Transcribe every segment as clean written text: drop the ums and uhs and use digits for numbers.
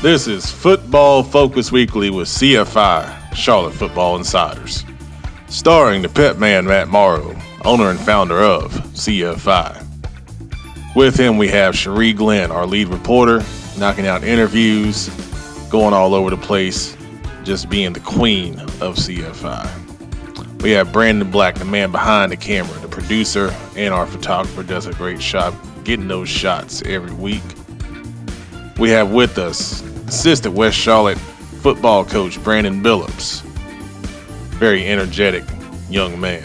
This is Football Focus Weekly with CFI, Charlotte Football Insiders. Starring the pet man Matt Morrow, owner and founder of CFI. With him we have Cherie Glenn, our lead reporter, knocking out interviews, going all over the place, just being the queen of CFI. We have Brandon Black, the man behind the camera, the producer, and our photographer does a great job getting those shots every week. We have with us assistant West Charlotte football coach Brandon Billups. Very energetic young man.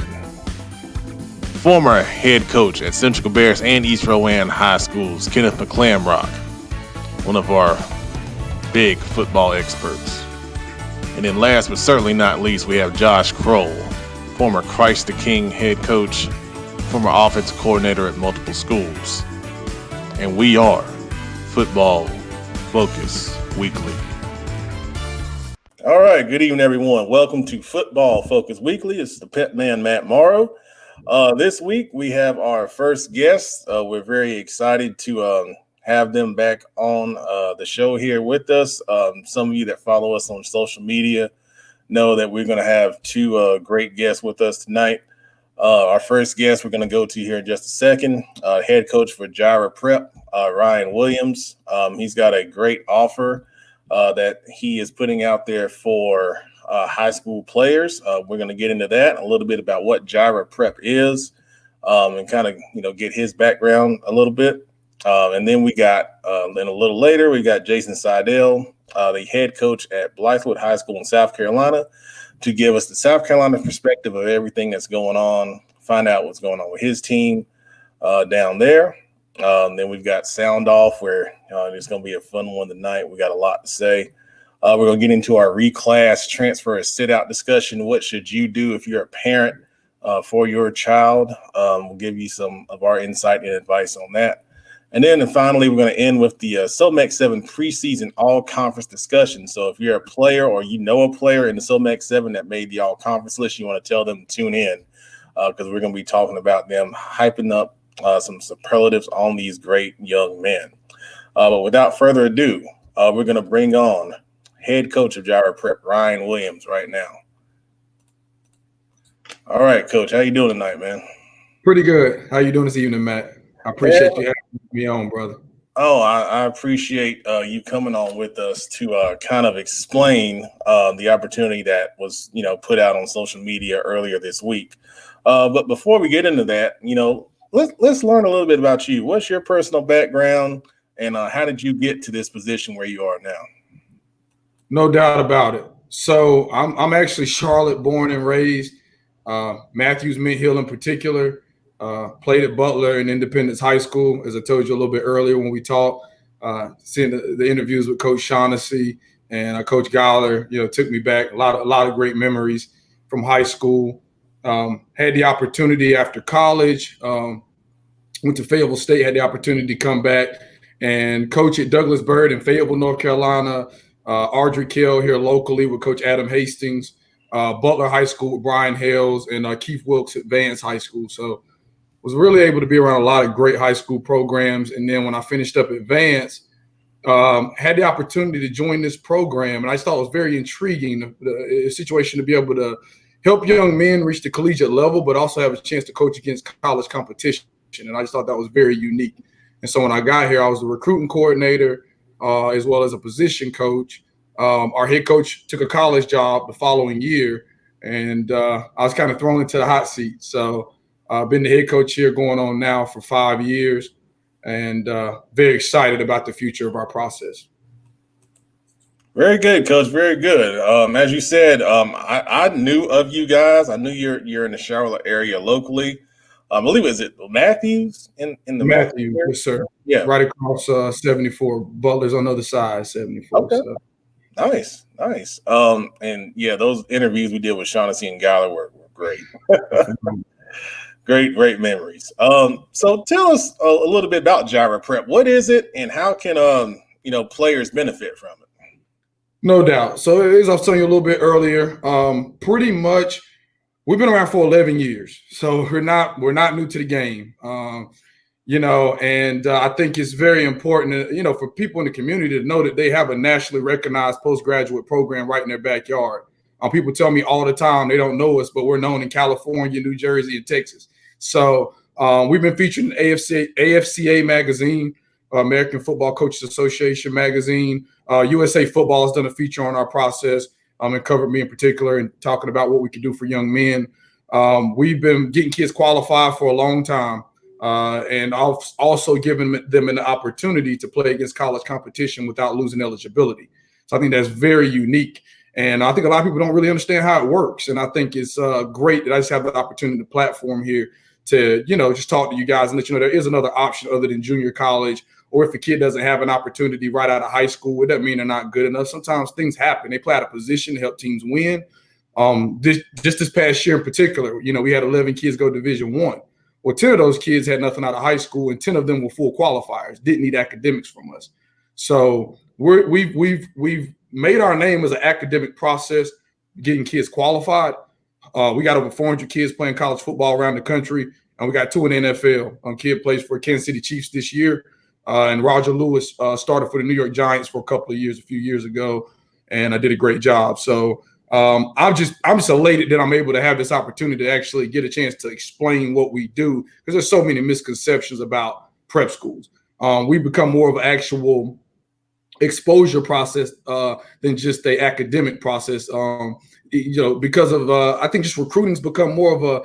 Former head coach at Central Cabarrus and East Rowan High Schools, Kenneth McClamrock, one of our big football experts. And then last but certainly not least, we have Josh Kroll, former Christ the King head coach, former offensive coordinator at multiple schools. And we are Football Focus Weekly. All right, good evening, everyone. Welcome to Football Focus Weekly. It's the pet man, Matt Morrow. This week, we have our first guest. We're very excited to have them back on the show here with us. Some of you that follow us on social media know that we're going to have two great guests with us tonight. Our first guest we're going to go to here in just a second, head coach for Jireh Prep, Ryan Williams. He's got a great offer that he is putting out there for high school players. We're going to get into that, a little bit about what Jireh Prep is, and kind of get his background a little bit. And then we got then a little later we got Jason Seidel, the head coach at Blythewood High School in South Carolina, to give us the South Carolina perspective of everything that's going on, find out what's going on with his team down there. Then we've got Sound Off, where it's going to be a fun one tonight. We got a lot to say. We're going to get into our reclass, transfer, and sit-out discussion. What should you do if you're a parent for your child? We'll give you some of our insight and advice on that. And then finally, we're going to end with the So Meck 7 preseason all-conference discussion. So if you're a player or you know a player in the So Meck 7 that made the all-conference list, you want to tell them to tune in because we're going to be talking about them, hyping up some superlatives on these great young men. But without further ado, we're going to bring on head coach of Jireh Prep, Ryan Williams, right now. All right, Coach, how you doing tonight, man? Pretty good. How you doing this evening, Matt? I appreciate you having me on, brother. Oh, I appreciate you coming on with us to kind of explain the opportunity that was, put out on social media earlier this week. But before we get into that, let's learn a little bit about you. What's your personal background, and how did you get to this position where you are now? No doubt about it. So I'm actually Charlotte born and raised. Matthews Mint Hill in particular. Played at Butler and Independence High School, as I told you a little bit earlier when we talked. Seeing the interviews with Coach Shaughnessy and Coach Gowler, took me back. A lot of great memories from high school. Had the opportunity after college. Went to Fayetteville State. Had the opportunity to come back and coach at Douglas Byrd in Fayetteville, North Carolina. Ardrey Kell here locally with Coach Adam Hastings. Butler High School with Brian Hales, and Keith Wilkes Advanced High School. So was really able to be around a lot of great high school programs. And then when I finished up Advanced, had the opportunity to join this program. And I thought it was very intriguing, the situation to be able to help young men reach the collegiate level, but also have a chance to coach against college competition. And I just thought that was very unique. And so when I got here, I was the recruiting coordinator as well as a position coach. Our head coach took a college job the following year, and I was kind of thrown into the hot seat. So I've been the head coach here going on now for 5 years, and very excited about the future of our process. Very good, Coach. Very good. As you said, I knew of you guys. I knew you're in the Charlotte area locally. I believe, is it Matthews in the Matthews? Yes, sir. Yeah, right across 74. Butler's on the other side, 74. Okay. So. Nice. And yeah, those interviews we did with Shaughnessy and Gowler were great. Great memories. So tell us a little bit about Jireh Prep. What is it, and how can players benefit from it? No doubt. So as I was telling you a little bit earlier, pretty much we've been around for 11 years. So we're not new to the game. And I think it's very important, for people in the community to know that they have a nationally recognized postgraduate program right in their backyard. People tell me all the time they don't know us, but we're known in California, New Jersey, and Texas. So we've been featured in AFCA magazine, American Football Coaches Association magazine. USA Football has done a feature on our process and covered me in particular and talking about what we can do for young men. We've been getting kids qualified for a long time. And I've also given them an opportunity to play against college competition without losing eligibility. So I think that's very unique. And I think a lot of people don't really understand how it works. And I think it's great that I just have the opportunity, the platform here to, just talk to you guys and let you know there is another option other than junior college. Or if a kid doesn't have an opportunity right out of high school, it doesn't mean they're not good enough. Sometimes things happen. They play out of position to help teams win. This past year in particular, we had 11 kids go Division I. Well, 10 of those kids had nothing out of high school, and 10 of them were full qualifiers, didn't need academics from us. So we've made our name as an academic process, getting kids qualified. We got over 400 kids playing college football around the country, and we got 2 in the NFL. Kid plays for Kansas City Chiefs this year, and Roger Lewis started for the New York Giants for a few years ago, and I did a great job. So I'm just elated that I'm able to have this opportunity to actually get a chance to explain what we do, because there's so many misconceptions about prep schools. We become more of an actual exposure process than just a academic process. Because of I think just recruiting's become more of a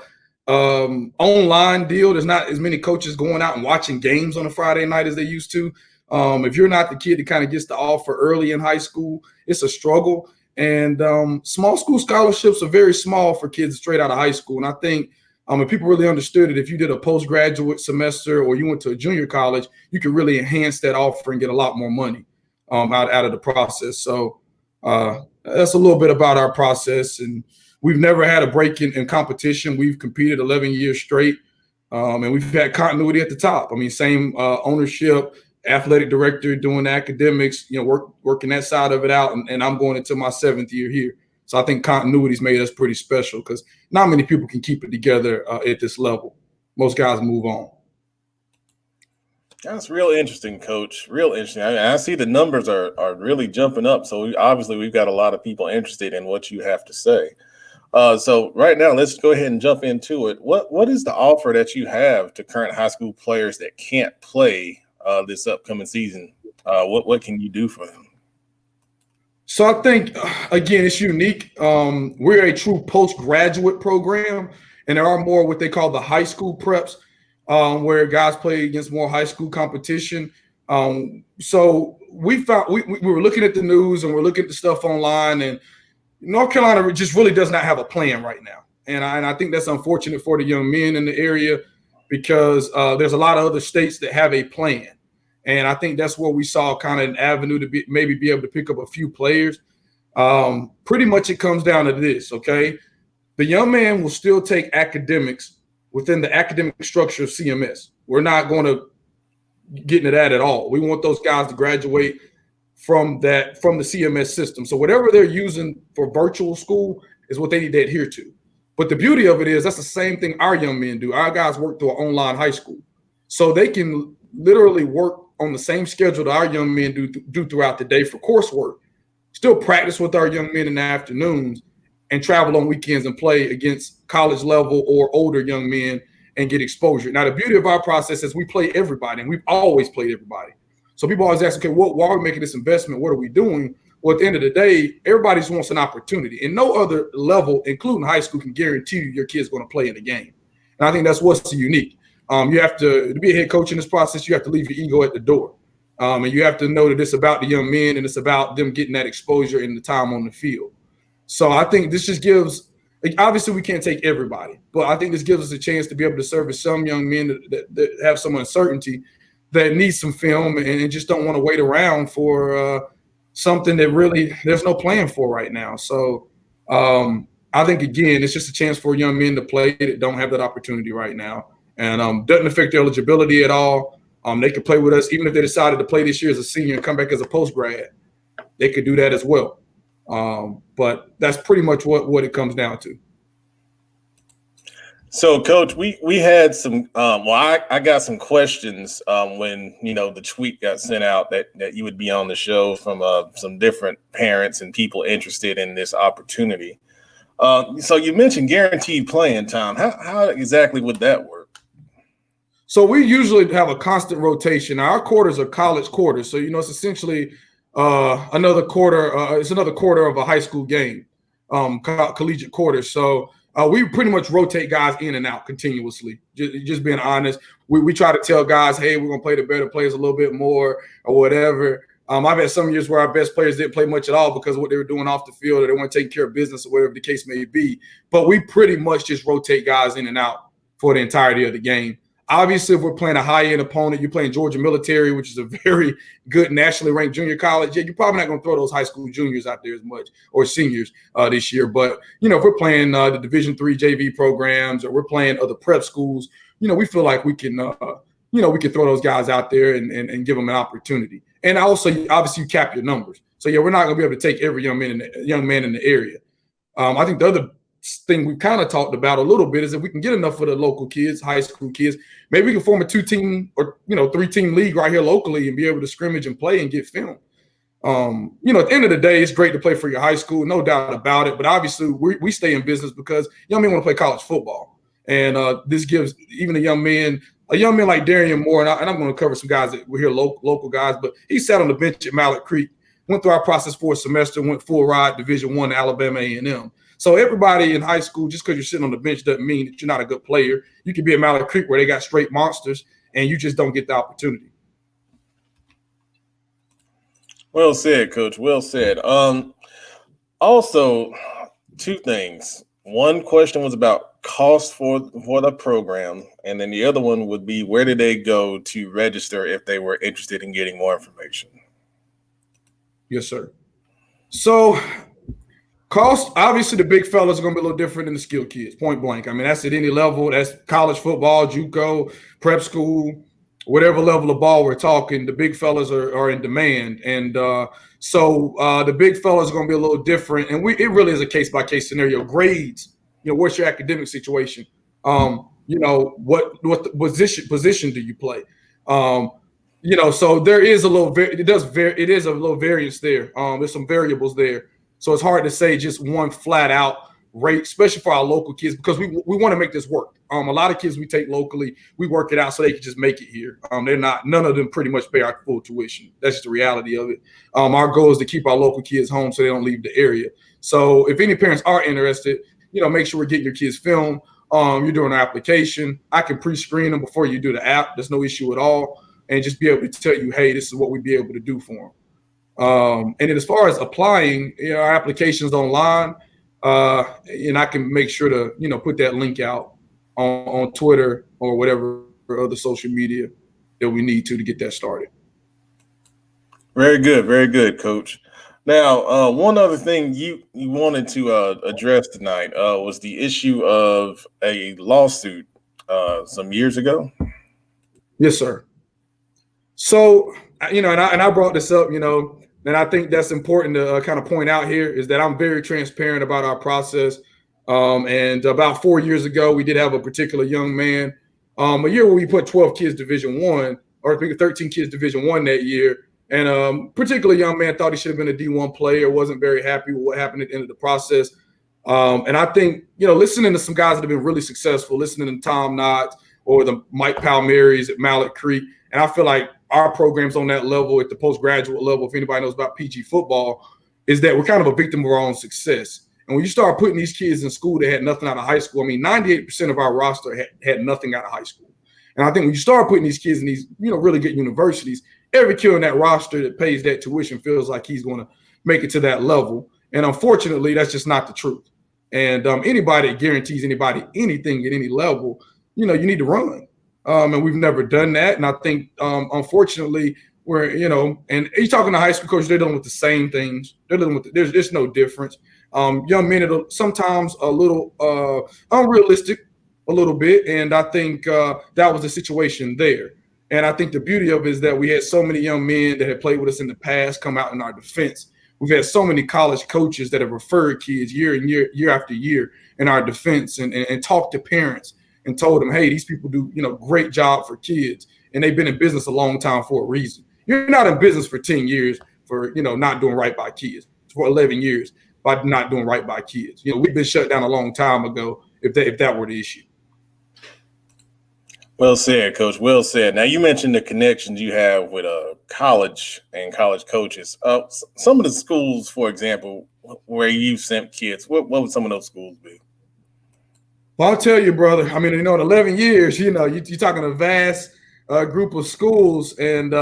online deal. There's not as many coaches going out and watching games on a Friday night as they used to. If you're not the kid that kind of gets the offer early in high school, it's a struggle. And small school scholarships are very small for kids straight out of high school. And I think if people really understood it, if you did a postgraduate semester or you went to a junior college, you could really enhance that offer and get a lot more money out of the process. So that's a little bit about our process. And we've never had a break in competition. We've competed 11 years straight, and we've had continuity at the top. Same ownership, athletic director doing the academics, working that side of it out. And I'm going into my 7th year here. So I think continuity's made us pretty special, because not many people can keep it together at this level. Most guys move on. That's real interesting, Coach. Real interesting. I see the numbers are really jumping up. So we've got a lot of people interested in what you have to say. So right now, let's go ahead and jump into it. What is the offer that you have to current high school players that can't play this upcoming season? What can you do for them? So I think, again, it's unique. We're a true postgraduate program, and there are more what they call the high school preps, where guys play against more high school competition. So we found we were looking at the news and we're looking at the stuff online, and North Carolina just really does not have a plan right now. And I think that's unfortunate for the young men in the area, because there's a lot of other states that have a plan. And I think that's where we saw kind of an avenue to maybe be able to pick up a few players. Pretty much it comes down to this, okay? The young man will still take academics within the academic structure of CMS. We're not going to get into that at all. We want those guys to graduate from the CMS system. So whatever they're using for virtual school is what they need to adhere to. But the beauty of it is that's the same thing our young men do. Our guys work through an online high school. So they can literally work on the same schedule that our young men do throughout the day for coursework, still practice with our young men in the afternoons, and travel on weekends and play against college level or older young men and get exposure. Now, the beauty of our process is we play everybody, and we've always played everybody. So people always ask, okay, why are we making this investment? What are we doing? Well, at the end of the day, everybody just wants an opportunity. And no other level, including high school, can guarantee you your kid's going to play in the game. And I think that's what's unique. You have to be a head coach in this process, you have to leave your ego at the door. And you have to know that it's about the young men and it's about them getting that exposure and the time on the field. So I think this just gives – obviously we can't take everybody, but I think this gives us a chance to be able to service some young men that have some uncertainty, that need some film and just don't want to wait around for something that really there's no plan for right now. So I think, again, it's just a chance for young men to play that don't have that opportunity right now. And doesn't affect their eligibility at all. They could play with us. Even if they decided to play this year as a senior and come back as a post-grad, they could do that as well. But that's pretty much what it comes down to. So, Coach, we had some. I got some questions when the tweet got sent out that you would be on the show from some different parents and people interested in this opportunity. So you mentioned guaranteed playing time. How exactly would that work? So we usually have a constant rotation. Now, our quarters are college quarters, so it's essentially another quarter. It's another quarter of a high school game, collegiate quarter. So we pretty much rotate guys in and out continuously. Just being honest, we try to tell guys, hey, we're gonna play the better players a little bit more or whatever. I've had some years where our best players didn't play much at all because of what they were doing off the field, or they weren't taking care of business, or whatever the case may be. But we pretty much just rotate guys in and out for the entirety of the game. Obviously, if we're playing a high-end opponent, you're playing Georgia Military, which is a very good nationally ranked junior college. Yeah, you're probably not going to throw those high school juniors out there as much, or seniors this year. But, if we're playing the Division III JV programs, or we're playing other prep schools, we feel like we can, we can throw those guys out there and give them an opportunity. And also, obviously, you cap your numbers. So, yeah, we're not going to be able to take every young man in the area. I think the other thing we kind of talked about a little bit is if we can get enough of the local kids, high school kids, maybe we can form a 2-team or 3-team league right here locally and be able to scrimmage and play and get film. At the end of the day, it's great to play for your high school, no doubt about it. But obviously, we stay in business because young men want to play college football, and this gives even a young man like Darian Moore, and I'm going to cover some guys that were here, local guys, but he sat on the bench at Mallard Creek, went through our process for a semester, went full ride Division I to Alabama A&M. So everybody in high school, just because you're sitting on the bench doesn't mean that you're not a good player. You can be at Mallard Creek where they got straight monsters, and you just don't get the opportunity. Well said, Coach. Well said. Also, two things. One question was about cost for the program, and then the other one would be where did they go to register if they were interested in getting more information? Yes, sir. So cost, obviously, the big fellas are going to be a little different than the skilled kids, point blank. I mean, that's at any level. That's college football, JUCO, prep school, whatever level of ball we're talking. The big fellas are in demand. And so the big fellas are going to be a little different. And it really is a case-by-case scenario. Grades, what's your academic situation? What the position do you play? So there is a little it is a little variance there. There's some variables there. So it's hard to say just one flat out rate, especially for our local kids, because we want to make this work. A lot of kids we take locally, we work it out so they can just make it here. None of them pretty much pay our full tuition. That's just the reality of it. Our goal is to keep our local kids home so they don't leave the area. So if any parents are interested, make sure we're getting your kids film. You're doing an application. I can pre-screen them before you do the app. There's no issue at all. And just be able to tell you, hey, this is what we'd be able to do for them. And then as far as applying, our applications online, and I can make sure to, put that link out on Twitter or whatever other social media that we need to get that started. Very good, Coach. Now, one other thing you wanted to address tonight was the issue of a lawsuit some years ago. Yes, sir. So, and I brought this up, and I think that's important to kind of point out here is that I'm very transparent about our process. And about 4 years ago, we did have a particular young man, a year where we put 12 kids Division I, or I think 13 kids Division I that year. And particular young man thought he should have been a D1 player, wasn't very happy with what happened at the end of the process. And I think, listening to some guys that have been really successful, listening to Tom Knotts or the Mike Palmieri's at Mallard Creek, and I feel like our programs on that level, at the postgraduate level, if anybody knows about PG football, is that we're kind of a victim of our own success. And when you start putting these kids in school that had nothing out of high school, 98% of our roster had nothing out of high school. And I think when you start putting these kids in these, really good universities, every kid in that roster that pays that tuition feels like he's going to make it to that level. And unfortunately, that's just not the truth. And anybody that guarantees anybody anything at any level, you need to run. And we've never done that. And I think, unfortunately, we're, and you're talking to high school coaches, they're dealing with the same things. They're dealing with, there's no difference. Young men are sometimes a little unrealistic, a little bit. And I think that was the situation there. And I think the beauty of it is that we had so many young men that had played with us in the past come out in our defense. We've had so many college coaches that have referred kids year after year in our defense and talked to parents and told them, hey, these people do, great job for kids. And they've been in business a long time for a reason. You're not in business for 10 years for, not doing right by kids, for 11 years by not doing right by kids. We've been shut down a long time ago if that were the issue. Well said, Coach. Well said. Now, you mentioned the connections you have with college and college coaches. Some of the schools, for example, where you sent kids, what would some of those schools be? Well, I'll tell you, brother. I mean, in 11 years, you're talking a vast group of schools. And,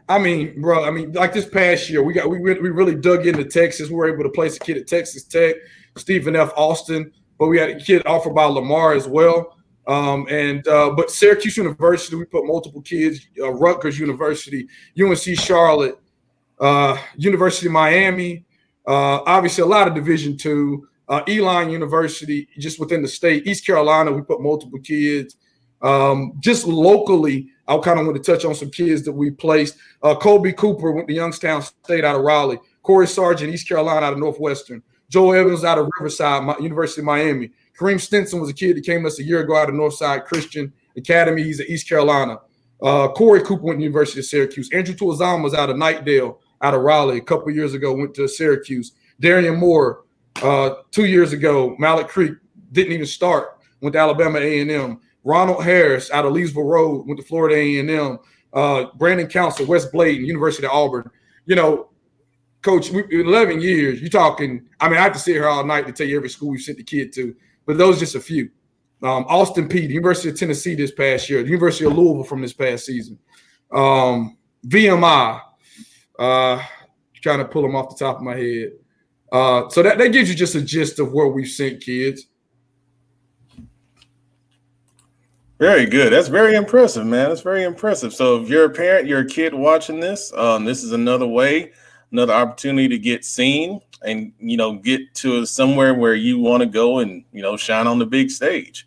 like this past year, we really dug into Texas. We were able to place a kid at Texas Tech, Stephen F. Austin, but we had a kid offered by Lamar as well. But Syracuse University, we put multiple kids, Rutgers University, UNC Charlotte, University of Miami, obviously a lot of Division II, Elon University, just within the state, East Carolina, we put multiple kids. Just locally, I kind of want to touch on some kids that we placed. Kobe Cooper went to Youngstown State out of Raleigh, Corey Sargent, East Carolina out of Northwestern, Joe Evans out of Riverside, University of Miami. Kareem Stinson was a kid that came to us a year ago out of Northside Christian Academy. He's at East Carolina. Corey Cooper went to University of Syracuse. Andrew Tuazama was out of Knightdale, out of Raleigh. A couple of years ago, went to Syracuse. Darian Moore, 2 years ago, Mallett Creek, didn't even start, went to Alabama A&M. Ronald Harris out of Leesville Road, went to Florida A&M. Brandon Counsell, West Bladen, University of Auburn. Coach, 11 years, you're talking, I have to sit here all night to tell you every school we've sent the kid to, but those are just a few. Austin Peay, the University of Tennessee this past year, the University of Louisville from this past season. VMI, trying to pull them off the top of my head. So that gives you just a gist of where we've sent kids. Very good. That's very impressive, man. That's very impressive. So if you're a parent, you're a kid watching this, this is another opportunity to get seen and, get to somewhere where you want to go and, shine on the big stage.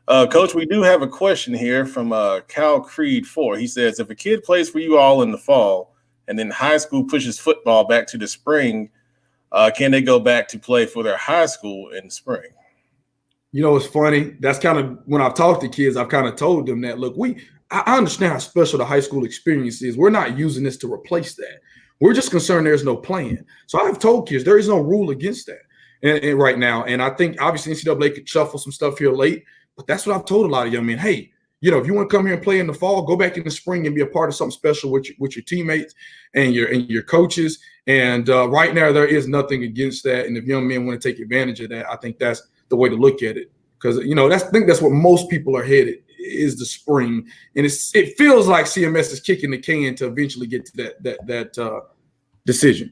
Coach, we do have a question here from Cal Creed 4. He says, if a kid plays for you all in the fall and then high school pushes football back to the spring, can they go back to play for their high school in the spring? It's funny. That's kind of when I've talked to kids, I've kind of told them that, look, I understand how special the high school experience is. We're not using this to replace that. We're just concerned there's no plan. So I've told kids there is no rule against that and right now. And I think obviously NCAA could shuffle some stuff here late, but that's what I've told a lot of young men. Hey, if you want to come here and play in the fall, go back in the spring and be a part of something special with your teammates and your coaches. And right now there is nothing against that. And if young men want to take advantage of that, I think that's the way to look at it. Because, I think that's what most people are headed is the spring. And it feels like CMS is kicking the can to eventually get to that decision.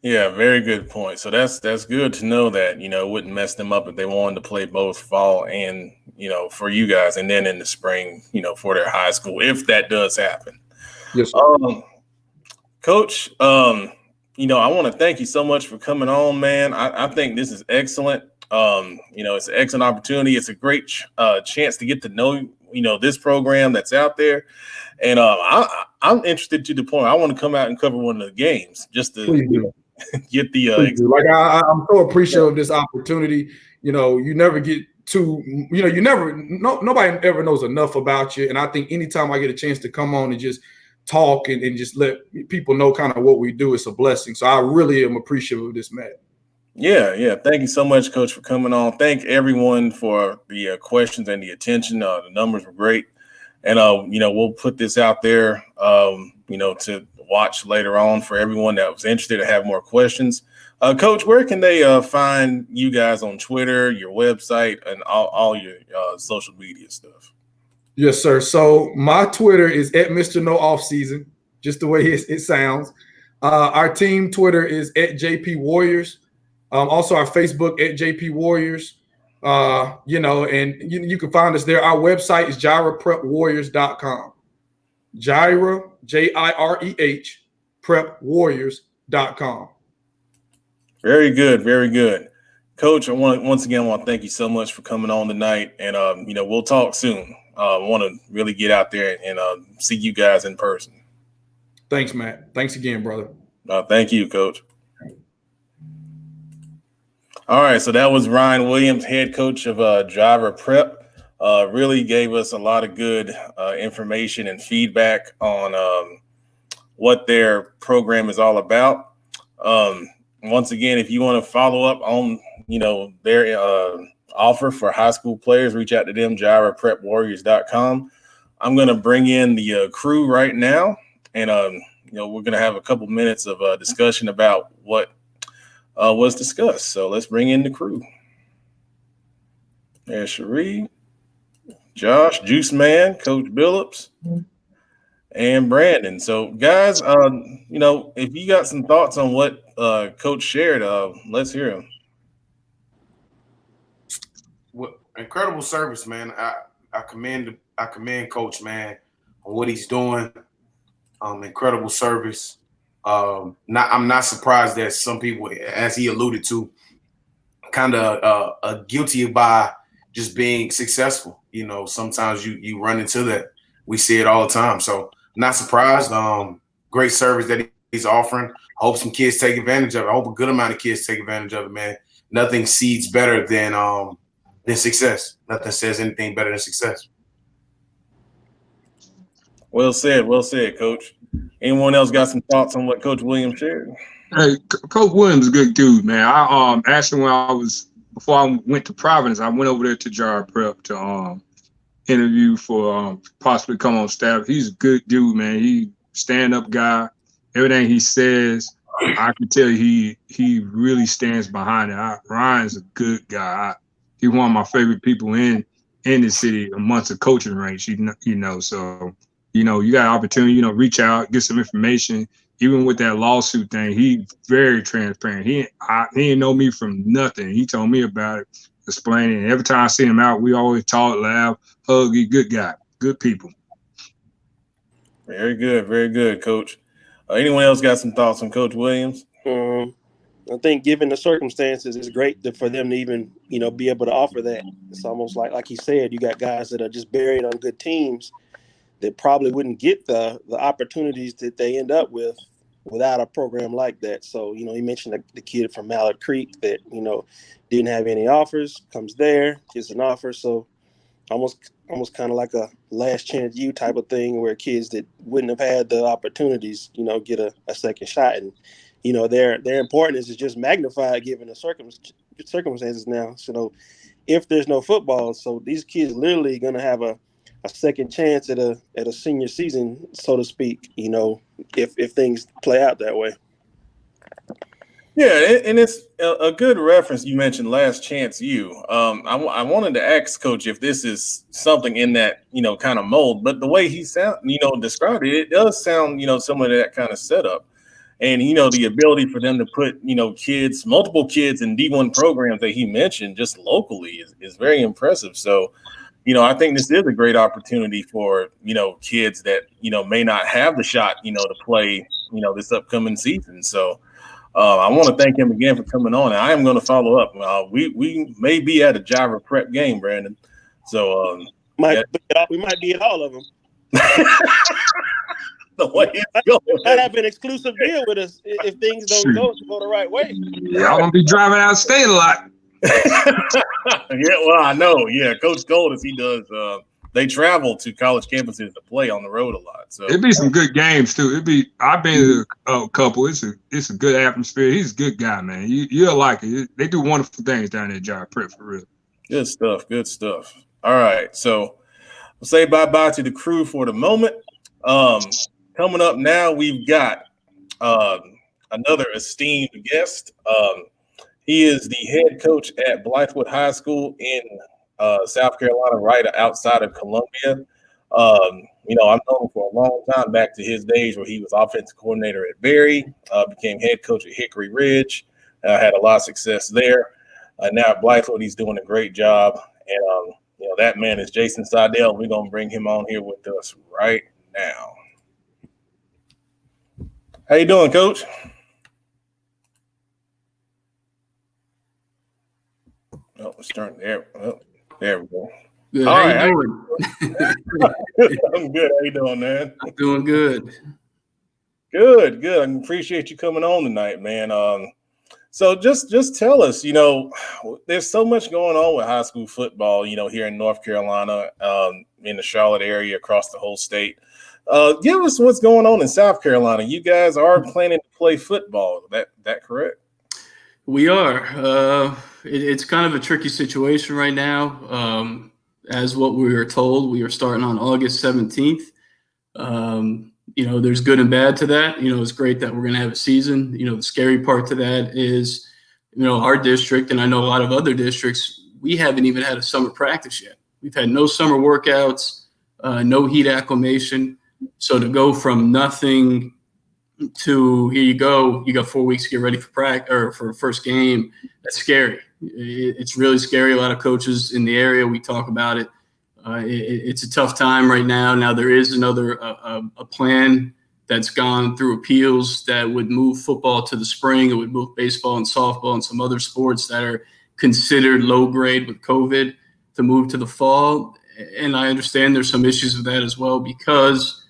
Yeah, very good point. So that's good to know that, it wouldn't mess them up if they wanted to play both fall and, for you guys, and then in the spring, for their high school, if that does happen. Yes, sir. Coach, I want to thank you so much for coming on, man. I think this is excellent. It's an excellent opportunity. It's a great chance to get to know, this program that's out there. And I'm interested to the point I want to come out and cover one of the games just to get the I'm so appreciative of this opportunity. You never get too, nobody ever knows enough about you. And I think anytime I get a chance to come on and just talk and just let people know kind of what we do, it's a blessing. So I really am appreciative of this, Matt. Yeah. Thank you so much, Coach, for coming on. Thank everyone for the questions and the attention. The numbers were great. And, we'll put this out there, to watch later on for everyone that was interested to have more questions. Coach, where can they find you guys on Twitter, your website, and all your social media stuff? Yes, sir. So my Twitter is at Mr. No Offseason, just the way it sounds. Our team Twitter is at JP Warriors. Also our Facebook at JP Warriors. And you can find us there. Our website is JirehPrepWarriors.com. Jireh, JIREH, PrepWarriors.com. Very good. Very good. Coach, once again, I want to thank you so much for coming on tonight. And, we'll talk soon. I want to really get out there and see you guys in person. Thanks, Matt. Thanks again, brother. Thank you, Coach. All right, so that was Ryan Williams, head coach of Jireh Prep. Really gave us a lot of good information and feedback on what their program is all about. Once again, if you want to follow up on their offer for high school players, reach out to them, JirehPrepWarriors.com. I'm going to bring in the crew right now, and we're going to have a couple minutes of discussion about what was discussed. So let's bring in the crew. There's Cherie, Josh, Juice Man, Coach Billups, and Brandon. So, guys, if you got some thoughts on what Coach shared, let's hear them. Well, incredible service, man. I commend Coach, man, on what he's doing. Incredible service. I'm not surprised that some people, as he alluded to, kind of guilty by just being successful. Sometimes you run into that. We see it all the time. So not surprised. Great service that he's offering. I hope some kids take advantage of it. I hope a good amount of kids take advantage of it, man. Nothing seeds better than success. Nothing says anything better than success. Well said, Coach. Anyone else got some thoughts on what Coach Williams shared? Hey, Coach Williams is a good dude, man. I actually, before I went to Providence, I went over there to Jireh Prep to interview for possibly come on staff. He's a good dude, man. He stand-up guy. Everything he says, I can tell you he really stands behind it. Ryan's a good guy. He's one of my favorite people in the city amongst the coaching range, so you got an opportunity, reach out, get some information. Even with that lawsuit thing, he very transparent. He didn't know me from nothing. He told me about it, explaining it. Every time I see him out, we always talk, laugh, hug. He good guy, good people. Very good, Coach. Anyone else got some thoughts on Coach Williams? I think given the circumstances, it's great for them to even, be able to offer that. It's almost like he said, you got guys that are just buried on good teams that probably wouldn't get the opportunities that they end up with without a program like that. So, he mentioned the kid from Mallard Creek that, didn't have any offers, comes there, gets an offer. So almost kind of like a last chance you type of thing where kids that wouldn't have had the opportunities, get a second shot. And, their importance is just magnified given the circumstances now. So if there's no football, so these kids literally going to have a second chance at a senior season, so to speak, if things play out that way. Yeah, and it's a good reference. You mentioned last chance you. I wanted to ask Coach if this is something in that, kind of mold, but the way he described it, it does sound, similar to that kind of setup. And, the ability for them to put, multiple kids in D1 programs that he mentioned just locally is very impressive. So, I think this is a great opportunity for, kids that, may not have the shot, to play, this upcoming season. So I want to thank him again for coming on. And I am going to follow up. We may be at a Jireh Prep game, Brandon. So we might be at all of them. The way it's going. Might have an exclusive deal with us if things don't go the right way. Yeah, I'm going to be driving out of state a lot. Yeah, well, I know. Yeah, Coach Goldis, he does. They travel to college campuses to play on the road a lot. So it'd be some good games too. I've been to a couple. It's a good atmosphere. He's a good guy, man. You'll like it. They do wonderful things down there at Jireh Prep for real. Good stuff. All right, so we'll say bye to the crew for the moment. Coming up now, we've got another esteemed guest. He is the head coach at Blythewood High School in South Carolina, right outside of Columbia. I've known him for a long time, back to his days where he was offensive coordinator at Berry, became head coach at Hickory Ridge, had a lot of success there. Now at Blythewood, he's doing a great job. And, that man is Jason Seidel. We're going to bring him on here with us right now. How you doing, Coach? Oh, it's starting there. Oh, there we go. Good. All How right, you doing? I'm good. How you doing, man? I'm doing good. Good. I appreciate you coming on tonight, man. So just tell us, there's so much going on with high school football, here in North Carolina, in the Charlotte area, across the whole state. Give us what's going on in South Carolina. You guys are planning to play football. That correct? We are. It's kind of a tricky situation right now. As what we were told, we are starting on August 17th. There's good and bad to that. It's great that we're going to have a season. The scary part to that is, our district, and I know a lot of other districts, we haven't even had a summer practice yet. We've had no summer workouts, no heat acclimation. So to go from nothing to here you go, you got 4 weeks to get ready for practice or for first game. That's scary. It's really scary. A lot of coaches in the area, we talk about it. It's a tough time right now. Now there is another a plan that's gone through appeals that would move football to the spring. It would move baseball and softball and some other sports that are considered low grade with COVID to move to the fall. And I understand there's some issues with that as well because,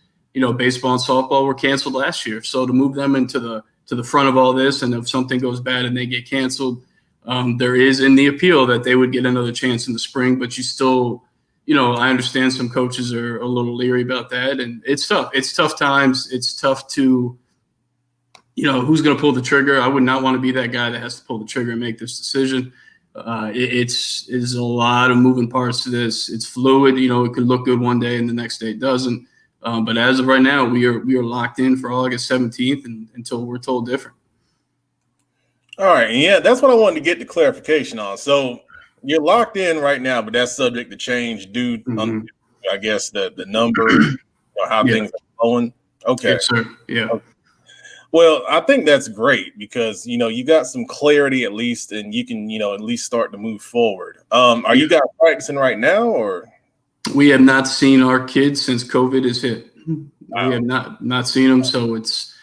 baseball and softball were canceled last year. So to move them into the front of all this, and if something goes bad and they get canceled, there is in the appeal that they would get another chance in the spring, but you still – I understand some coaches are a little leery about that, and it's tough. It's tough times. It's tough to, who's going to pull the trigger. I would not want to be that guy that has to pull the trigger and make this decision. It's a lot of moving parts to this. It's fluid. It could look good one day and the next day it doesn't. But as of right now, we are locked in for August 17th until we're told different. All right. Yeah, that's what I wanted to get the clarification on. So you're locked in right now, but that's subject to change due to, I guess, the number or how things are going. Okay. Yes, sir. Yeah. Okay. Well, I think that's great because, you got some clarity at least, and you can, at least start to move forward. Are you guys practicing right now or? We have not seen our kids since COVID has hit. Wow. We have not seen them. So it's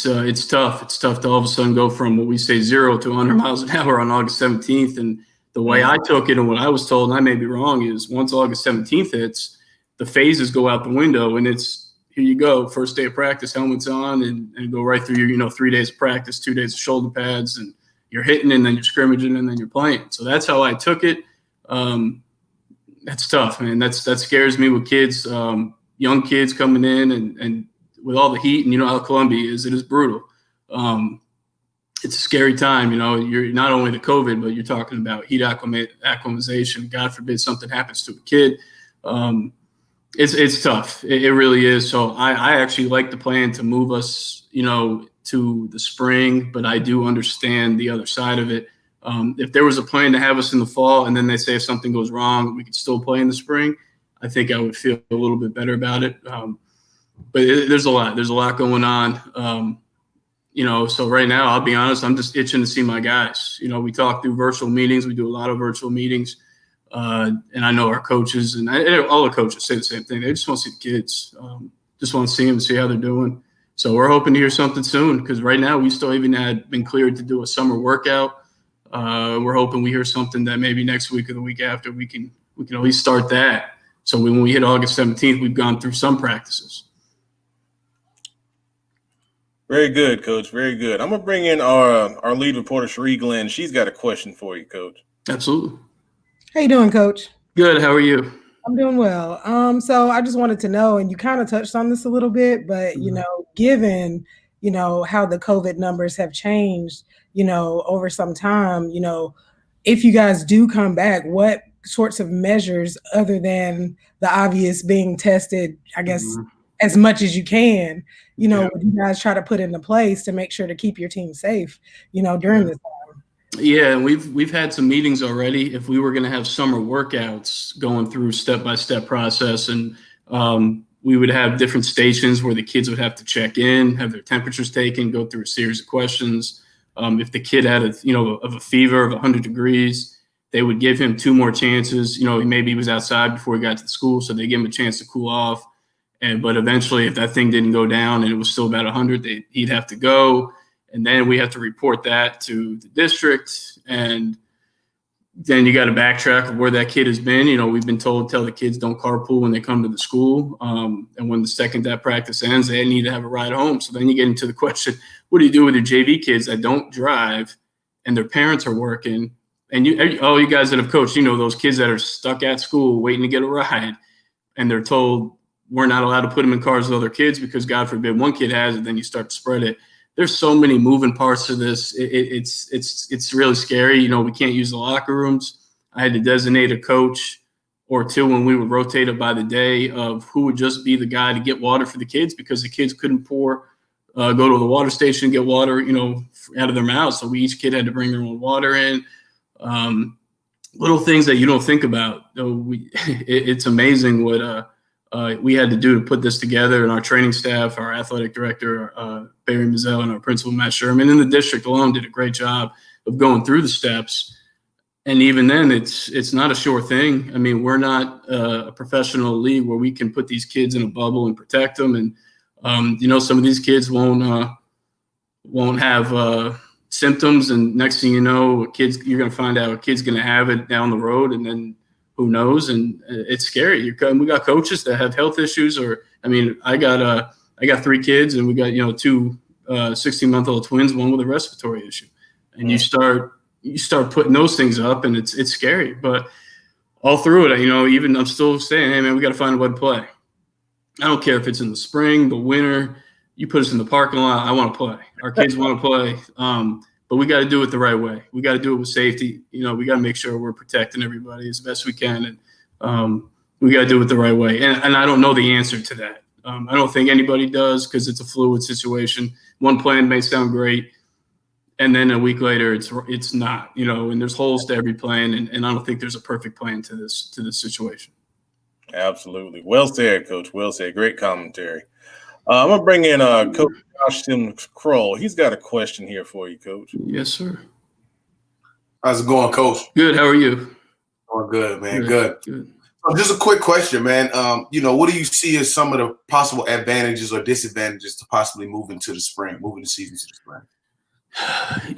tough. It's tough to all of a sudden go from what we say 0 to 100 miles an hour on August 17th. And the way I took it and what I was told, and I may be wrong, is once August 17th hits, the phases go out the window and it's here you go. First day of practice, helmets on and go right through your, 3 days of practice, 2 days of shoulder pads, and you're hitting and then you're scrimmaging and then you're playing. So that's how I took it. That's tough, man. That scares me with kids, young kids coming in and with all the heat and how Columbia is, it is brutal. It's a scary time, you're not only the COVID, but you're talking about heat acclimatization. God forbid something happens to a kid. It's tough. It really is. So I actually like the plan to move us, to the spring, but I do understand the other side of it. If there was a plan to have us in the fall and then they say if something goes wrong, we could still play in the spring, I think I would feel a little bit better about it. But there's a lot going on. So right now, I'll be honest, I'm just itching to see my guys. We talk through virtual meetings. We do a lot of virtual meetings. And I know our coaches and all the coaches say the same thing. They just want to see the kids, just want to see them, see how they're doing. So we're hoping to hear something soon because right now we still even had been cleared to do a summer workout. We're hoping we hear something that maybe next week or the week after we can at least start that. So when we hit August 17th, we've gone through some practices. Very good, Coach. Very good. I'm going to bring in our lead reporter, Cherie Glenn. She's got a question for you, Coach. Absolutely. How you doing, Coach? Good. How are you? I'm doing well. So I just wanted to know, and you kind of touched on this a little bit, but, given, how the COVID numbers have changed, over some time, if you guys do come back, what sorts of measures other than the obvious being tested, I guess, as much as you can, would you guys try to put into place to make sure to keep your team safe, during this time? Yeah, we've had some meetings already. If we were going to have summer workouts going through step-by-step process, and we would have different stations where the kids would have to check in, have their temperatures taken, go through a series of questions. If the kid had a fever of 100 degrees, they would give him 2 more chances. Maybe he was outside before he got to the school, so they give him a chance to cool off. But eventually, if that thing didn't go down and it was still about 100, he'd have to go. And then we have to report that to the district. And then you got to backtrack of where that kid has been. We've been told, tell the kids don't carpool when they come to the school. And when the second that practice ends, they need to have a ride home. So then you get into the question, what do you do with your JV kids that don't drive and their parents are working. And all you guys that have coached, those kids that are stuck at school waiting to get a ride, and they're told we're not allowed to put them in cars with other kids because God forbid one kid has it, then you start to spread it. There's so many moving parts to this. It's really scary. We can't use the locker rooms. I had to designate a coach or two when we would rotate it by the day of who would just be the guy to get water for the kids, because the kids couldn't go to the water station and get water, out of their mouths. So each kid had to bring their own water in. Little things that you don't think about. It's amazing what we had to do to put this together, and our training staff, our athletic director, Barry Mazzell, and our principal, Matt Sherman, and the district alone did a great job of going through the steps. And even then, it's not a sure thing. I mean, we're not a professional league where we can put these kids in a bubble and protect them. And, some of these kids won't have symptoms. And next thing you know, you're going to find out a kid's going to have it down the road, and then who knows? And it's scary. We got coaches that have health issues, I got 3 kids, and we got, 2 16-month-old twins, one with a respiratory issue. And you start putting those things up, and it's scary. But all through it, even I'm still saying, hey man, we got to find a way to play. I don't care if it's in the spring, the winter, you put us in the parking lot, I want to play. Our kids want to play. But we got to do it the right way. We got to do it with safety. We got to make sure we're protecting everybody as best we can. And we got to do it the right way. And I don't know the answer to that. I don't think anybody does, because it's a fluid situation. One plan may sound great, and then a week later it's not, and there's holes to every plan. And I don't think there's a perfect plan to this situation. Absolutely. Well said, Coach. Well said. Great commentary. I'm going to bring in Coach Josh Kroll. He's got a question here for you, Coach. Yes, sir. How's it going, Coach? Good. How are you? Going good, man. Good. Just a quick question, man. What do you see as some of the possible advantages or disadvantages to possibly moving the season to the spring?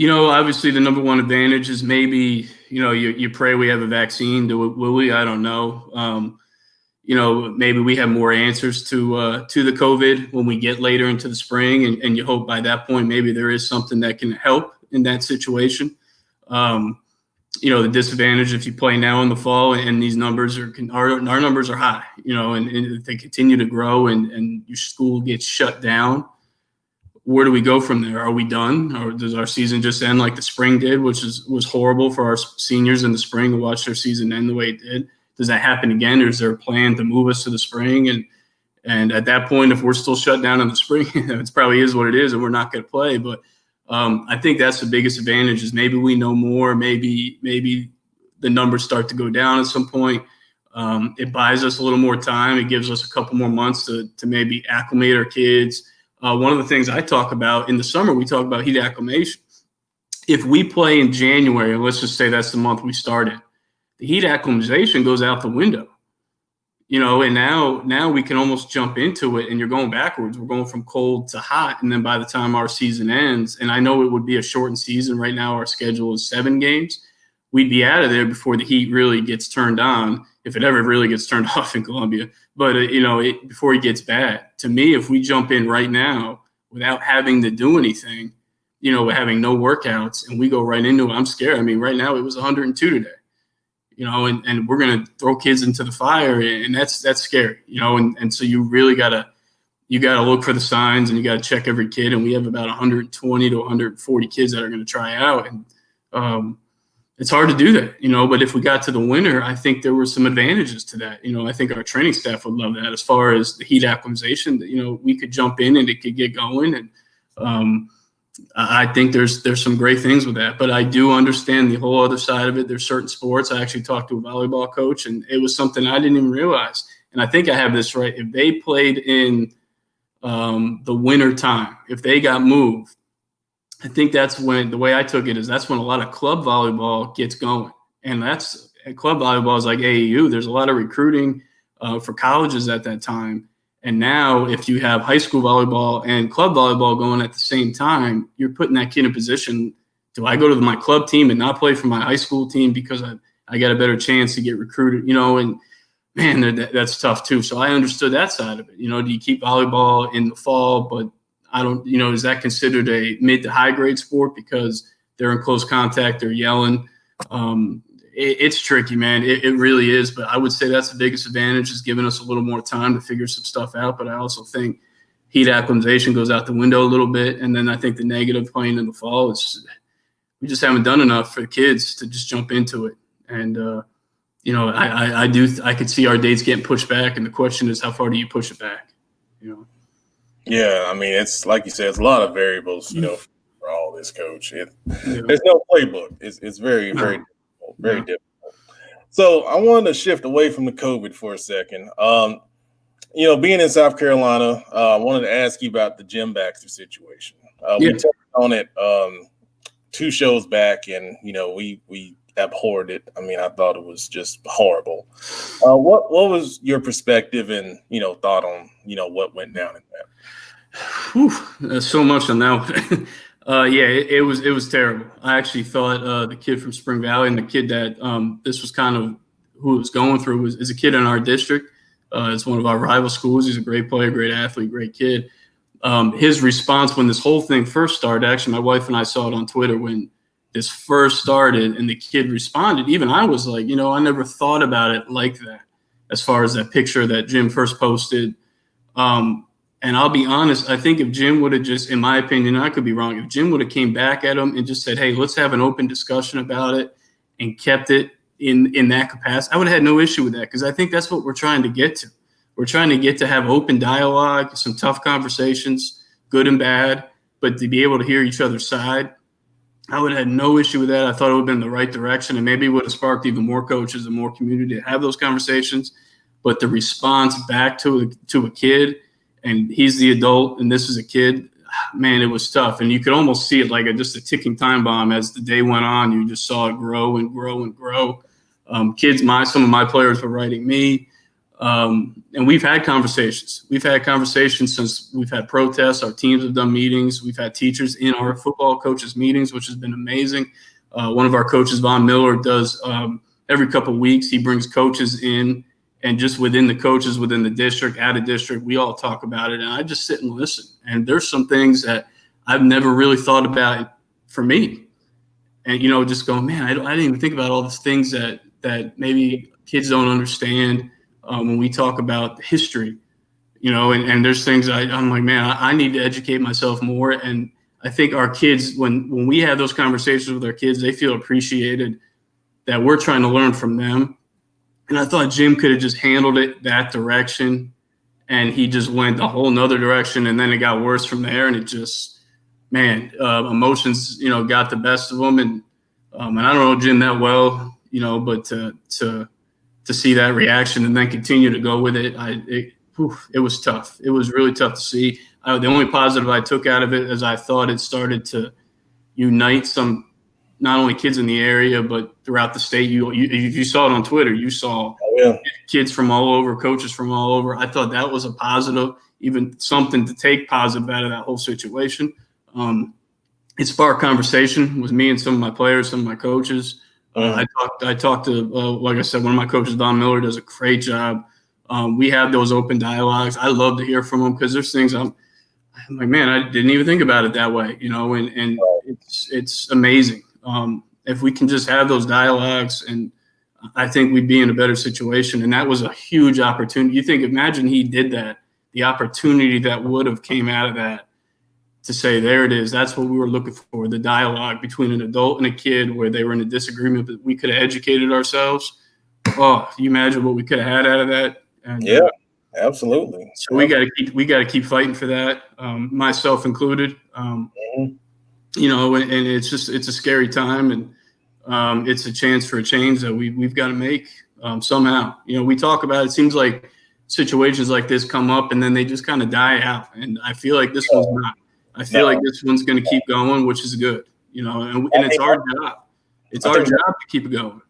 Obviously the number one advantage is maybe, you pray we have a vaccine. Will we? I don't know. Maybe we have more answers to the COVID when we get later into the spring, and you hope by that point maybe there is something that can help in that situation. The disadvantage if you play now in the fall and these numbers our numbers are high, and if they continue to grow and your school gets shut down, where do we go from there? Are we done, or does our season just end like the spring did, which was horrible for our seniors in the spring to watch their season end the way it did? Does that happen again, or is there a plan to move us to the spring? And at that point, if we're still shut down in the spring, it probably is what it is, and we're not going to play. But I think that's the biggest advantage, is maybe we know more. Maybe the numbers start to go down at some point. It buys us a little more time. It gives us a couple more months to maybe acclimate our kids. One of the things I talk about in the summer, we talk about heat acclimation. If we play in January, and let's just say that's the month we started, the heat acclimatization goes out the window, and now we can almost jump into it, and you're going backwards. We're going from cold to hot. And then by the time our season ends, and I know it would be a shortened season. Right now, our schedule is 7 games. We'd be out of there before the heat really gets turned on, if it ever really gets turned off in Columbia. But, before it gets bad. To me, if we jump in right now without having to do anything, having no workouts, and we go right into it, I'm scared. Right now it was 102 today. And we're going to throw kids into the fire, and that's scary, and so you really got to look for the signs, and you got to check every kid. And we have about 120 to 140 kids that are going to try out. And it's hard to do that, but if we got to the winter, I think there were some advantages to that. I think our training staff would love that as far as the heat acclimatization, that, we could jump in and it could get going. And, I think there's some great things with that, but I do understand the whole other side of it. There's certain sports. I actually talked to a volleyball coach, and it was something I didn't even realize. And I think I have this right. If they played in the winter time, if they got moved, I think that's when, the way I took it is, that's when a lot of club volleyball gets going. And club volleyball is like AAU. There's a lot of recruiting for colleges at that time. And now if you have high school volleyball and club volleyball going at the same time, you're putting that kid in a position, do I go to my club team and not play for my high school team because I got a better chance to get recruited, and man, that's tough too. So I understood that side of it. Do you keep volleyball in the fall, but I don't, is that considered a mid to high grade sport because they're in close contact, they're yelling. It's tricky, man. It really is. But I would say that's the biggest advantage, is giving us a little more time to figure some stuff out. But I also think heat acclimatization goes out the window a little bit. And then I think the negative playing in the fall, we just haven't done enough for the kids to just jump into it. And, I could see our dates getting pushed back. And the question is, how far do you push it back? Yeah, I mean, it's like you said, it's a lot of variables, for all this, Coach. There's no playbook. It's very, very difficult. Very difficult. So I wanted to shift away from the COVID for a second. Being in South Carolina, I wanted to ask you about the Jim Baxter situation. We touched on it 2 shows back, and we abhorred it. I mean, I thought it was just horrible. What was your perspective and thought on what went down in that? There's so much on that one. It was terrible. I actually thought the kid from Spring Valley and the kid that this was kind of who it was going through is a kid in our district. It's one of our rival schools. He's a great player, great athlete, great kid. His response when this whole thing first started, actually, my wife and I saw it on Twitter when this first started and the kid responded. Even I was like, I never thought about it like that, as far as that picture that Jim first posted. And I'll be honest, I think if Jim would have just, in my opinion, I could be wrong, if Jim would have came back at him and just said, hey, let's have an open discussion about it and kept it in that capacity, I would have had no issue with that, because I think that's what we're trying to get to. We're trying to get to have open dialogue, some tough conversations, good and bad, but to be able to hear each other's side. I would have had no issue with that. I thought it would have been the right direction, and maybe it would have sparked even more coaches and more community to have those conversations. But the response back to a kid, and he's the adult and this is a kid, man, it was tough. And you could almost see it like just a ticking time bomb as the day went on. You just saw it grow and grow and grow. Some of my players were writing me. And we've had conversations. We've had conversations since we've had protests. Our teams have done meetings. We've had teachers in our football coaches meetings, which has been amazing. One of our coaches, Von Miller, does every couple of weeks. He brings coaches in, and just within the coaches, within the district, out of district, we all talk about it. And I just sit and listen. And there's some things that I've never really thought about for me. And, just going, man, I didn't even think about all these things that maybe kids don't understand when we talk about history, and there's things I'm like, man, I need to educate myself more. And I think our kids, when we have those conversations with our kids, they feel appreciated, that we're trying to learn from them. And I thought Jim could have just handled it that direction, and he just went a whole nother direction, and then it got worse from there. And it just, emotions, got the best of him. And I don't know Jim that well, but to see that reaction and then continue to go with it, it was tough. It was really tough to see. The only positive I took out of it is I thought it started to unite some, not only kids in the area, but throughout the state. You saw it on Twitter. You saw kids from all over, coaches from all over. I thought that was a positive, even something to take positive out of that whole situation. It sparked conversation with me and some of my players, some of my coaches. I talked to, like I said, one of my coaches, Don Miller, does a great job. We have those open dialogues. I love to hear from them, because there's things I'm like, man, I didn't even think about it that way, and it's amazing. If we can just have those dialogues, and I think we'd be in a better situation. And that was a huge opportunity. Imagine he did that, the opportunity that would have came out of that, to say, there it is. That's what we were looking for, the dialogue between an adult and a kid where they were in a disagreement, but we could have educated ourselves. Oh, you imagine what we could have had out of that. And, absolutely. So we got to keep fighting for that, myself included. And it's a scary time, and it's a chance for a change that we've got to make somehow. We talk about it. Seems like situations like this come up and then they just kind of die out. And I feel like this one's not. I feel like this one's going to keep going, which is good. And it's our job. It's our job to keep it going.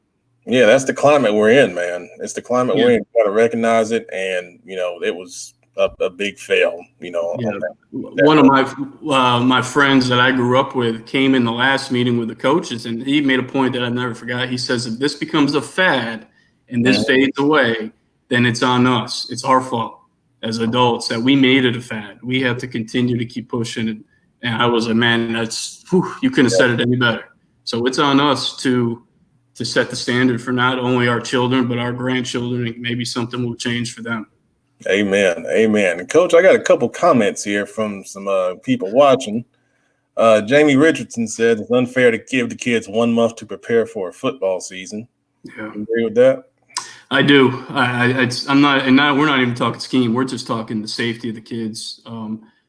Yeah, that's the climate we're in, man. It's the climate we're in. You got to recognize it, and it was a big fail. One of my friends that I grew up with came in the last meeting with the coaches, and he made a point that I never forgot. He says, if this becomes a fad and this fades away, then it's on us. It's our fault as adults that we made it a fad. We have to continue to keep pushing it. And I was like, man, you couldn't have said it any better. So it's on us to set the standard for not only our children, but our grandchildren, and maybe something will change for them. Amen. Amen. And Coach, I got a couple comments here from some people watching. Jamie Richardson said it's unfair to give the kids 1 month to prepare for a football season. Yeah. You agree with that? I do. I'm not, and now we're not even talking scheme. We're just talking the safety of the kids.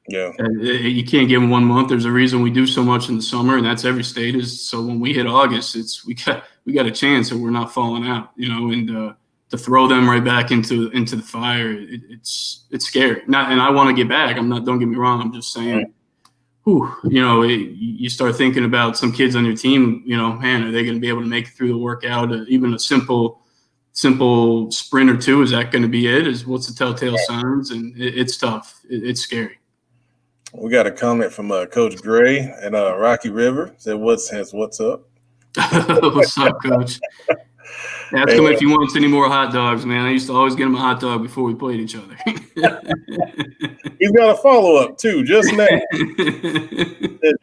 Yeah. You can't give them 1 month. There's a reason we do so much in the summer, and that's every state is. So when we hit August, we got a chance that we're not falling out, and to throw them right back into the fire, it's scary. And I want to get back. Don't get me wrong. I'm just saying, you start thinking about some kids on your team, man, are they going to be able to make it through the workout? Even a simple sprint or two, is that going to be it? What's the telltale signs? And it's tough. It's scary. We got a comment from Coach Gray and Rocky River. Said, what's up? What's up, Coach? Ask him if he wants any more hot dogs, man. I used to always get him a hot dog before we played each other. He's got a follow-up, too, just now.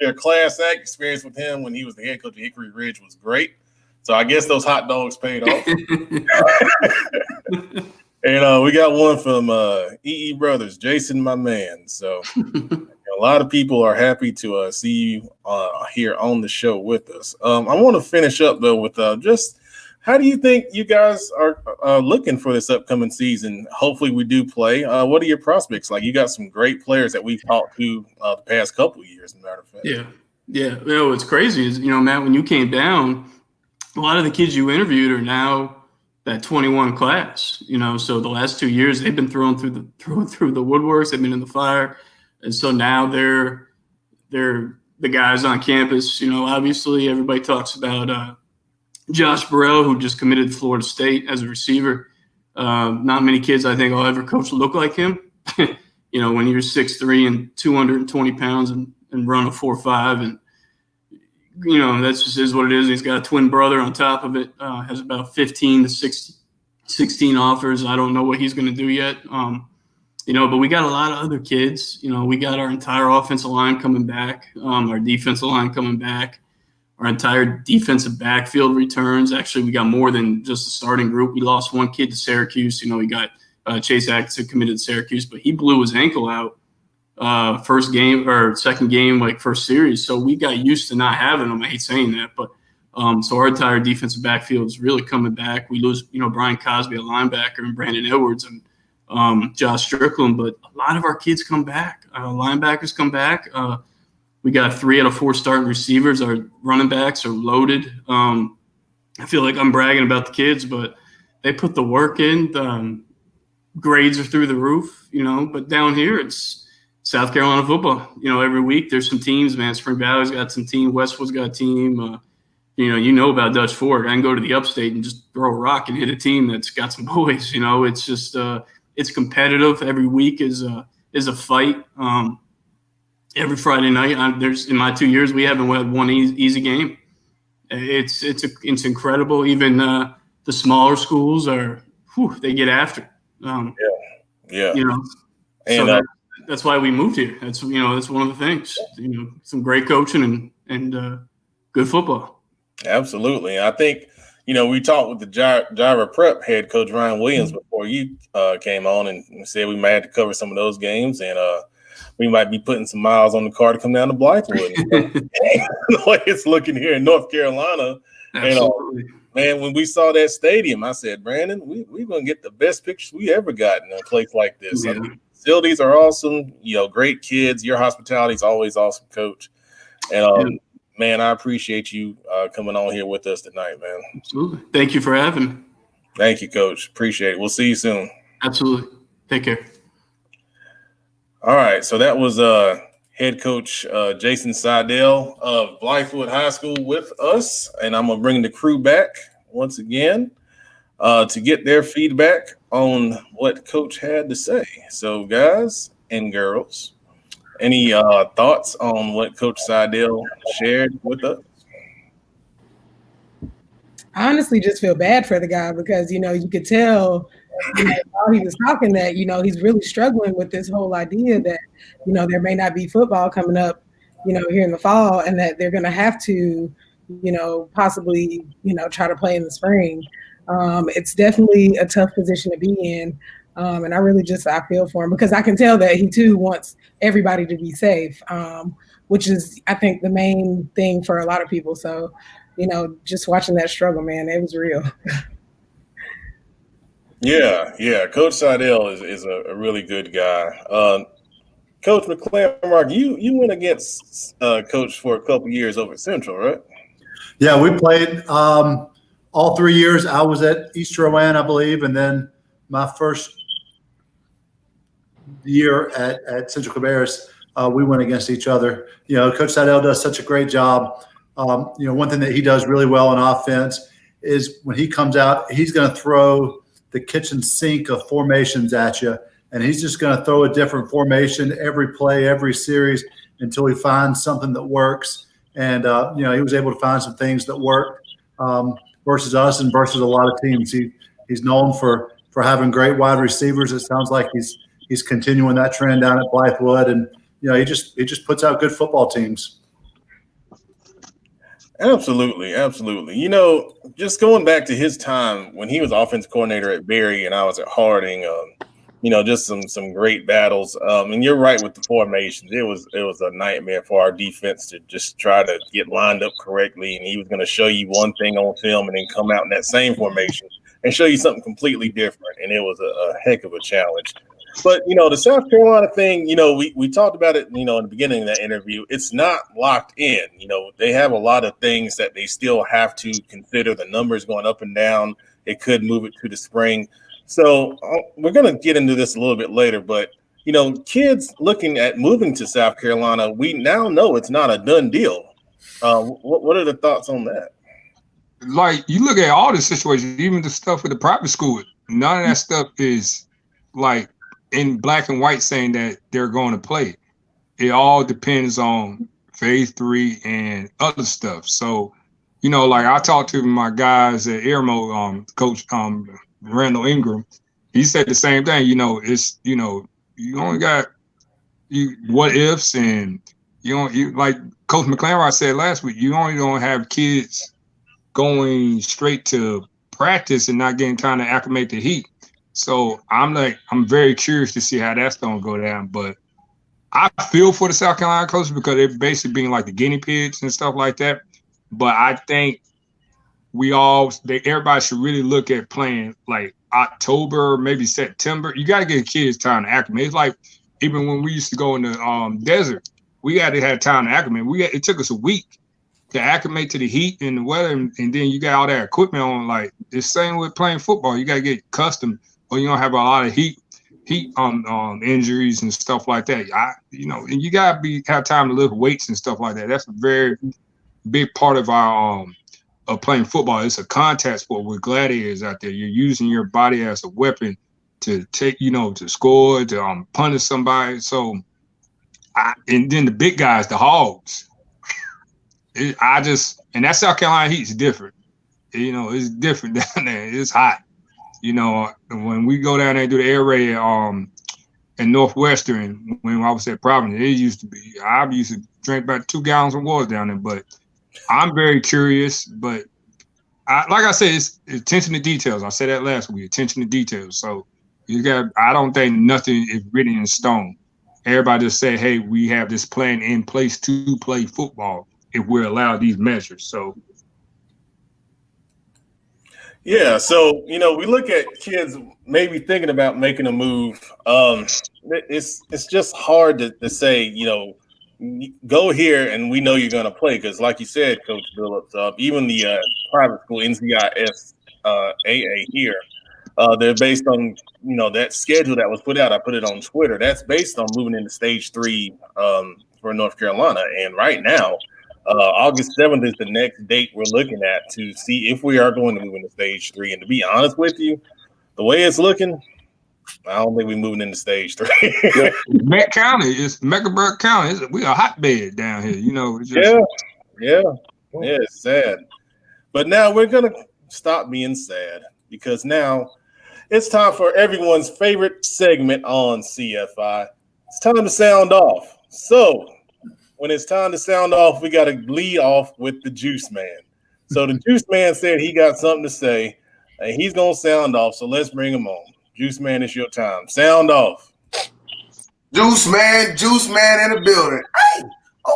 Your class act experience with him when he was the head coach of Hickory Ridge was great. So I guess those hot dogs paid off. And we got one from EE Brothers, Jason, my man. So a lot of people are happy to see you here on the show with us. I want to finish up, though, with just how do you think you guys are looking for this upcoming season? Hopefully we do play. What are your prospects like? You got some great players that we've talked to the past couple of years, as a matter of fact. Yeah. What's crazy is, Matt, when you came down, a lot of the kids you interviewed are now that 21 class, so the last 2 years they've been thrown through the woodworks. They've been in the fire. And so now they're the guys on campus. Obviously everybody talks about Josh Burrell, who just committed to Florida State as a receiver. Not many kids I think will ever coach look like him. When you're 6'3" and 220 pounds and run a 4.5, and that's just is what it is. He's got a twin brother on top of it. Has about 15 to 16 offers. I don't know what he's going to do yet. But we got a lot of other kids. We got our entire offensive line coming back, our defensive line coming back, our entire defensive backfield returns. Actually, we got more than just the starting group. We lost one kid to Syracuse. We got Chase Atkinson committed to Syracuse, but he blew his ankle out first game or second game, like first series. So we got used to not having him. I hate saying that, but so our entire defensive backfield is really coming back. We lose, Brian Cosby, a linebacker, and Brandon Edwards and Josh Strickland, but a lot of our kids come back. Linebackers come back. We got 3 out of 4 starting receivers. Our running backs are loaded. I feel like I'm bragging about the kids, but they put the work in. Grades are through the roof, but down here it's South Carolina football. Every week there's some teams, man. Spring Valley's got some team. Westwood's got a team. About Dutch Fork. I can go to the upstate and just throw a rock and hit a team that's got some boys. It's just it's competitive. Every week is a fight. Every Friday night, in my 2 years, we haven't had one easy game. It's incredible. Even the smaller schools they get after. Yeah. And that's why we moved here. That's one of the things. Some great coaching and good football. Absolutely. I think we talked with the Jireh Prep head coach Ryan Williams before you came on, and said we might have to cover some of those games, and we might be putting some miles on the car to come down to Blythewood. The way it's looking here in North Carolina. Absolutely. Man, when we saw that stadium, I said, Brandon, we're going to get the best pictures we ever got in a place like this. Yeah. Facilities are awesome. Great kids. Your hospitality is always awesome, Coach. And, man, I appreciate you coming on here with us tonight, man. Absolutely. Thank you for having me. Thank you, Coach. Appreciate it. We'll see you soon. Absolutely. Take care. All right, so that was head coach Jason Seidel of Blythewood High School with us, and I'm going to bring the crew back once again to get their feedback on what Coach had to say. So, guys and girls, any thoughts on what Coach Seidel shared with us? I honestly just feel bad for the guy because, you could tell while he was talking that, he's really struggling with this whole idea that, there may not be football coming up, here in the fall, and that they're going to have to, possibly, try to play in the spring. It's definitely a tough position to be in. And I feel for him because I can tell that he too wants everybody to be safe, which is, I think, the main thing for a lot of people. So, just watching that struggle, man, it was real. Yeah. Coach Seidel is a really good guy. Coach McClaren, you went against Coach for a couple years over at Central, right? Yeah, we played all 3 years. I was at East Rowan, I believe, and then my first year at Central Cabarrus, we went against each other. Coach Seidel does such a great job. One thing that he does really well on offense is when he comes out, he's going to throw the kitchen sink of formations at you, and he's just going to throw a different formation every play, every series until he finds something that works. And he was able to find some things that worked versus us and versus a lot of teams. He's known for having great wide receivers. It sounds like he's continuing that trend down at Blythewood, and he just puts out good football teams. Absolutely. Just going back to his time when he was offense coordinator at Berry and I was at Harding, just some great battles. And you're right with the formations. It was a nightmare for our defense to just try to get lined up correctly. And he was going to show you one thing on film and then come out in that same formation and show you something completely different. And it was a heck of a challenge. But, the South Carolina thing, we talked about it, in the beginning of that interview. It's not locked in. They have a lot of things that they still have to consider. The numbers going up and down. It could move it to the spring. So we're going to get into this a little bit later. But, kids looking at moving to South Carolina, we now know it's not a done deal. What are the thoughts on that? Like, you look at all the situations, even the stuff with the private school, none of that stuff is like in black and white saying that they're going to play. It all depends on phase 3 and other stuff. So, like I talked to my guys at Airmo, Coach Randall Ingram. He said the same thing. It's you only got what ifs, and you like Coach McClaren said last week. You only don't have kids going straight to practice and not getting time to acclimate to heat. So I'm very curious to see how that's going to go down. But I feel for the South Carolina coaches because they're basically being like the guinea pigs and stuff like that. But I think everybody should really look at playing like October, maybe September. You got to give kids time to acclimate. It's like even when we used to go in the desert, we had to have time to acclimate. It took us a week to acclimate to the heat and the weather, and then you got all that equipment on. Like the same with playing football, you got to get accustomed, or you don't have a lot of heat injuries and stuff like that. And you got to have time to lift weights and stuff like that. That's a very big part of our of playing football. It's a contact sport with gladiators out there. You're using your body as a weapon to take, to score, to punish somebody. So, and then the big guys, the hogs. And that South Carolina heat is different. It's different down there. It's hot. When we go down there and do the air raid in Northwestern, when I was at Providence, I used to drink about 2 gallons of water down there. But I'm very curious. But like I said, it's attention to details. I said that last week, attention to details. So I don't think nothing is written in stone. Everybody just say, hey, we have this plan in place to play football if we're allowed these measures. So yeah, so we look at kids maybe thinking about making a move. It's just hard to say, go here and we know you're going to play because, like you said, Coach Phillips, even the private school NCIS AA here, they're based on that schedule that was put out. I put it on Twitter. That's based on moving into stage 3 for North Carolina, and right now. August 7th is the next date we're looking at to see if we are going to move into stage 3. And to be honest with you, the way it's looking, I don't think we're moving into stage 3. Meck County, it's Mecklenburg County. We a hotbed down here, Yeah, it's sad. But now we're going to stop being sad because now it's time for everyone's favorite segment on CFI. It's time to sound off. So, when it's time to sound off, we got to lead off with the Juice Man. So the Juice Man said he got something to say, and he's going to sound off. So let's bring him on. Juice Man, it's your time. Sound off. Juice Man in the building. Hey,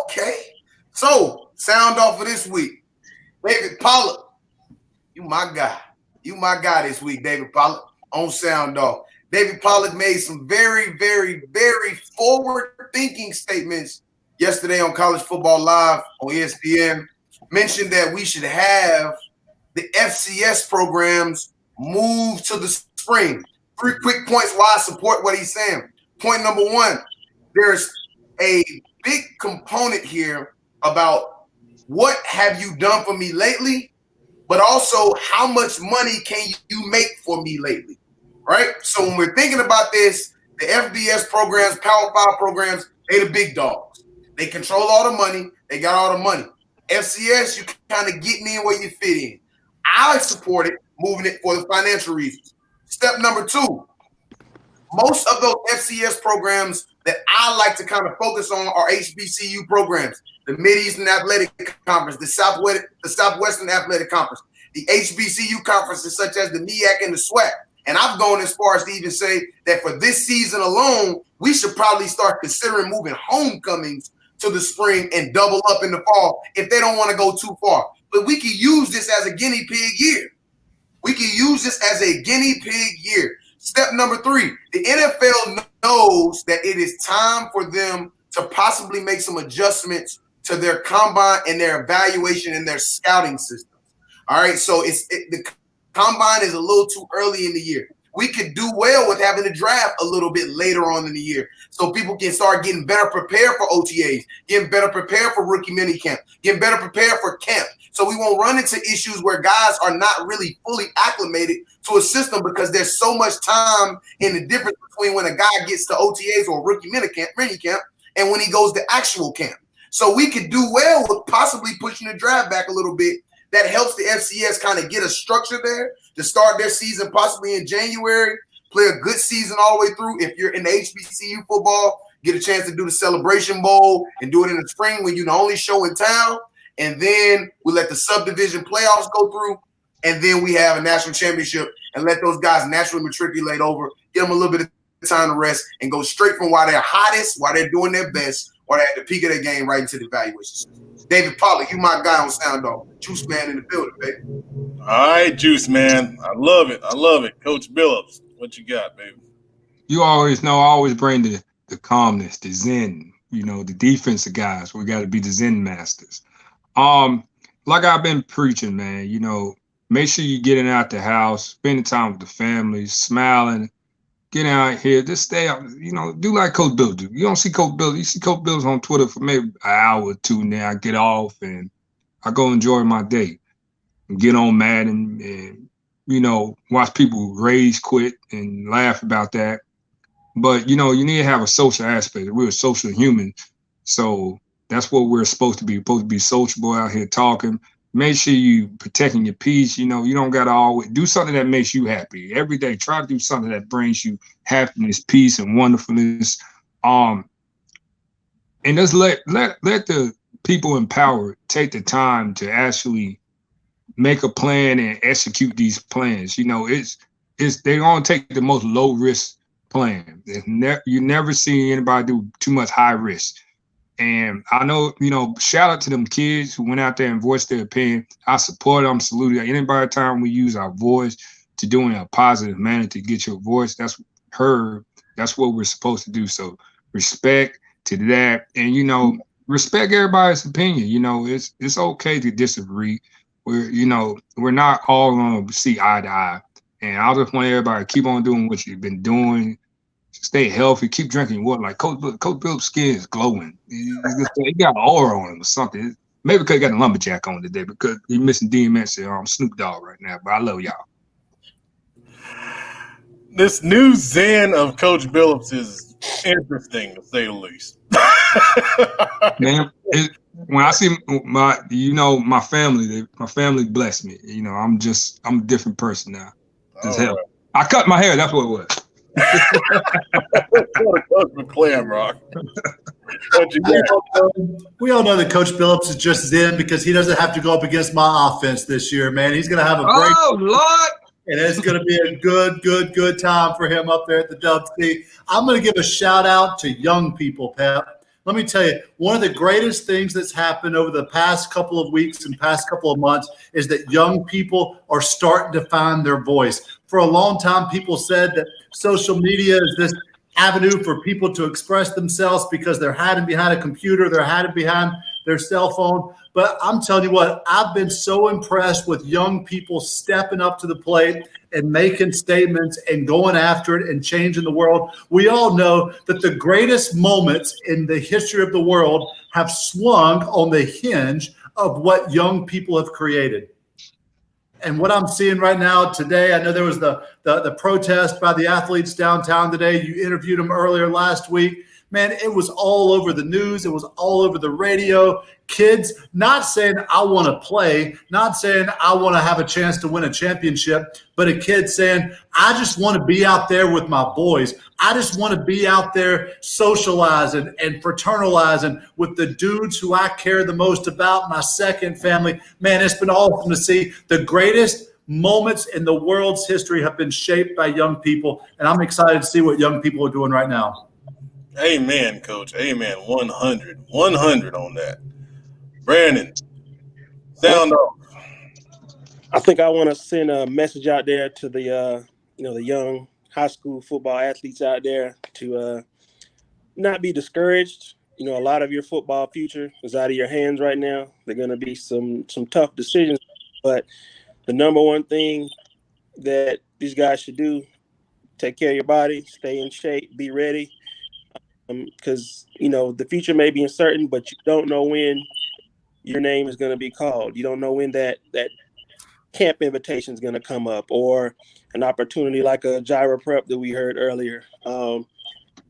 okay. So, sound off for this week. David Pollack, you my guy. You my guy this week, David Pollack, on sound off. David Pollack made some very, very, very forward-thinking statements yesterday on College Football Live on ESPN. Mentioned that we should have the FCS programs move to the spring. 3 quick points why I support what he's saying. Point number one, there's a big component here about what have you done for me lately, but also how much money can you make for me lately, right? So when we're thinking about this, the FBS programs, Power 5 programs, they the big dogs. They control all the money. They got all the money. FCS, you kind of getting in where you fit in. I support it, moving it for the financial reasons. Step number two, most of those FCS programs that I like to kind of focus on are HBCU programs, the Mid-Eastern Athletic Conference, the Southwestern Athletic Conference, the HBCU conferences such as the MEAC and the SWAC. And I've gone as far as to even say that for this season alone, we should probably start considering moving homecomings to the spring and double up in the fall if they don't want to go too far. But we can use this as a guinea pig year. We can use this as a guinea pig year. Step number three, the NFL knows that it is time for them to possibly make some adjustments to their combine and their evaluation and their scouting systems. All right, so the combine is a little too early in the year. We could do well with having the draft a little bit later on in the year so people can start getting better prepared for OTAs, getting better prepared for rookie minicamp, getting better prepared for camp. So we won't run into issues where guys are not really fully acclimated to a system because there's so much time in the difference between when a guy gets to OTAs or rookie minicamp and when he goes to actual camp. So we could do well with possibly pushing the draft back a little bit. That helps the FCS kind of get a structure there to start their season possibly in January, play a good season all the way through. If you're in the HBCU football, get a chance to do the Celebration Bowl and do it in the spring when you're the only show in town. And then we let the subdivision playoffs go through. And then we have a national championship and let those guys naturally matriculate over, give them a little bit of time to rest and go straight from while they're hottest, while they're doing their best, or they're at the peak of their game right into the evaluation system. David Pollack, you my guy on Sound Off. Juice Man in the building, baby. All right, Juice Man. I love it. Coach Billups, what you got, baby? You always know I always bring the calmness, the zen, the defensive guys. We got to be the zen masters. Like I've been preaching, man, make sure you're getting out the house, spending time with the family, smiling, get out here, just stay out, do like Coach Bill do. You don't see Coach Bill, you see Coach Bill's on Twitter for maybe an hour or two now. I get off and I go enjoy my day and get on Madden and, watch people rage quit and laugh about that. But, you need to have a social aspect. We're a social human. So that's what we're supposed to be. We're supposed to be sociable out here talking. Make sure you protecting your peace. You don't got to always do something that makes you happy every day. Try to do something that brings you happiness, peace, and wonderfulness. And just let the people in power take the time to actually make a plan and execute these plans. They're gonna take the most low risk plan. You never see anybody do too much high risk. And I know, shout out to them kids who went out there and voiced their opinion. I support them, salute anybody time we use our voice to do in a positive manner to get your voice. That's heard. That's what we're supposed to do. So respect to that. And, respect everybody's opinion. It's okay to disagree. We're not all going to see eye to eye. And I just want everybody to keep on doing what you've been doing. Stay healthy. Keep drinking water. Like Coach Bill's skin is glowing. He got an aura on him or something. Maybe because he got a lumberjack on today because he's missing DMX and Snoop Dogg right now. But I love y'all. This new zen of Coach Billups is interesting to say the least. Man, when I see my family blessed me. I'm a different person now. Just hell. Right. I cut my hair. That's what it was. Coach McClamrock. We all know that Coach Phillips is just zen because he doesn't have to go up against my offense this year, man. He's going to have a great Oh, Lord. and it's going to be a good time for him up there at the Dub C. I'm going to give a shout out to young people, Pep. Let me tell you, one of the greatest things that's happened over the past couple of weeks and past couple of months is that young people are starting to find their voice. For a long time, people said that social media is this avenue for people to express themselves because they're hiding behind a computer, they're hiding behind their cell phone. But I'm telling you what, I've been so impressed with young people stepping up to the plate and making statements and going after it and changing the world. We all know that the greatest moments in the history of the world have swung on the hinge of what young people have created. And what I'm seeing right now today, I know there was the protest by the athletes downtown today. You interviewed them earlier last week. Man, it was all over the news. It was all over the radio. Kids not saying, I want to play, not saying, I want to have a chance to win a championship, but a kid saying, I just want to be out there with my boys. I just want to be out there socializing and fraternalizing with the dudes who I care the most about, my second family. Man, it's been awesome to see. The greatest moments in the world's history have been shaped by young people, and I'm excited to see what young people are doing right now. Amen, Coach. Amen. 100 on that. Brandon, sound off. I think I want to send a message out there to the the young high school football athletes out there to not be discouraged. A lot of your football future is out of your hands right now. There are going to be some tough decisions, but the number one thing that these guys should do, take care of your body, stay in shape, be ready. Because the future may be uncertain, but you don't know when your name is going to be called. You don't know when that camp invitation is going to come up, or an opportunity like a Jireh prep that we heard earlier. You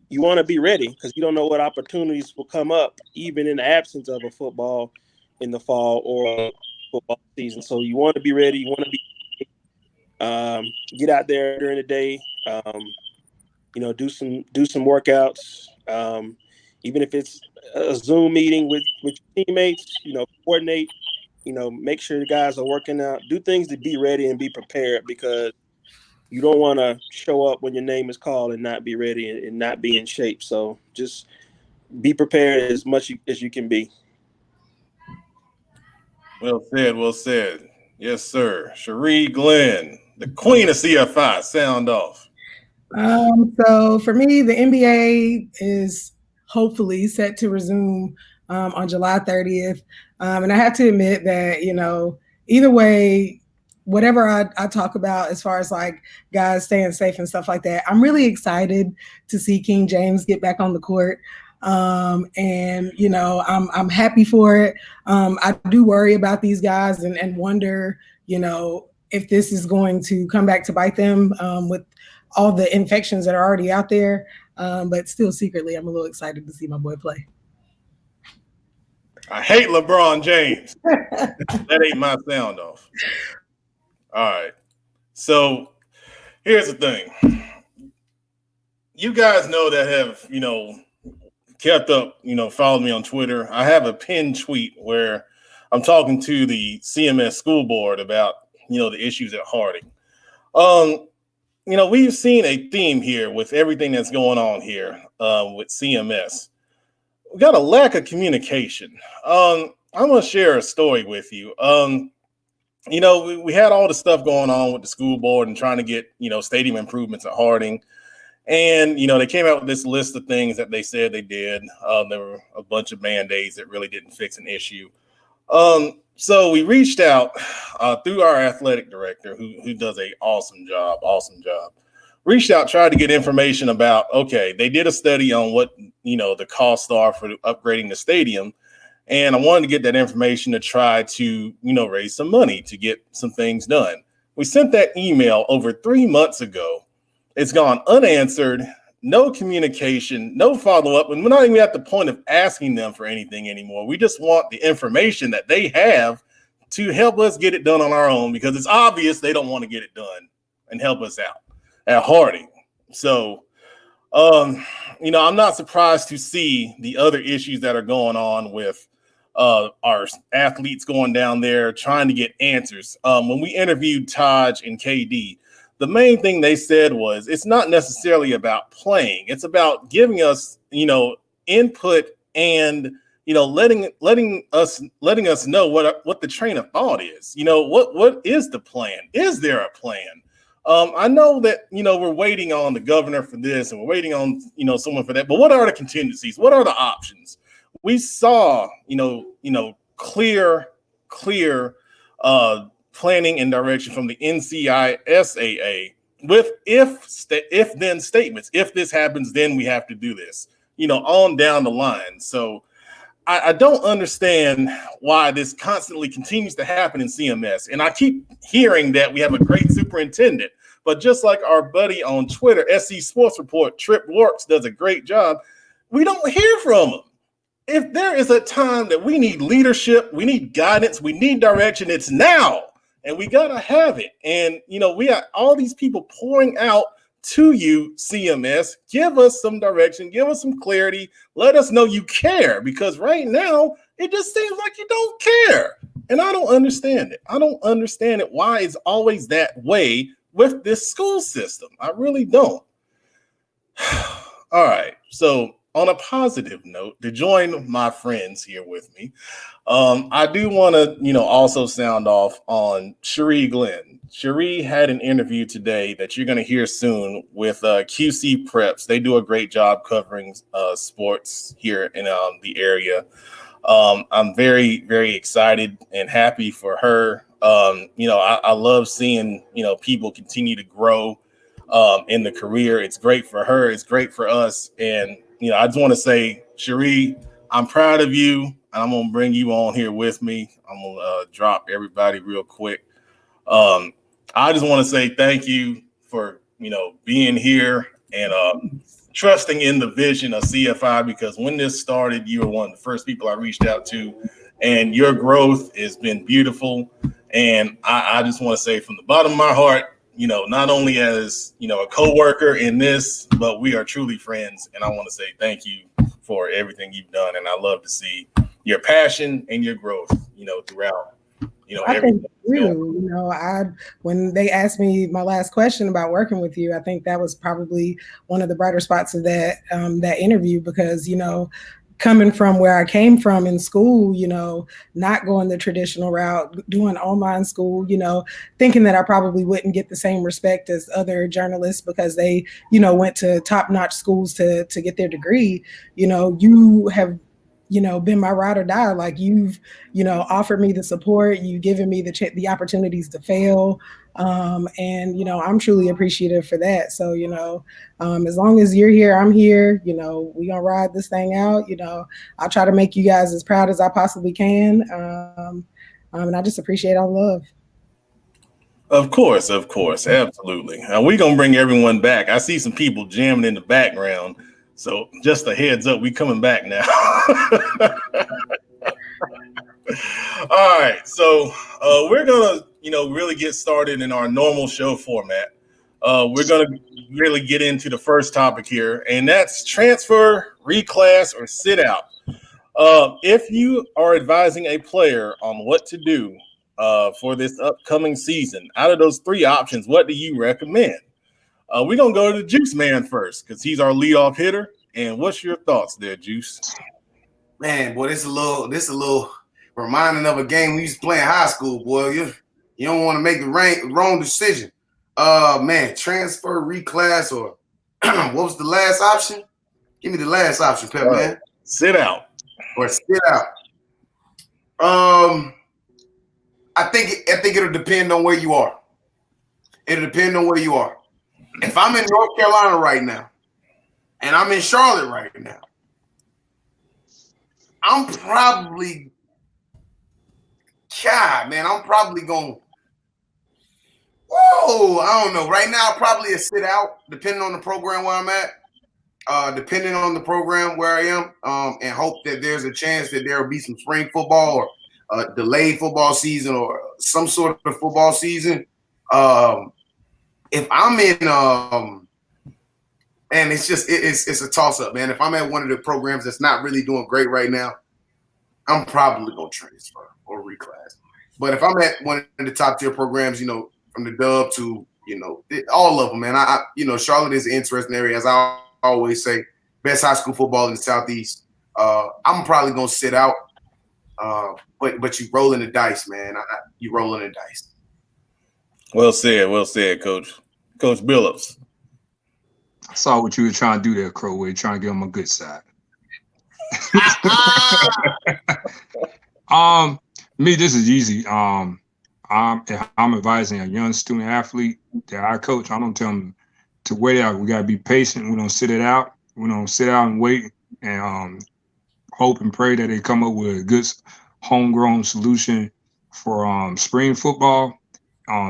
want to be ready because you don't know what opportunities will come up, even in the absence of a football in the fall or football season. So you want to be ready. You want to be get out there during the day. Do some workouts. Even if it's a Zoom meeting with your teammates, coordinate, make sure the guys are working out, do things to be ready and be prepared, because you don't want to show up when your name is called and not be ready and not be in shape. So just be prepared as much as you can be. Well said. Yes, sir. Cherie Glenn, the queen of CFI, sound off. So for me, the NBA is hopefully set to resume on July 30th. And I have to admit that, either way, whatever I talk about as far as like guys staying safe and stuff like that, I'm really excited to see King James get back on the court. I'm happy for it. I do worry about these guys and wonder, if this is going to come back to bite them with all the infections that are already out there. But still secretly, I'm a little excited to see my boy play. I hate LeBron James. That ain't my sound off. All right. So here's the thing. You guys know that have, kept up, followed me on Twitter. I have a pinned tweet where I'm talking to the CMS school board about, the issues at Harding. We've seen a theme here with everything that's going on here with CMS. We got a lack of communication. I'm going to share a story with you. We had all the stuff going on with the school board and trying to get, stadium improvements at Harding. And, they came out with this list of things that they said they did. There were a bunch of Band-Aids that really didn't fix an issue. So we reached out through our athletic director, who does an awesome job. Reached out, tried to get information about, okay, they did a study on what, the costs are for upgrading the stadium. And I wanted to get that information to try to, raise some money to get some things done. We sent that email over 3 months ago. It's gone unanswered, no communication, no follow-up, and we're not even at the point of asking them for anything anymore. We just want the information that they have to help us get it done on our own, because it's obvious they don't want to get it done and help us out. At Harding, So, I'm not surprised to see the other issues that are going on with our athletes going down there trying to get answers. When we interviewed Taj and KD, the main thing they said was it's not necessarily about playing. It's about giving us, input and, letting us know what the train of thought is. What is the plan? Is there a plan? I know that, we're waiting on the governor for this and we're waiting on, someone for that. But what are the contingencies? What are the options? We saw, clear planning and direction from the NCISAA with if then statements. If this happens, then we have to do this, on down the line. So I don't understand why this constantly continues to happen in CMS. And I keep hearing that we have a great superintendent, but just like our buddy on Twitter, SC Sports Report, Trip Works does a great job. We don't hear from him. If there is a time that we need leadership, we need guidance, we need direction, it's now. And we got to have it. And, we got all these people pouring out to you, CMS. Give us some direction, give us some clarity. Let us know you care, because right now it just seems like you don't care. And I don't understand it. I don't understand it. Why it's always that way with this school system. I really don't. All right. So, on a positive note, to join my friends here with me, I do want to, also sound off on Cherie Glenn. Cherie had an interview today that you're going to hear soon with QC Preps. They do a great job covering sports here in the area. I'm very, very excited and happy for her. I love seeing, people continue to grow in the career. It's great for her. It's great for us. And, I just want to say, Cherie, I'm proud of you, and I'm going to bring you on here with me. I'm going to drop everybody real quick. I just want to say thank you for, being here and trusting in the vision of CFI, because when this started, you were one of the first people I reached out to, and your growth has been beautiful. And I just want to say from the bottom of my heart, not only as, a coworker in this, but we are truly friends. And I want to say thank you for everything you've done. And I love to see your passion and your growth, throughout, I everything. think you, when they asked me my last question about working with you, I think that was probably one of the brighter spots of that interview, because, coming from where I came from in school, not going the traditional route, doing online school, thinking that I probably wouldn't get the same respect as other journalists because they, went to top-notch schools to get their degree. You have, been my ride or die. Like, you've, offered me the support, you've given me the opportunities to fail. And, I'm truly appreciative for that. So, as long as you're here, I'm here, we gonna ride this thing out. I'll try to make you guys as proud as I possibly can. And I just appreciate all the love. Of course, absolutely. We're gonna bring everyone back. I see some people jamming in the background, so just a heads up, we coming back now. All right, so we're gonna, really get started in our normal show format. We're gonna really get into the first topic here, and that's transfer, reclass, or sit out. If you are advising a player on what to do for this upcoming season, out of those three options, what do you recommend? We're gonna go to the Juice Man first, because he's our leadoff hitter. And what's your thoughts there, Juice? Man, boy, this a little reminding of a game we used to play in high school, boy. You don't want to make the wrong decision. Man, transfer, reclass, or what was the last option? Give me the last option, Pep, man. Sit out. Or sit out. I think it'll depend on where you are. It'll depend on where you are. If I'm in North Carolina right now, and I'm in Charlotte right now, I'm probably going, I don't know. Right now, probably a sit out, depending on the program where I'm at, depending on the program where I am, and hope that there's a chance that there will be some spring football or a delayed football season or some sort of football season. If I'm in And it's just it's a toss-up, man. If I'm at one of the programs that's not really doing great right now, I'm probably going to transfer or reclass. But if I'm at one of the top-tier programs, from the Dub to, all of them, man, Charlotte is an interesting area, as I always say, best high school football in the Southeast. I'm probably going to sit out, but you rolling the dice, man. You rolling the dice. Well said, Coach. Coach Billups. I saw what you were trying to do there, Crowway, trying to get on my good side. Me, this is easy. I'm advising a young student athlete that I coach. I don't tell them to wait out. We gotta be patient. We don't sit it out. We don't sit out and wait and hope and pray that they come up with a good homegrown solution for spring football.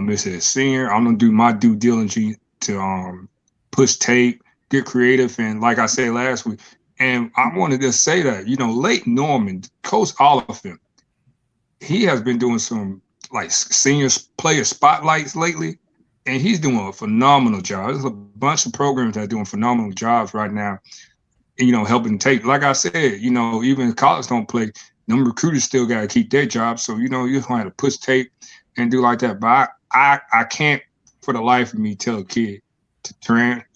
This is senior. I'm gonna do my due diligence to push tape, get creative, and like I said last week, and I wanted to say that Lake Norman, Coach Oliphant, he has been doing some like senior player spotlights lately, and he's doing a phenomenal job. There's a bunch of programs that are doing phenomenal jobs right now, helping tape. Like I said, even if college don't play, them recruiters still got to keep their jobs. So, you're going to have to push tape and do like that. But I can't for the life of me tell a kid to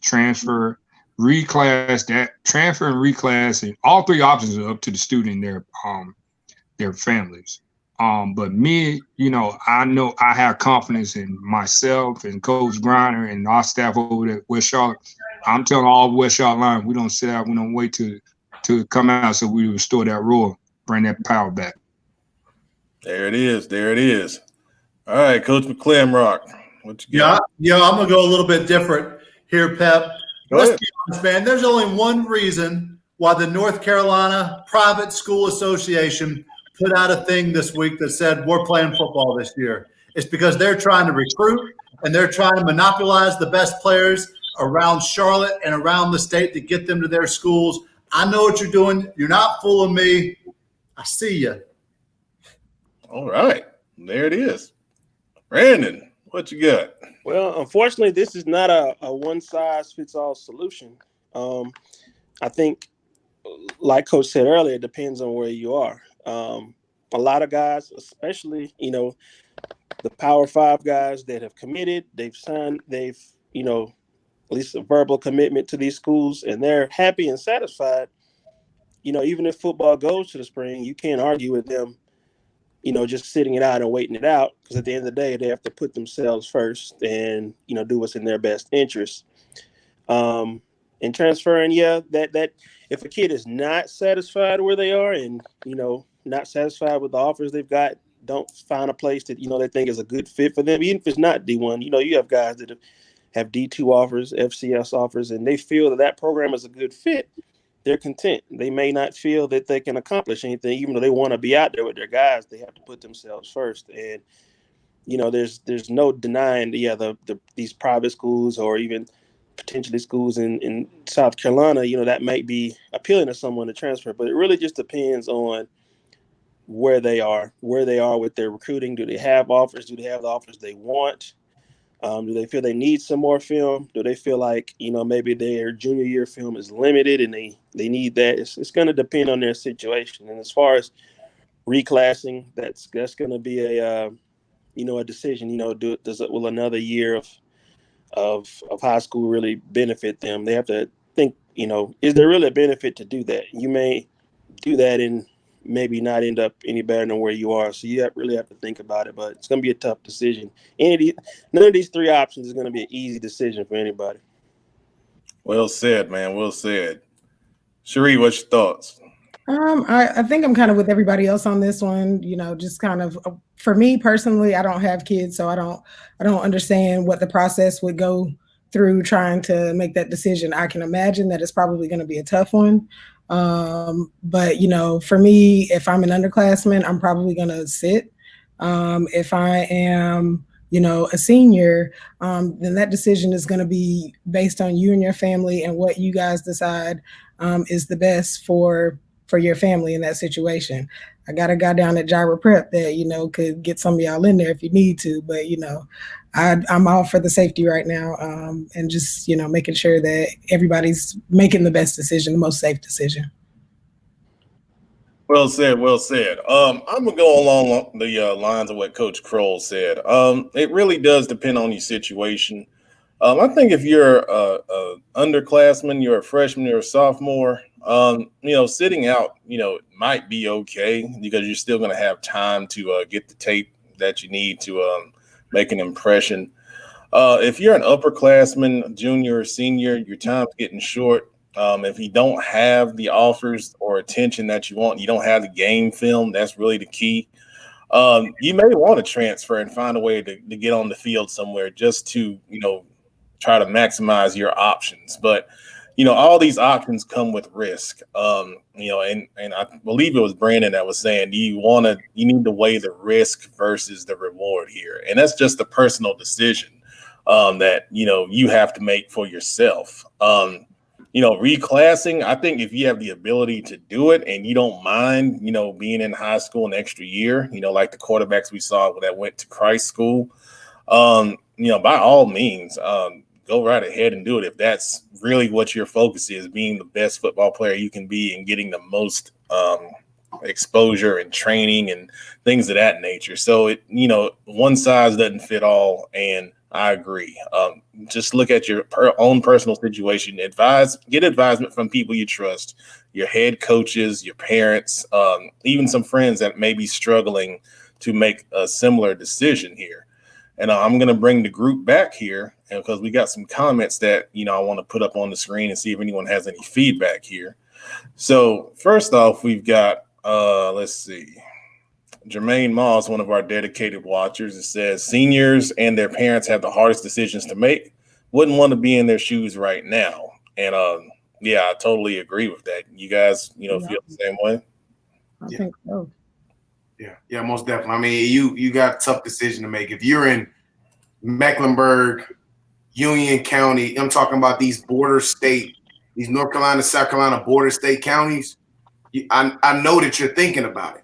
transfer, reclass that, transfer and reclass, and all three options are up to the student and their families. But me, I know I have confidence in myself and Coach Griner and our staff over at West Charlotte. I'm telling all of West Charlotte line, we don't sit out, we don't wait to come out, so we restore that roar, bring that power back. There it is. All right, Coach McClamrock, what you got? Yeah, I'm gonna go a little bit different here, Pep. Let's be honest, man. There's only one reason why the North Carolina Private School Association put out a thing this week that said we're playing football this year. It's because they're trying to recruit and they're trying to monopolize the best players around Charlotte and around the state to get them to their schools. I know what you're doing. You're not fooling me. I see you. All right. There it is. Brandon, what you got? Well, unfortunately, this is not a one-size-fits-all solution. I think, like Coach said earlier, it depends on where you are. A lot of guys, especially, the Power 5 guys that have committed, they've signed, at least a verbal commitment to these schools, and they're happy and satisfied. Even if football goes to the spring, you can't argue with them, just sitting it out and waiting it out, because at the end of the day, they have to put themselves first and, do what's in their best interest. And transferring, that if a kid is not satisfied where they are and, not satisfied with the offers they've got, don't find a place that, they think is a good fit for them, even if it's not D1. You have guys that have D2 offers, FCS offers, and they feel that program is a good fit. They're content. They may not feel that they can accomplish anything, even though they want to be out there with their guys. They have to put themselves first. And, there's no denying these private schools or even potentially schools in South Carolina, that might be appealing to someone to transfer, but it really just depends on where they are with their recruiting. Do they have offers? Do they have the offers they want? Do they feel they need some more film? Do they feel like, maybe their junior year film is limited and they need that? It's going to depend on their situation. And as far as reclassing, that's going to be a decision. Will another year of high school really benefit them? They have to think, is there really a benefit to do that? You may do that and maybe not end up any better than where you are. So you really have to think about it, but it's going to be a tough decision. None of these three options is going to be an easy decision for anybody. Well said, man. Well said. Cherie, what's your thoughts? I think I'm kind of with everybody else on this one, just kind of, for me personally, I don't have kids, so I don't understand what the process would go through trying to make that decision. I can imagine that it's probably going to be a tough one. But for me, if I'm an underclassman, I'm probably going to sit. If I am, a senior, then that decision is going to be based on you and your family and what you guys decide is the best for your family in that situation. I got a guy down at Jireh Prep that, could get some of y'all in there if you need to. But, I'm all for the safety right now, and just, making sure that everybody's making the best decision, the most safe decision. Well said. Well said. I'm gonna go along the lines of what Coach Kroll said. It really does depend on your situation. I think if you're a underclassman, you're a freshman, you're a sophomore, sitting out, might be okay because you're still going to have time to get the tape that you need to make an impression. If you're an upperclassman, junior or senior, your time's getting short. If you don't have the offers or attention that you want, you don't have the game film, that's really the key. You may want to transfer and find a way to get on the field somewhere just to, try to maximize your options. But, all these options come with risk. And I believe it was Brandon that was saying, you need to weigh the risk versus the reward here. And that's just a personal decision that, you have to make for yourself. Reclassing, I think if you have the ability to do it and you don't mind, being in high school an extra year, like the quarterbacks we saw that went to Christ School, by all means, go right ahead and do it. If that's really what your focus is, being the best football player you can be and getting the most exposure and training and things of that nature. So one size doesn't fit all. And I agree. Just look at your own personal situation. Get advisement from people you trust, your head coaches, your parents, even some friends that may be struggling to make a similar decision here. And I'm going to bring the group back here because we got some comments that, I want to put up on the screen and see if anyone has any feedback here. So first off, we've got, let's see. Jermaine Moss, one of our dedicated watchers, it says seniors and their parents have the hardest decisions to make. Wouldn't want to be in their shoes right now. And I totally agree with that. You guys, feel the same way? I think so. Yeah, most definitely. I mean, you got a tough decision to make. If you're in Mecklenburg, Union County, I'm talking about these border state, these North Carolina, South Carolina border state counties, I know that you're thinking about it.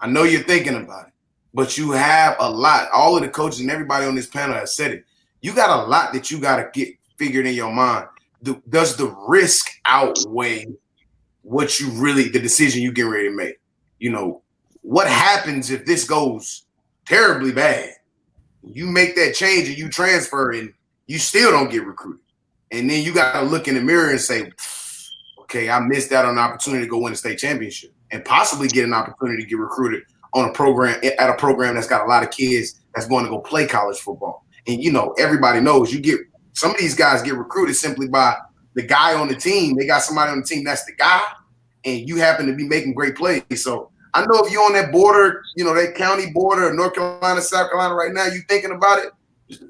I know you're thinking about it, but you have a lot. All of the coaches and everybody on this panel has said it. You got a lot that you got to get figured in your mind. Does the risk outweigh the decision you get ready to make? What happens if this goes terribly bad? You make that change and you transfer and you still don't get recruited. And then you got to look in the mirror and say, okay, I missed out on an opportunity to go win a state championship and possibly get an opportunity to get recruited on a program that's got a lot of kids that's going to go play college football. And, everybody knows some of these guys get recruited simply by the guy on the team. They got somebody on the team that's the guy, and you happen to be making great plays. So I know if you're on that border, that county border of North Carolina, South Carolina right now, you thinking about it, just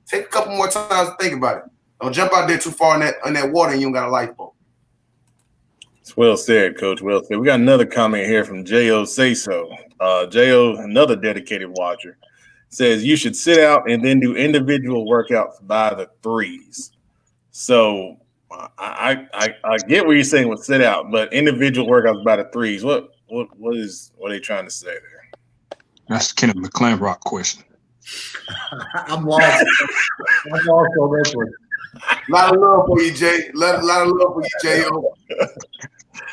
take a couple more times to think about it. Don't jump out there too far in that water and you don't got a lifeboat. It's well said, Coach. Well said. We got another comment here from J.O. Say So. J.O., another dedicated watcher, says you should sit out and then do individual workouts by the threes. So I get what you're saying with sit out, but individual workouts by the threes. What are they trying to say there? That's Kenneth McClanbrock question. I'm lost. I'm lost on this one. A lot of love for you, Jay. A lot of love for you, J.O.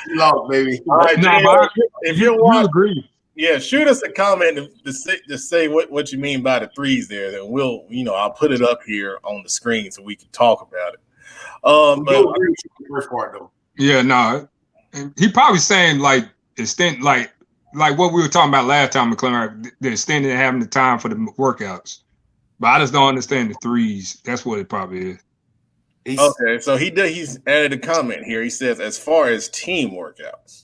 You lost, baby. All right, if you agree. Yeah, shoot us a comment to say what you mean by the threes there. Then we'll, I'll put it up here on the screen so we can talk about it. But agree with the first part though. Yeah, no. He probably saying like extent like what we were talking about last time, McClellan, the extent of having the time for the workouts. But I just don't understand the threes. That's what it probably is. Okay, so he's added a comment here. He says, as far as team workouts.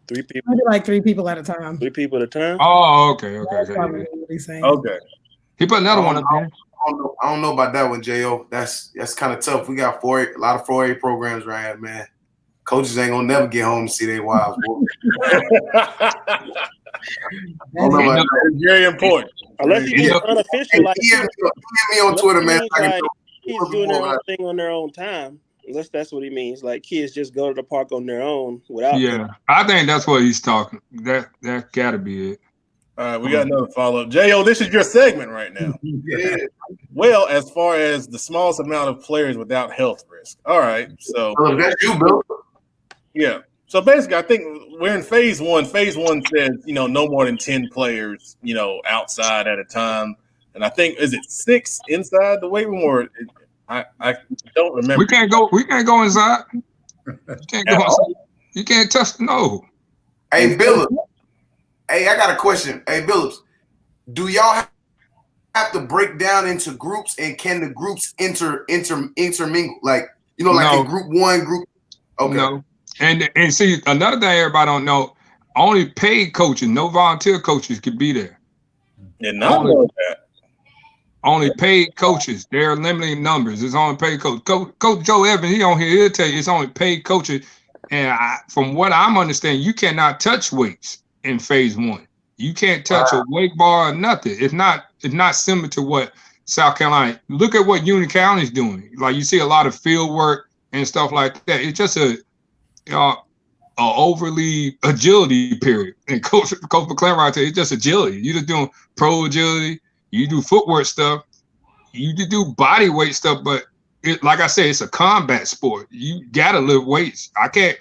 3 people. Maybe like 3 people at a time. 3 people at a time. Oh, okay. That's probably what he's saying. Okay. He put another one up there. I don't know about that one, J.O. That's kind of tough. We got a lot of 4A programs right here, man. Coaches ain't gonna never get home and see their wives. It's very important. Unless he's unofficial, like hit me on Twitter, man. He's doing their own thing on their own time. That's what he means. Like kids just go to the park on their own without. Yeah, I think that's what he's talking. That gotta be it. All right, we got another follow-up. J.O., this is your segment right now. Yeah. Well, as far as the smallest amount of players without health risk. All right, so That's you, Bill. yeah. So basically, I think we're in phase one. Phase one says, no more than 10 players, outside at a time. And I think, is it 6 inside the weight room, or I don't remember. We can't go inside. You can't go inside. You can't touch no. Hey, Billups. Hey, I got a question. Hey, Billups, do y'all have to break down into groups, and can the groups intermingle? Like, like in group one, group. Okay. No. And see, another thing everybody don't know, only paid coaches, no volunteer coaches can be there. Yeah, not know that. Only paid coaches. They're limiting numbers. It's only paid coach. Coach Joe Evans, he on here, he'll tell you it's only paid coaches. And from what I'm understanding, you cannot touch weights in phase one. You can't touch a weight bar or nothing. It's not similar to what South Carolina. Look at what Union County's doing. Like you see a lot of field work and stuff like that. It's just a overly agility period. And Coach McClaren right there, it's just agility. You're just doing pro agility. You do footwork stuff. You do body weight stuff, but like I said, it's a combat sport. You gotta lift weights. I can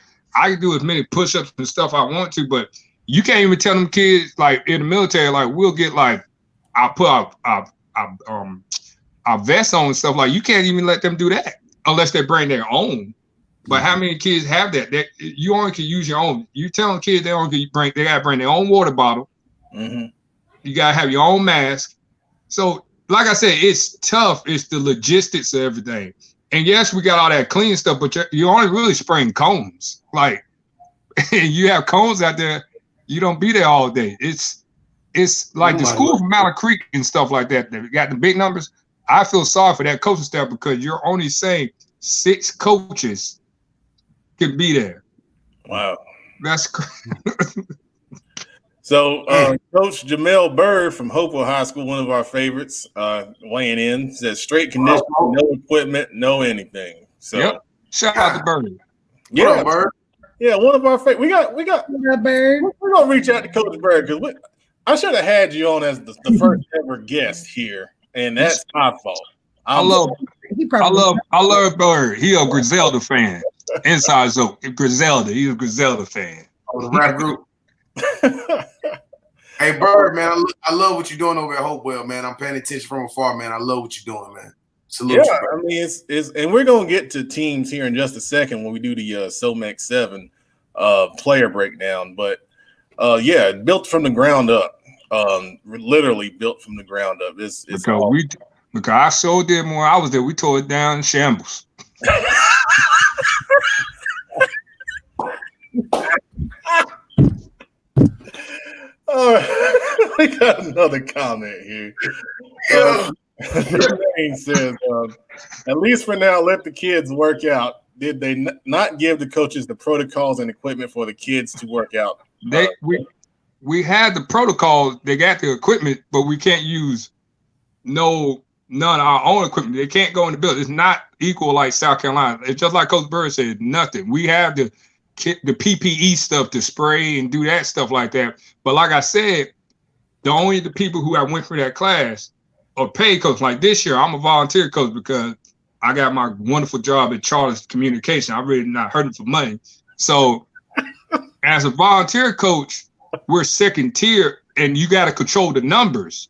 do as many push-ups and stuff I want to, but you can't even tell them kids like in the military, like we'll get like I'll put our vests on and stuff, like you can't even let them do that unless they bring their own. But how many kids have that? That you only can use your own. You telling kids they gotta bring their own water bottle. Mm-hmm. You gotta have your own mask. So, like I said, it's tough. It's the logistics of everything. And yes, we got all that clean stuff, but you only really spraying cones. Like you have cones out there, you don't be there all day. It's like the school from Mallard Creek and stuff like that. They got the big numbers. I feel sorry for that coaching staff because you're only saying 6 coaches can be there. Wow. That's crazy. So Coach Jamel Bird from Hopewell High School, one of our favorites, weighing in, says straight conditioning, no equipment, no anything. So yep. Shout out to Bird. Yeah, Bird. Yeah, one of our favorites. We got Bird. We're gonna reach out to Coach Bird because I should have had you on as the first ever guest here, and that's my fault. I love Bird. He a Griselda fan. Inside Zoe, Griselda. He's a Griselda fan. Oh, the rap group. Hey, Bird, man, I love what you're doing over at Hopewell, man. I'm paying attention from afar, man. I love what you're doing, man. Salute you, I mean, it's and we're gonna get to teams here in just a second when we do the So Meck 7 player breakdown. But built from the ground up, literally built from the ground up. Because I so did when I was there. We tore it down in shambles. All right, we got another comment here. Jermaine says, at least for now, let the kids work out. Did they not give the coaches the protocols and equipment for the kids to work out? We had the protocols. They got the equipment, but we can't use none of our own equipment. They can't go in the building. It's not equal like South Carolina. It's just like Coach Bird said, nothing. We have the PPE stuff to spray and do that stuff like that. But like I said, the people who I went for that class are paid coach. Like this year, I'm a volunteer coach because I got my wonderful job at Charters Communication. I'm really not hurting for money. So as a volunteer coach, we're second tier and you got to control the numbers.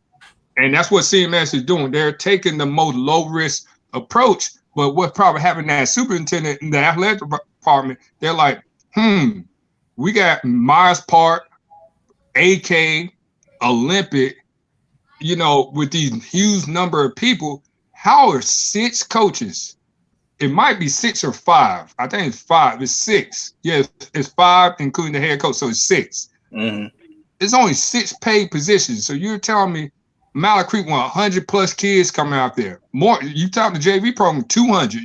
And that's what CMS is doing. They're taking the most low risk approach. But what's probably happening, that superintendent in the athletic department, they're like, we got Myers Park, AK, Olympic, with these huge number of people. How are 6 coaches? It might be 6 or 5. I think it's 5. It's 6. Yes, it's 5, including the head coach. So it's 6. Mm-hmm. It's only 6 paid positions. So you're telling me Mallard Creek want 100 plus kids coming out there. More, you talk the JV program, 200.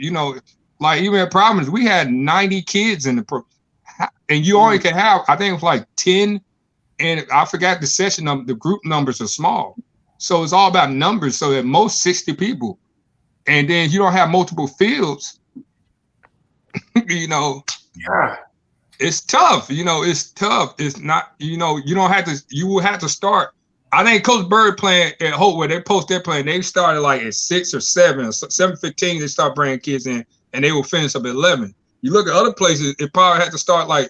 Like even at Providence, we had 90 kids in the program. And you only can have, I think it was like 10, and I forgot the session number, the group numbers are small. So it's all about numbers. So at most 60 people. And then you don't have multiple fields. you know, Yeah. it's tough. You know, it's tough. It's not, you know, you don't have to, you will have to start. I think Coach Bird playing at Hope, where they post their playing, they started like at 6 or 7 or 7:15. They start bringing kids in, and they will finish up at 11. You look at other places, it probably had to start like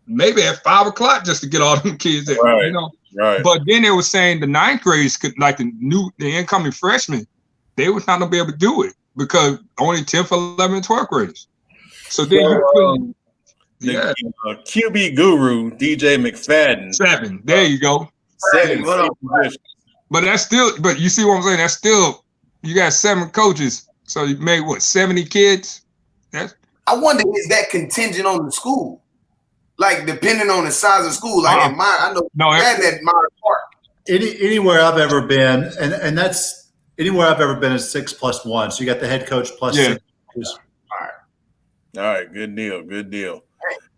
maybe at 5 o'clock just to get all them kids there. Right. You know, Right. But then they were saying the 9th graders could, like the incoming freshmen, they was not gonna be able to do it because only 10th, 11th, 12th graders. So then the QB guru DJ McFadden 7. There you go. 7. But that's still, but you see what I'm saying? That's still, you got 7 coaches, so you made what, 70 kids? I wonder, is that contingent on the school? Like depending on the size of school. Like in mine, I know at Myers Park. Anywhere I've ever been, and that's anywhere I've ever been is 6+1. So you got the head coach plus 6. All right, good deal.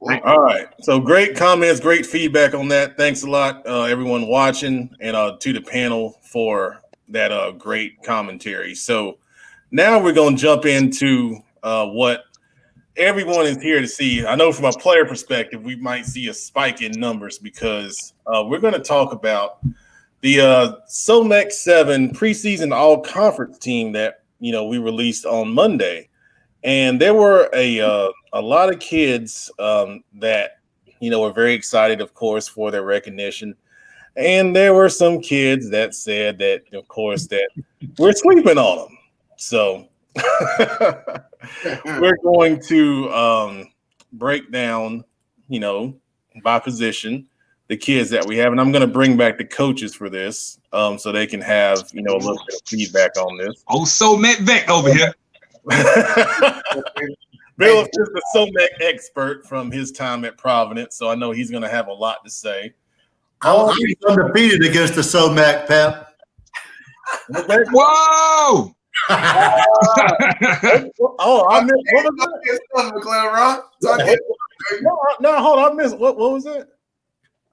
All right, so great comments, great feedback on that. Thanks a lot, everyone watching, and to the panel for that great commentary. So now we're going to jump into what everyone is here to see. I know from a player perspective, we might see a spike in numbers because we're going to talk about the So Meck 7 preseason all-conference team that, you know, we released on Monday. And there were a lot of kids that, you know, were very excited, of course, for their recognition. And there were some kids that said that, of course, that we're sleeping on them. So we're going to break down, you know, by position, the kids that we have. And I'm going to bring back the coaches for this so they can have, you know, a little bit of feedback on this. Oh, So Meck Beck over here. Bill is the So Meck expert from his time at Providence, so I know he's going to have a lot to say. I'm undefeated against the So Meck, Pep. Whoa! I missed. What was it? No, hold on. I missed. What was it?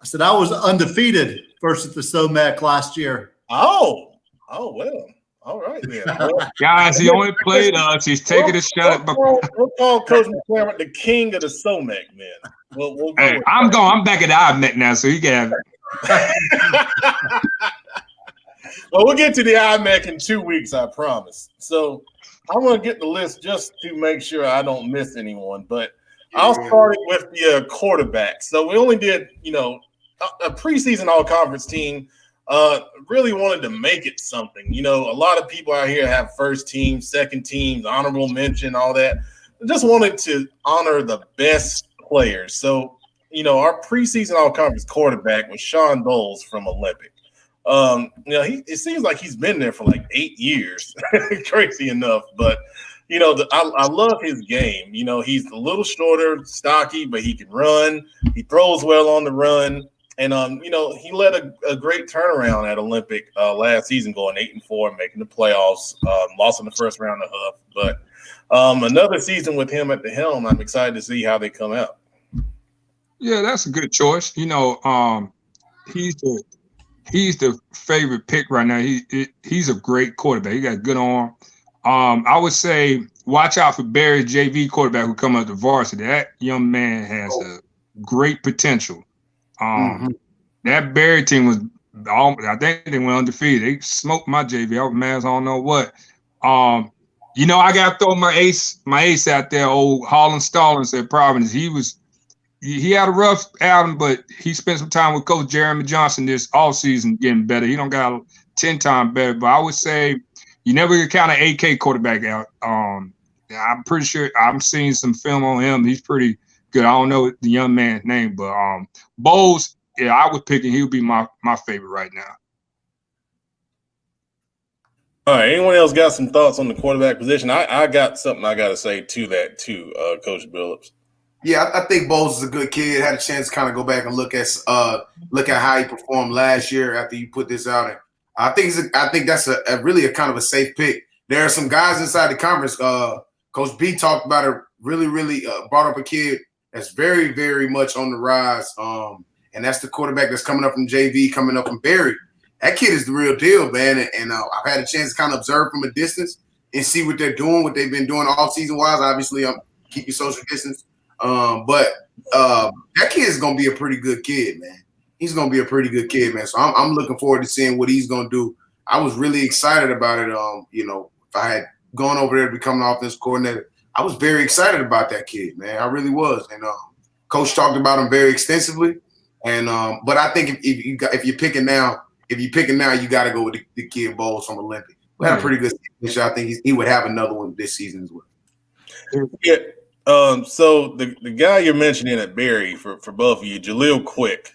I said I was undefeated versus the So Meck last year. Oh, well. All right, then. Well, guys, he only played us. He's taking a shot. We'll call Coach McClaren the king of the So Meck, man. We'll go hey, I'm back at the IMEC now, so you can have it. Well, we'll get to the IMEC in 2 weeks, I promise. So I'm going to get the list just to make sure I don't miss anyone. But I'll start with the quarterback. So we only did, you know, a preseason all-conference team. Really wanted to make it something. You know, a lot of people out here have first team, second teams, honorable mention, all that. I just wanted to honor the best players. So, you know, our preseason all-conference quarterback was Sean Bowles from Olympic. You know, it seems like he's been there for like 8 years, crazy enough. But, you know, I love his game. You know, he's a little shorter, stocky, but he can run. He throws well on the run. And, you know, he led a great turnaround at Olympic last season, going 8-4, making the playoffs, lost in the first round of Huff. But another season with him at the helm, I'm excited to see how they come out. Yeah, that's a good choice. You know, he's the favorite pick right now. He's a great quarterback. He got a good arm. I would say watch out for Barry's JV quarterback who come up to varsity. That young man has a great potential. That Barry team was, I think they went undefeated. They smoked my JV. I was mad as I don't know what. You know, I got to throw my ace out there. Old Holland Stallings at Providence. He had a rough outing, but he spent some time with Coach Jeremy Johnson this offseason getting better. He don't got 10 times better, but I would say you never get count an AK quarterback out. I'm pretty sure I'm seeing some film on him. He's pretty good. I don't know the young man's name, but Bowles, yeah, I was picking. He would be my favorite right now. All right. Anyone else got some thoughts on the quarterback position? I got something I got to say to that too, Coach Billups. Yeah, I think Bowles is a good kid. Had a chance to kind of go back and look at how he performed last year after you put this out. And I think that's a really kind of a safe pick. There are some guys inside the conference. Coach B talked about it. Really brought up a kid that's very, very much on the rise. And that's the quarterback that's coming up from JV, coming up from Barry. That kid is the real deal, man. And I've had a chance to kind of observe from a distance and see what they're doing, what they've been doing all season wise. Obviously, keep your social distance. But that kid is gonna be a pretty good kid, man. He's gonna be a pretty good kid, man. So I'm looking forward to seeing what he's gonna do. I was really excited about it. If I had gone over there to become an offensive coordinator, I was very excited about that kid, man. I really was. And Coach talked about him very extensively. And but I think if you're picking now, you got to go with the kid Bowles from Olympic. We had a pretty good season. I think he would have another one this season as well. Yeah. So the guy you're mentioning at Barry for both of you, Jaleel Quick.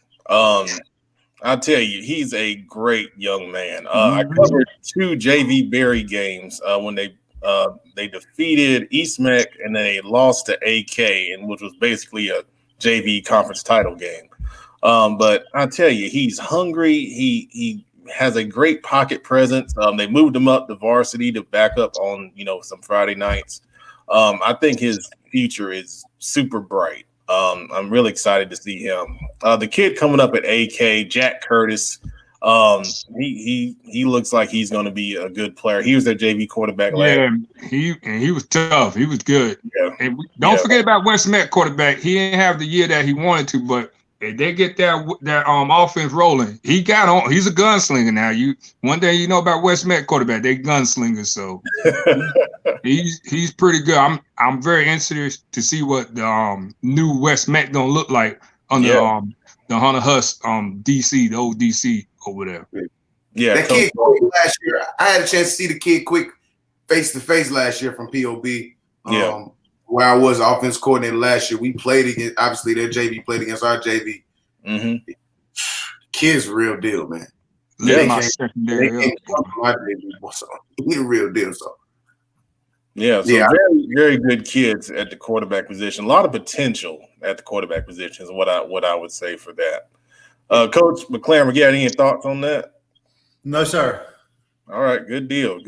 I'll tell you, he's a great young man. I covered 2 JV Barry games when they defeated East Meck and they lost to AK, and which was basically a JV conference title game. But I tell you, he's hungry. He has a great pocket presence. They moved him up to varsity to back up on some Friday nights. I think his future is super bright. I'm really excited to see him. The kid coming up at AK, Jack Curtis. He looks like he's going to be a good player. He was their JV quarterback last year. He was tough. He was good. Yeah. And don't forget about West Met quarterback. He didn't have the year that he wanted to, but if they get that offense rolling, he got on. He's a gunslinger now. One day you know about West Met quarterback, they gunslingers. So he's pretty good. I'm very interested to see what the new West Met gonna look like under the Hunter Huss DC, the old DC over there. Yeah, that kid last year. I had a chance to see the kid quick face to face last year from POB. Where I was offense coordinator last year, we played against, obviously their JV played against our JV. Mm-hmm. Kid's a real deal, man. Yeah, my JV, so he's a real deal. So very, very good kids at the quarterback position. A lot of potential at the quarterback position is what I would say for that. Coach McLaren, you got any thoughts on that? No, sir. All right, good deal.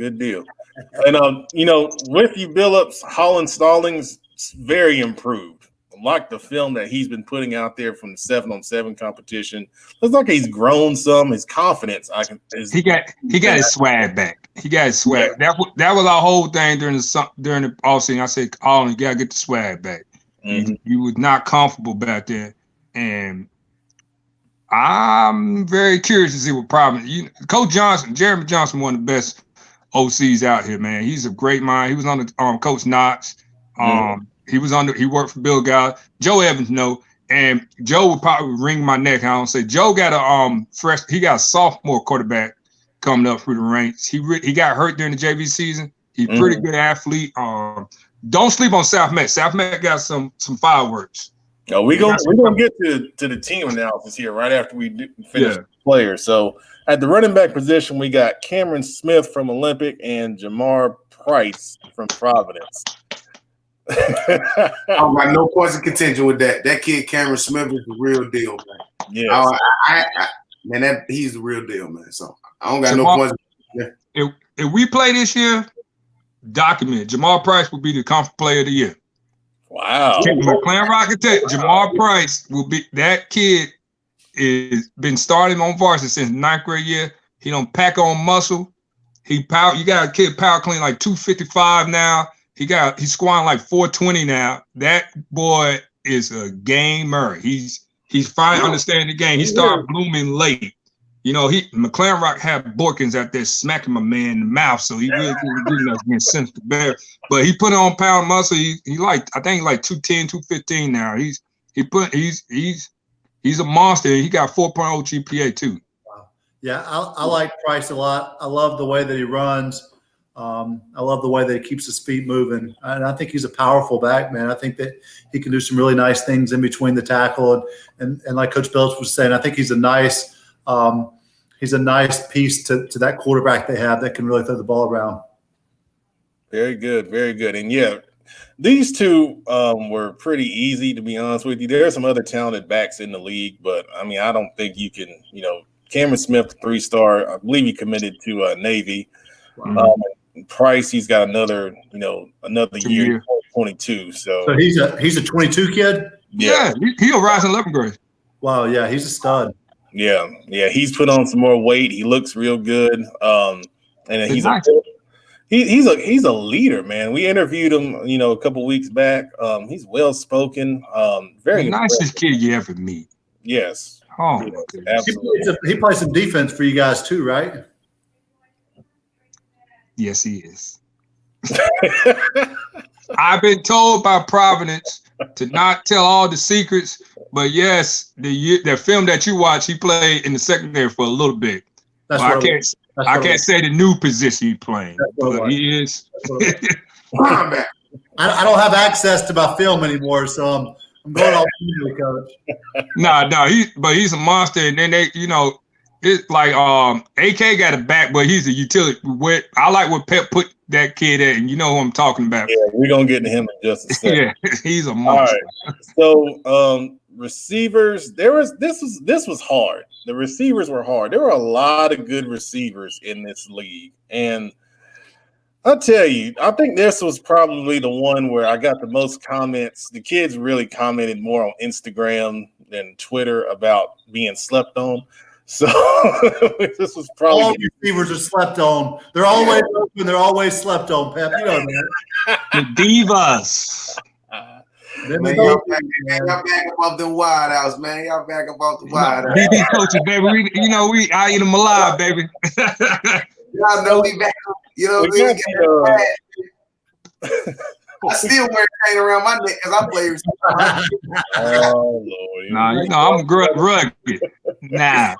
And with you, Billups, Holland Stallings, very improved. I like the film that he's been putting out there from the 7-on-7 competition. Looks like he's grown some. His confidence, he got his swag back. He got his swag. Yeah. That was our whole thing during the offseason. I said, Holland, you gotta get the swag back. Mm-hmm. He was not comfortable back there, and I'm very curious to see what problem. Coach Johnson, Jeremy Johnson, one of the best OCs out here, man. He's a great mind. He was under Coach Knox. He worked for Bill Guy. Joe Evans, and Joe would probably wring my neck. I don't say Joe got he got a sophomore quarterback coming up through the ranks. He got hurt during the JV season. He's a pretty good athlete. Don't sleep on South Met. South Met got some fireworks. We're gonna get to the team analysis here right after we finish the players. So at the running back position, we got Cameron Smith from Olympic and Jamar Price from Providence. I don't got no points of contention with that. That kid Cameron Smith is the real deal, man. Yeah, he's the real deal, man. So I don't got no points. If we play this year, document Jamar Price will be the conference player of the year. Wow. McLaren Rocket Jamar Price will be that kid. Is been starting on varsity since 9th grade year. He don't pack on muscle. You got a kid power clean like 255 now. He's squatting like 420 now. That boy is a gamer. He's finally understanding the game. He started blooming late. McLaren Rock had Borkins out there smacking my man in the mouth, so he really couldn't do nothing against sense to bear. But he put on power muscle. I think 210, 215 now. He's a monster. He got 4.0 GPA too. Wow. Yeah, I like Price a lot. I love the way that he runs. I love the way that he keeps his feet moving. And I think he's a powerful back, man. I think that he can do some really nice things in between the tackle. And like Coach Billups was saying, I think he's a nice piece to that quarterback they have that can really throw the ball around. Very good, very good. And these two were pretty easy, to be honest with you. There are some other talented backs in the league, but I don't think you can, Cameron Smith, 3-star, I believe he committed to Navy. Wow. Price, he's got another year, 22. So he's a 22 kid? Yeah, he'll rise in 11th grade. Wow, yeah, he's a stud. Yeah, he's put on some more weight. He looks real good. And he's he's a leader, man. We interviewed him, you know, a couple weeks back. He's well spoken. Very the nicest kid you ever meet. Yes. Oh, yes, my goodness. absolutely. He plays some defense for you guys too, right? Yes, he is. I've been told by Providence to not tell all the secrets, but yes, the film that you watch, he played in the secondary for a little bit. That's Well, what I can't say the new position he's playing, but he is. I don't have access to my film anymore, so I'm going off you, Coach. No, he's a monster, and then they, you know, it's like AK got a back, but he's a utility. I like what Pep put that kid at, and you know who I'm talking about. Yeah, we're gonna get to him in just a second. Yeah, he's a monster. All right. So receivers, this was hard. The receivers were hard. There were a lot of good receivers in this league, and I'll tell you, I think this was probably the one where I got the most comments. The kids really commented more on Instagram than Twitter about being slept on. So this was probably all receivers are slept on. They're always open. They're always slept on, Pep. You know that. The divas. Man, y'all back above the wide house, man. Y'all back above the wide house. BB coaches, baby. I eat them alive, baby. Y'all know we back. You know what I mean? I still wear a chain around my neck because I play receiver. Oh Lord! Nah, you know I'm rugged. Nah.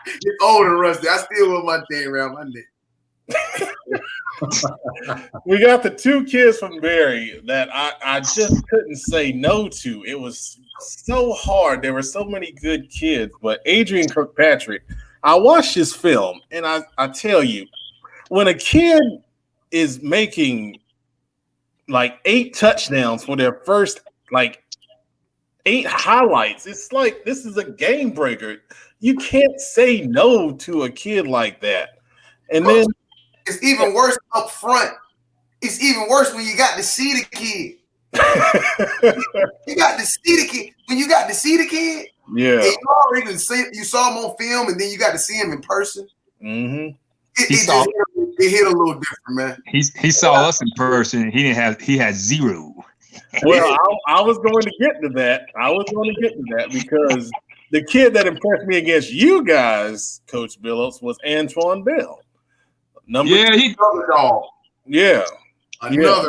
It's old and rusty. I still wear my chain around my neck. We got the two kids from Barry that I just couldn't say no to. It was so hard. There were so many good kids, but Adrian Kirkpatrick, I watched his film, and I tell you, when a kid is making like 8 touchdowns for their first like 8 highlights, it's like this is a game breaker. You can't say no to a kid like that. And then it's even worse up front. It's even worse when you got to see the kid. You got to see the kid. When you got to see the kid, yeah, and you saw him on film, and then you got to see him in person. Mm-hmm. It hit a little different, man. He saw us in person. He had 0. Well, I was going to get to that. Because the kid that impressed me against you guys, Coach Billups, was Antoine Bell. Another dog. Yeah. Another dog.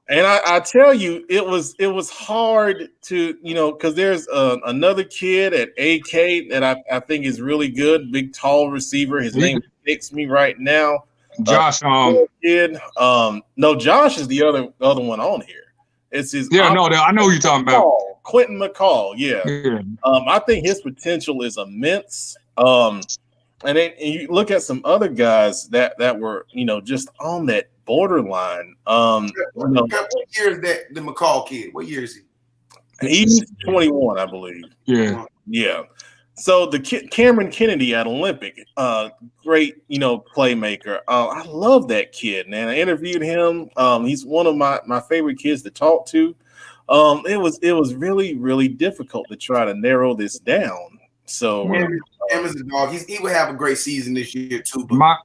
And I tell you, it was hard to, because there's another kid at AK that I think is really good, big tall receiver. His name escapes me right now. Josh, kid. No, Josh is the other one on here. It's his. Yeah, no, I know who you're talking about. Quentin McCall. Yeah. I think his potential is immense. And then you look at some other guys that were, just on that borderline. What year is that the McCall kid? What year is he? He's 21, I believe. Yeah. Yeah. So the kid, Cameron Kennedy at Olympic, great, playmaker. I love that kid, man. I interviewed him. He's one of my favorite kids to talk to. It was really, really difficult to try to narrow this down. So Cameron's a dog. He would have a great season this year too. But I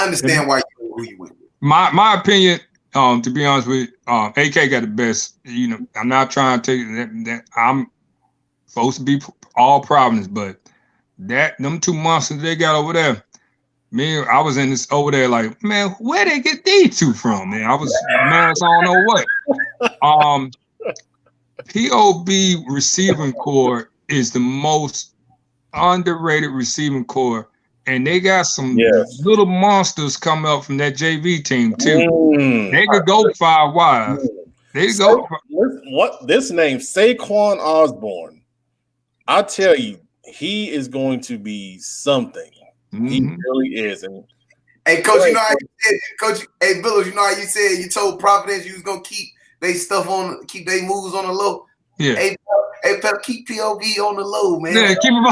understand why who you went with. My opinion, to be honest with you, AK got the best. I'm not trying to take that I'm supposed to be all Providence, but them 2 monsters they got over there. I was in this over there like, man, where they get these 2 from? Man, I was mad as I don't know what. POB receiving core is the most underrated receiving core, and they got some little monsters coming up from that JV team too. They could go 5 wide. They could go. What this name, Saquon Osborne? I tell you, he is going to be something. Mm-hmm. He really is. And hey, Coach, you know how you said, Coach. Hey, Billups, you know how you said you told Providence you was gonna keep they keep their moves on the low. Yeah. Hey, Pep, keep POV on the low, man. Yeah, keep him.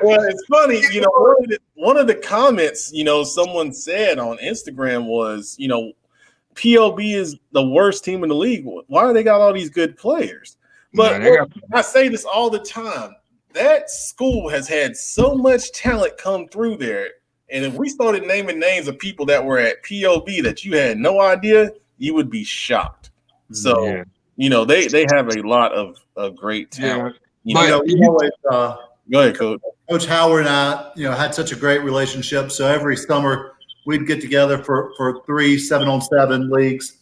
Well, it's funny, one of the comments, someone said on Instagram was, POB is the worst team in the league. Why do they got all these good players? But I say this all the time. That school has had so much talent come through there, And if we started naming names of people that were at POB that you had no idea, you would be shocked. So, they have a lot of great talent. Yeah. Go ahead, Coach. Coach Howard and I, had such a great relationship. So every summer we'd get together for 3 7-on-7 leagues.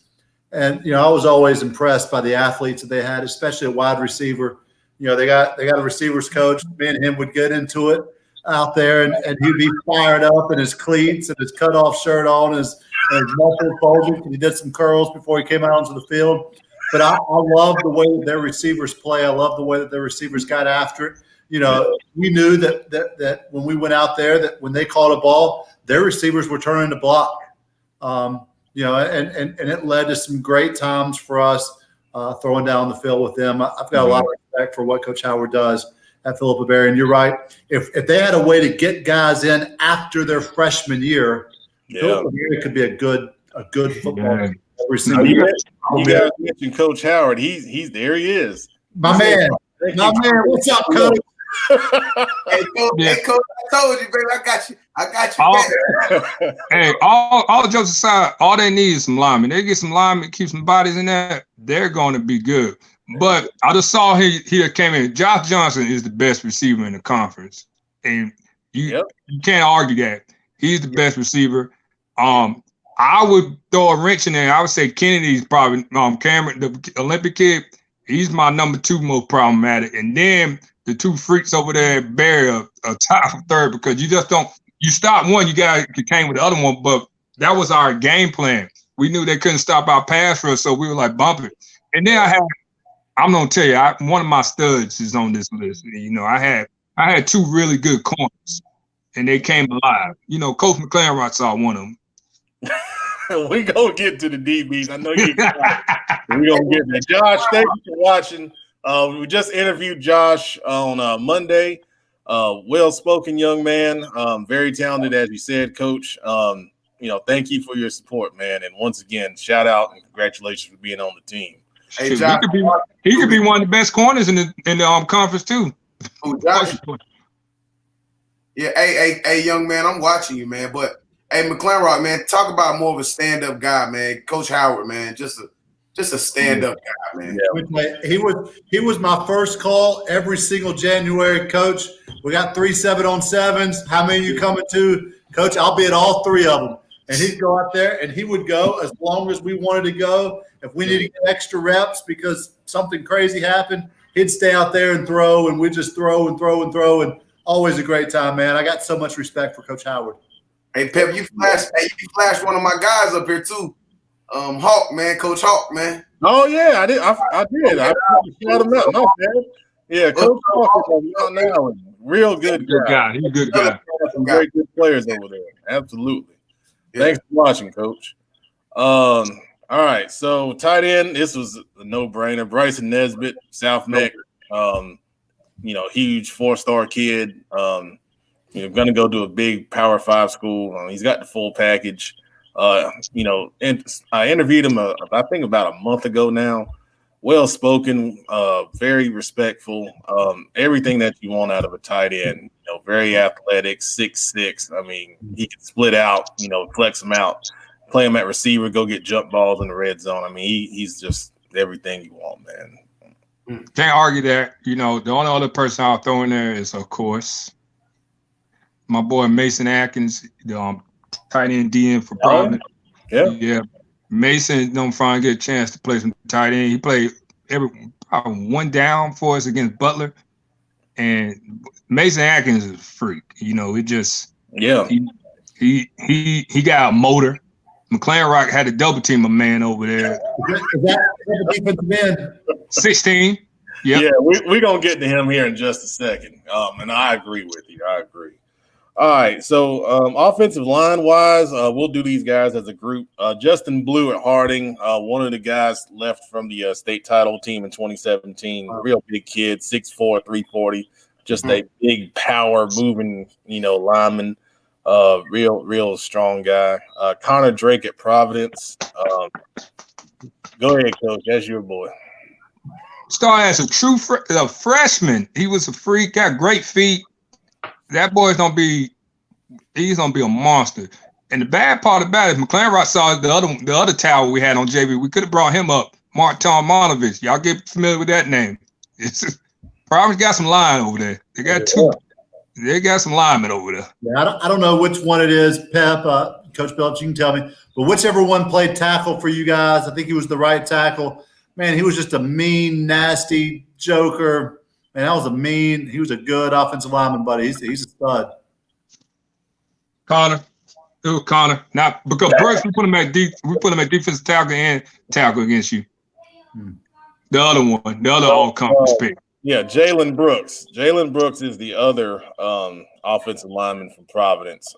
And, I was always impressed by the athletes that they had, especially at wide receiver. They got a receivers coach. Me and him would get into it out there, and he'd be fired up in his cleats and his cutoff shirt on, and his muscles bulging, and he did some curls before he came out onto the field. But I love the way that their receivers play. I love the way that their receivers got after it. We knew that when we went out there, that when they caught a ball, their receivers were turning to block. And it led to some great times for us throwing down the field with them. I've got a lot of respect for what Coach Howard does at Philippa Berry. And you're right. If they had a way to get guys in after their freshman year, Philippa Berry could be a good football receiver. You guys mentioned Coach Howard. He's there. He is. My man. What's up, Coach? Hey, Coach, I told you, baby. I got you. Hey, all jokes aside, all they need is some linemen. They get some linemen, keep some bodies in there, they're going to be good. But I just saw he came in. Josh Johnson is the best receiver in the conference, and you can't argue that. He's the best receiver. I would throw a wrench in there. I would say Kennedy's probably Cameron, the Olympic kid. He's my number 2 most problematic, and then the 2 freaks over there at Barry are tied for 3rd because you just don't. You stop one, you got to came with the other one, but that was our game plan. We knew they couldn't stop our pass rush, so we were like bumping. And then I'm gonna tell you, one of my studs is on this list. I had 2 really good corners, and they came alive. Coach McLaren saw one of them. We gonna get to the DBs. I know you. We gonna get there. Josh, thank you for watching. We just interviewed Josh on Monday. Well-spoken young man, very talented, as you said, Coach. Thank you for your support, man. And once again, shout out and congratulations for being on the team. Hey, Josh, he could be one of the best corners in the conference too. Oh, Josh. Yeah, hey, young man, I'm watching you, man. But hey, McClellan, man, talk about more of a stand-up guy, man. Coach Howard, man, just a stand-up guy, man. Yeah. He was my first call every single January. Coach, we got 3 7-on-7s. How many you coming to? Coach, I'll be at all 3 of them. And he'd go out there, and he would go as long as we wanted to go. If we needed to get extra reps because something crazy happened, he'd stay out there and throw, and we'd just throw and throw and throw. And always a great time, man. I got so much respect for Coach Howard. Hey, Pep, you flashed one of my guys up here too. Hawk, man, Coach Hawk, man. Oh yeah, I did. I shout him out. No, man. Yeah, Coach Hawk is on now. Real good guy. He's a good guy. Some great good players over there. Absolutely. Yeah. Thanks for watching, Coach. All right, so tight end. This was a no-brainer. Bryson Nesbitt, South Meck. Huge 4-star kid. Going to go to a big Power 5 school. He's got the full package. And I interviewed him, I think about a month ago now. Well-spoken, very respectful. Everything that you want out of a tight end. Very athletic, 6'6". I mean, he can split out. Flex him out, play him at receiver, go get jump balls in the red zone. I mean, he's just everything you want, man. Can't argue that. The only other person I'll throw in there is, of course, my boy Mason Atkins, the tight end DN for Providence. Yeah. Mason don't finally get a chance to play some tight end. He played probably 1 down for us against Butler. And Mason Atkins is a freak. He got a motor. McLaren Rock had to double team a man over there. Is that defensive end? 16. Yep. Yeah, we're going to get to him here in just a second. And I agree with you. I agree. All right, so offensive line-wise, we'll do these guys as a group. Justin Blue at Harding, one of the guys left from the state title team in 2017. Real big kid, 6'4", 340, just a big power moving, lineman. Real strong guy. Connor Drake at Providence. Go ahead, Coach. That's your boy. Started as a true freshman. He was a freak, got great feet. That boy's gonna be He's gonna be a monster. And the bad part about it, McLaren Rock saw the other tower we had on JV. We could have brought him up, Mark Tommanovich. Y'all get familiar with that name? Providence got some line over there. They got two. They got some linemen over there. Yeah, I don't know which one it is, Pep. Coach Belch, you can tell me. But whichever one played tackle for you guys, I think he was the right tackle. Man, he was just a mean, nasty joker. Man, he was a good offensive lineman, buddy. He's a stud. Connor. It was Connor. Not because Brooks, we put him at defensive tackle and tackle against you. The other one, the other all-conference pick. Yeah, Jalen Brooks. Jalen Brooks is the other offensive lineman from Providence.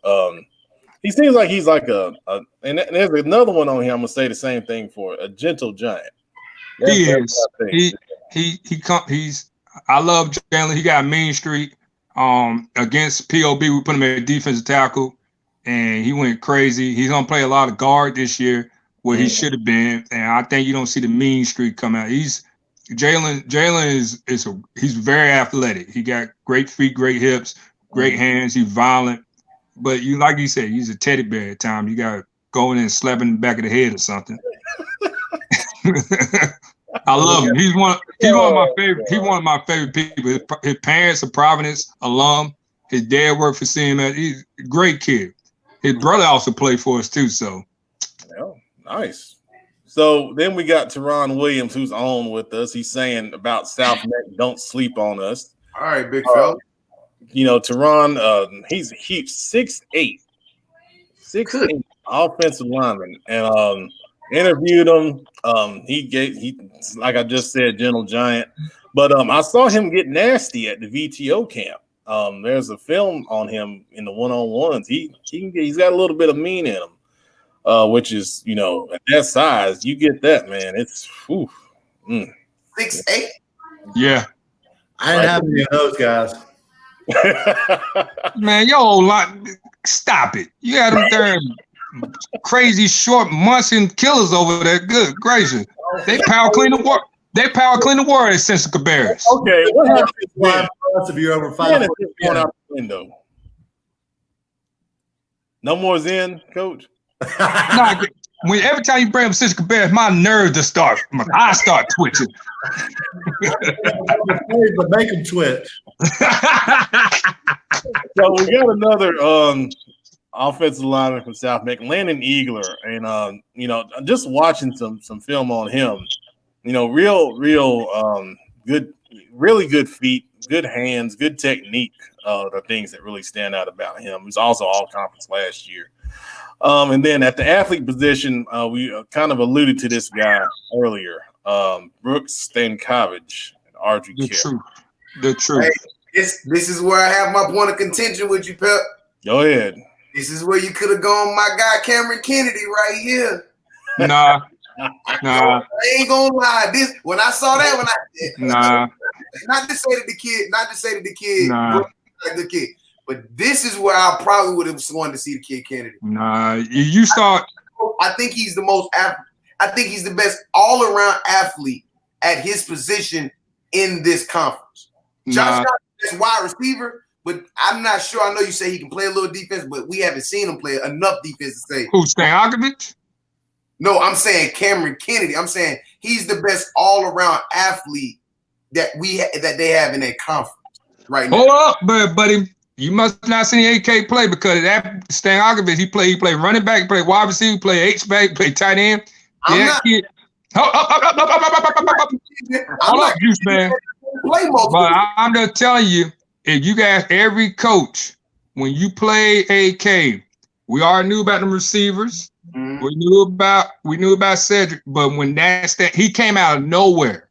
He seems like he's like and there's another one on here. I'm gonna say the same thing for a gentle giant. He is. He's. I love Jalen. He got a mean streak. Against POB, we put him at defensive tackle, and he went crazy. He's gonna play a lot of guard this year, where he should have been. And I think you don't see the mean streak come out. Jalen is very athletic. He got great feet, great hips, great hands. He's violent, but like you said, he's a teddy bear at times. You got to go in and slap him in the back of the head or something. I love him. He's one of my favorite. He's one of my favorite people. His parents are Providence alum. His dad worked for CMS. He's a great kid. His brother also played for us too. So, yeah, nice. So then we got Teron Williams, who's on with us. He's saying about South Meck, don't sleep on us. All right, big fella. Teron, he's huge, 6'8", offensive lineman, and interviewed him. He like I just said, gentle giant. But I saw him get nasty at the VTO camp. There's a film on him in the one-on-ones. He's got a little bit of mean in him. Which is, at that size, you get that, man. It's 6'8". Yeah. I didn't have any of those guys. Man, stop it. You had them there crazy short munching killers over there. Good gracious. They power clean the world. At Central Cabarrus. Okay, what happens if you're over 5 foot? Going out the window? No more Zen, Coach? Every time you bring up Central Cabarrus, my eyes start twitching. But make them twitch. So we got another offensive lineman from South Meck, Landon Eagler, and just watching some film on him. Real good, really good feet, good hands, good technique. The things that really stand out about him. He was also all conference last year. And then at the athlete position, we kind of alluded to this guy earlier, Brooks Stankovic, Archery Kill. The truth. Hey, this is where I have my point of contention with you, Pep. Go ahead. This is where you could have gone, my guy Cameron Kennedy, right here. Nah. I ain't gonna lie. When I saw that, not to say that the kid, like the kid. But this is where I probably would have wanted to see the kid Kennedy. Nah, you start. I think he's the most. I think he's the best all-around athlete at his position in this conference. Josh is wide receiver, but I'm not sure. I know you say he can play a little defense, but we haven't seen him play enough defense to say. Who, Stankovic? No, I'm saying Cameron Kennedy. I'm saying he's the best all-around athlete that they have in that conference right now. Hold up, buddy. You must not see AK play because that Stankovic, he played running back, he played wide receiver, he played H-back, he played tight end. Kid. Hold up, Juice Man. But I'm just telling you, if you guys, every coach, when you play AK, we already knew about them receivers. Mm-hmm. We knew about Cedric, but when he came out of nowhere.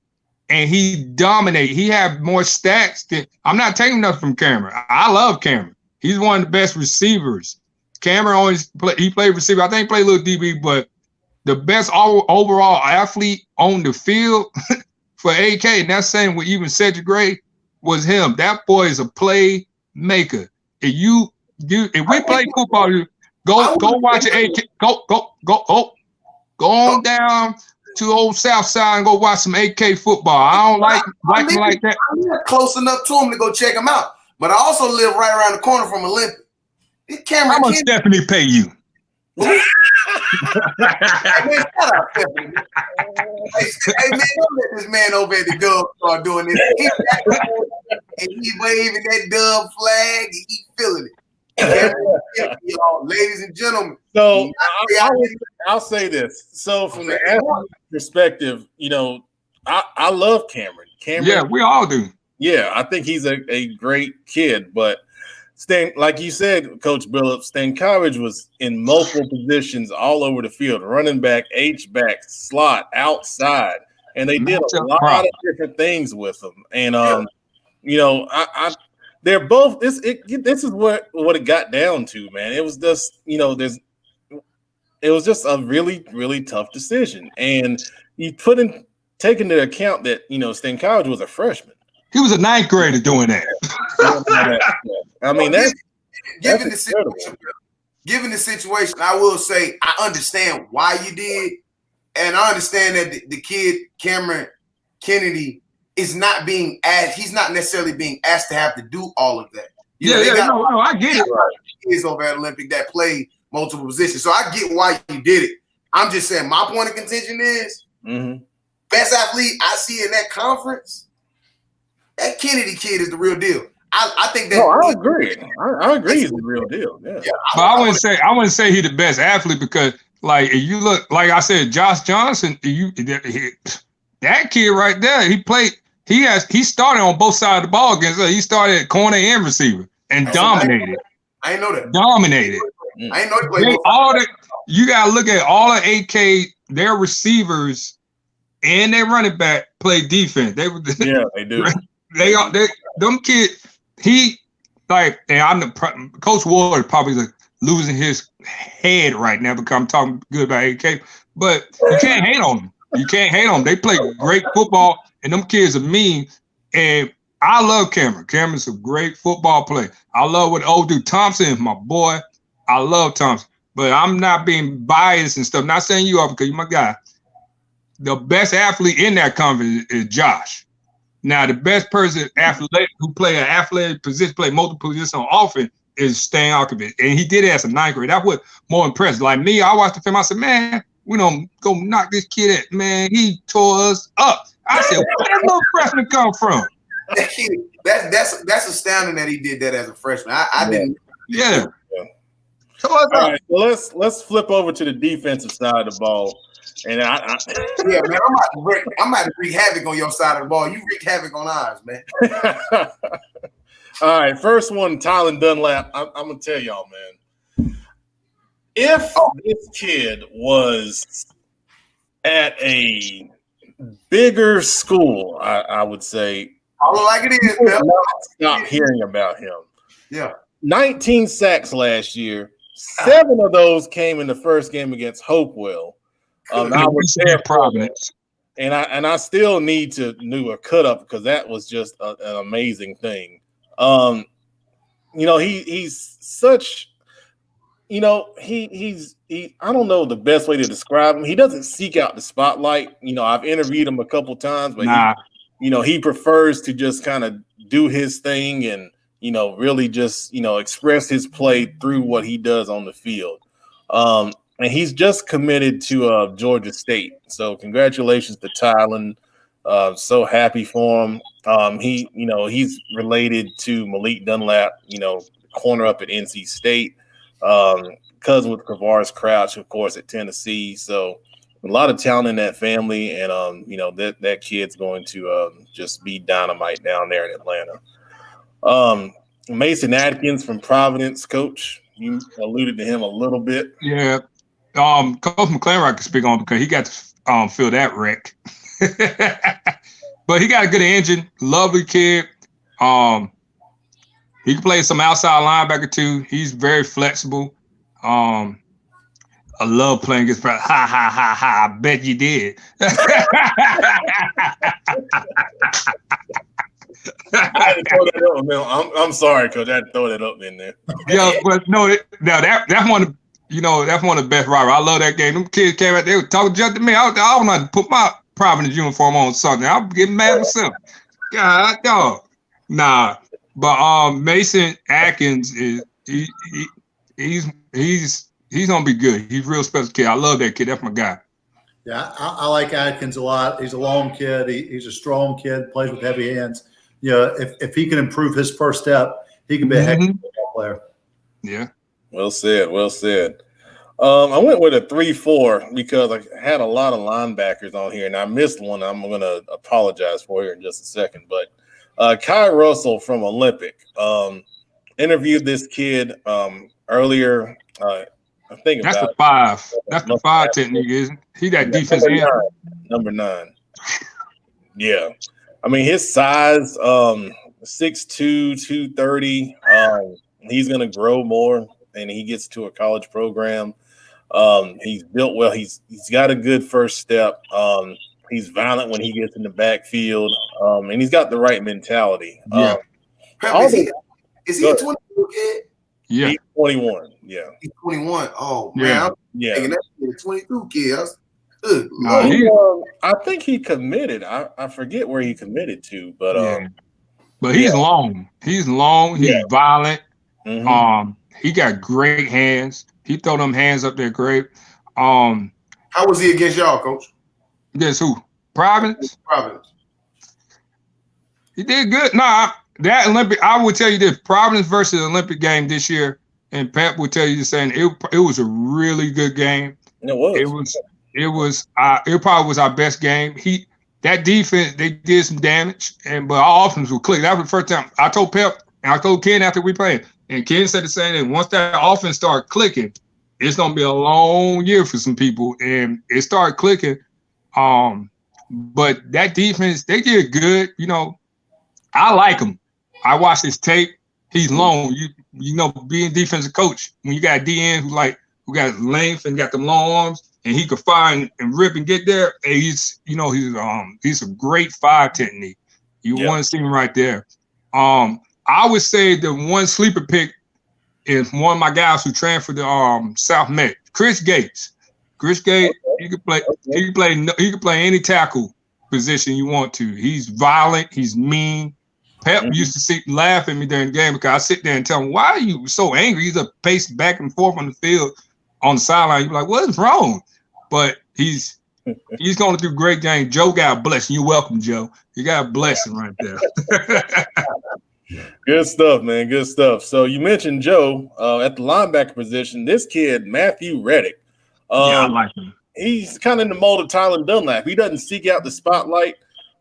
And he dominated. He had more stats than I'm not taking nothing from Cameron. I love Cameron. He's one of the best receivers. Cameron played receiver. I think he played a little DB, but the best overall athlete on the field for AK, and that's saying with even Cedric Gray, was him. That boy is a playmaker. If we play football, go watch AK. Go on down to old South Side and go watch some AK football. I don't like him like that. I'm not close enough to him to go check him out, but I also live right around the corner from Olympic. How much Stephanie pay you? Hey, man, shut up, Stephanie. Hey, man, don't let this man over at the Dub start doing this. And he waving that Dub flag, and he feeling it. Y'all, ladies and gentlemen. So I'll say this. So from the athlete perspective, I love Cameron. Yeah, we all do. Yeah, I think he's a great kid, but like you said, Coach Billups, Stankovic was in multiple positions all over the field, running back, H-back, slot, outside, and they did a lot of different things with him. And they're both this is what it got down to, man. It was just it was just a really, really tough decision. And you take into account that Stankovic was a freshman. He was a ninth grader doing that. I mean, given the situation, I will say I understand why you did, and I understand that the kid Cameron Kennedy is not being asked. He's not necessarily being asked to have to do all of that. I get it. Kids over at Olympic that play multiple positions, so I get why you did it. I'm just saying my point of contention is best athlete I see in that conference. That Kennedy kid is the real deal. I think that. No, I agree. I agree. He's the real deal. Yeah. But I wouldn't say he's the best athlete because, like, if you look, like I said, Josh Johnson, that kid right there, he played. He started on both sides of the ball against us. He started at corner and receiver and dominated. I didn't know that. Dominated. I didn't know he played. You gotta look at all of AK. Their receivers and their running back play defense. They do. Them kids. Coach Ward probably losing his head right now because I'm talking good about AK. But you can't hate on them. You can't hate on them. They play great football, and them kids are mean. And I love Cameron. Cameron's a great football player. I love what old dude Thompson is my boy. I love Thompson. But I'm not being biased and stuff. Not saying you are because you're my guy. The best athlete in that conference is Josh. Now, the best person athletic who play an athletic position, play multiple positions on offense is Stankovic. And he did it as a ninth grade. That was more impressive. Like me, I watched the film. I said, man, we don't go knock this kid at. Man, he tore us up. I said, where that little freshman come from? That's astounding that he did that as a freshman. I didn't. Yeah. All right, so let's flip over to the defensive side of the ball. And man, I'm about to wreak havoc on your side of the ball. You wreak havoc on ours, man. All right, first one, Tylen Dunlap. I'm gonna tell y'all, man. If this kid was at a bigger school, I would say, like it is, man. Stop hearing about him. Yeah, 19 sacks last year. 7 of those came in the first game against Hopewell. I was there, Providence, and I still need to do a cut up because that was just an amazing thing. He's such, he I don't know the best way to describe him. He doesn't seek out the spotlight. I've interviewed him a couple times, but he prefers to just kind of do his thing and really just express his play through what he does on the field. And he's just committed to Georgia State. So congratulations to Tylen. So happy for him. He's related to Malik Dunlap, corner up at NC State. Cousin with Kavaris Crouch, of course, at Tennessee. So a lot of talent in that family. And, that kid's going to just be dynamite down there in Atlanta. Mason Atkins from Providence, Coach. You alluded to him a little bit. Yeah. Coach McLaren I can speak on because he got to feel that wreck. But he got a good engine, lovely kid. He can play some outside linebacker too. He's very flexible. I love playing against ha ha ha ha. I bet you did. I had to throw that up, man. I'm sorry, Coach. I had to throw that up in there. Yeah, but no, that's one of that's one of the best rivalries. I love that game. Them kids came out, they were talking just to me. I don't know how to put my Providence uniform on Sunday. I'm getting mad myself. God, dog. Nah. But Mason Atkins is he's gonna be good. He's a real special kid. I love that kid. That's my guy. Yeah, I like Atkins a lot. He's a long kid. He's a strong kid, plays with heavy hands. You know, if he can improve his first step, he can be a heck of a football player. Yeah. Well said. Well said. I went with a 3-4 because I had a lot of linebackers on here, and I missed one. I'm going to apologize for here in just a second. But Kai Russell from Olympic interviewed this kid earlier. I think that's about the 5. That's the 5 technique, isn't he? He that defense end. Number 9. Yeah. I mean, his size, 6'2", 230. He's going to grow more, and he gets to a college program. He's built well. He's got a good first step. He's violent when he gets in the backfield, and he's got the right mentality. Yeah. Is he a 22 kid? Yeah. He's 21. Yeah. He's 21. Oh, Yeah. man. Yeah. Thinking that kid is 22 kid. I think he committed. I forget where he committed to, but but he's long. He's long. He's violent. Mhm. He got great hands. He throw them hands up there great. How was he against y'all, Coach? Guess who? Providence. Providence. He did good. Nah, that Olympic. I would tell you this: Providence versus Olympic game this year, and Pep would tell you the same. It was a really good game. It was. It probably was our best game. That defense, they did some damage, but our offense will click. That was the first time I told Pep and I told Ken after we played, and Ken said the same thing. Once that offense started clicking, it's gonna be a long year for some people, and it started clicking. But that defense, they did good. You know, I like him. I watched his tape. He's long. You know, being defensive coach, when you got a DN who got length and got them long arms, and he could find and rip and get there. And he's a great 5 technique. You want to see him right there. I would say the one sleeper pick is one of my guys who transferred to South Meck, Chris Gates. Chris Gates, he could play. He could play any tackle position you want to. He's violent. He's mean. Pep used to laugh at me during the game because I sit there and tell him, "Why are you so angry?" He's a pace back and forth on the field, on the sideline. You're like, "What is wrong?" But he's going to do great game. Joe got a blessing. You're welcome, Joe. You got a blessing right there. Good stuff, man. Good stuff. So you mentioned Joe at the linebacker position. This kid, Matthew Reddick. I like him. He's kind of in the mold of Tyler Dunlap. He doesn't seek out the spotlight.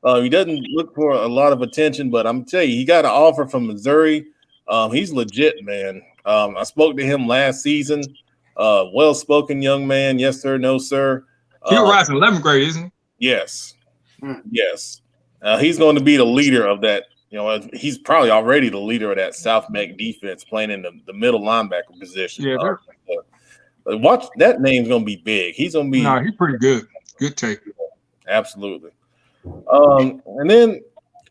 He doesn't look for a lot of attention, but I'm telling you, he got an offer from Missouri. He's legit, man. I spoke to him last season. Well-spoken young man. Yes, sir. No, sir. He'll rise in 11th grade, isn't he? Yes. Yes. He's going to be the leader of that. You know, he's probably already the leader of that South Meck defense, playing in the middle linebacker position. Yeah. Watch, that name's going to be big. He's going to be. No, he's pretty good. Good take. Absolutely. And then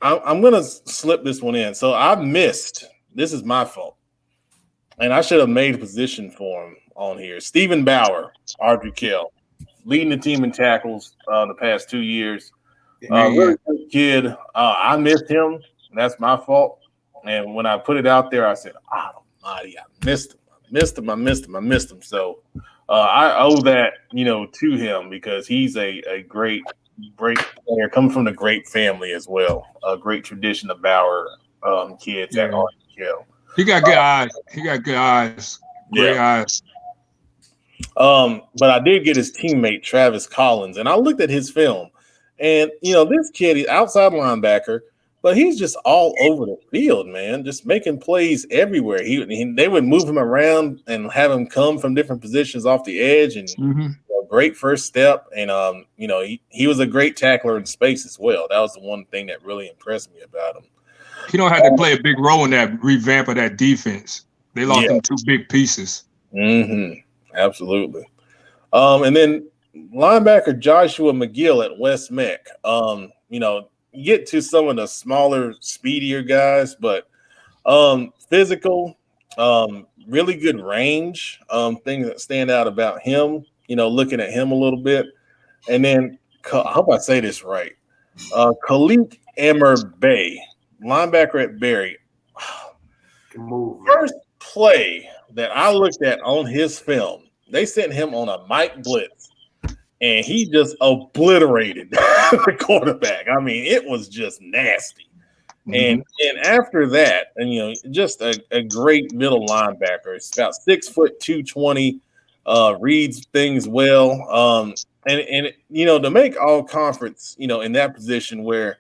I'm going to slip this one in. So I missed. This is my fault. And I should have made a position for him on here. Stephen Bauer, Ardrey, leading the team in tackles the past 2 years. Really good kid. I missed him. That's my fault. And when I put it out there, I said, almighty, I missed him. So I owe that, to him because he's a great player, coming from a great family as well. A great tradition of Bauer kids at Ardrey. He got good eyes. Great eyes. But I did get his teammate Travis Collins, and I looked at his film, and this kid, he's outside linebacker, but he's just all over the field, man, just making plays everywhere. They would move him around and have him come from different positions off the edge, and great first step. And he was a great tackler in space as well. That was the one thing that really impressed me about him. He don't have to play a big role in that revamp of that defense. They lost them 2 big pieces. Absolutely. And then linebacker Joshua McGill at West Meck. You get to some of the smaller, speedier guys, but physical, really good range. Things that stand out about him, looking at him a little bit. And then, I hope I say this right, Khalik Amr Bey, linebacker at Berry. Can move, First play that I looked at on his film, they sent him on a Mike blitz, and he just obliterated the quarterback. I mean, it was just nasty. And after that, and just a great middle linebacker. It's about 6 foot 220, reads things well. And to make all conference, in that position where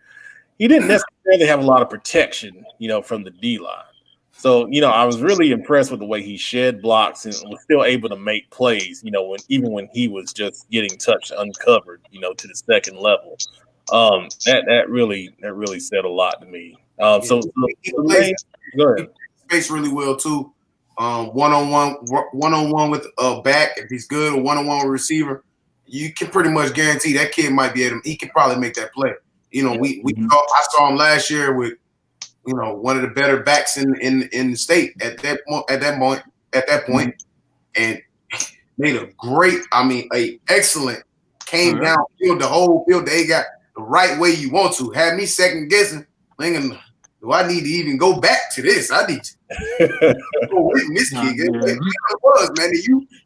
he didn't necessarily have a lot of protection, from the D line. So, I was really impressed with the way he shed blocks and was still able to make plays, even when he was just getting touched uncovered, to the second level. That really said a lot to me. So go ahead. Space really well too. One-on-one with a back, if he's good, or one-on-one with a receiver, you can pretty much guarantee that kid might be at him. He can probably make that play. I saw him last year with one of the better backs in the state at that point, and made a excellent came downfield the whole field. They got the right way you want to. Had me second guessing, thinking, do I need to even go back to this? I need to go with this kid. It was, man.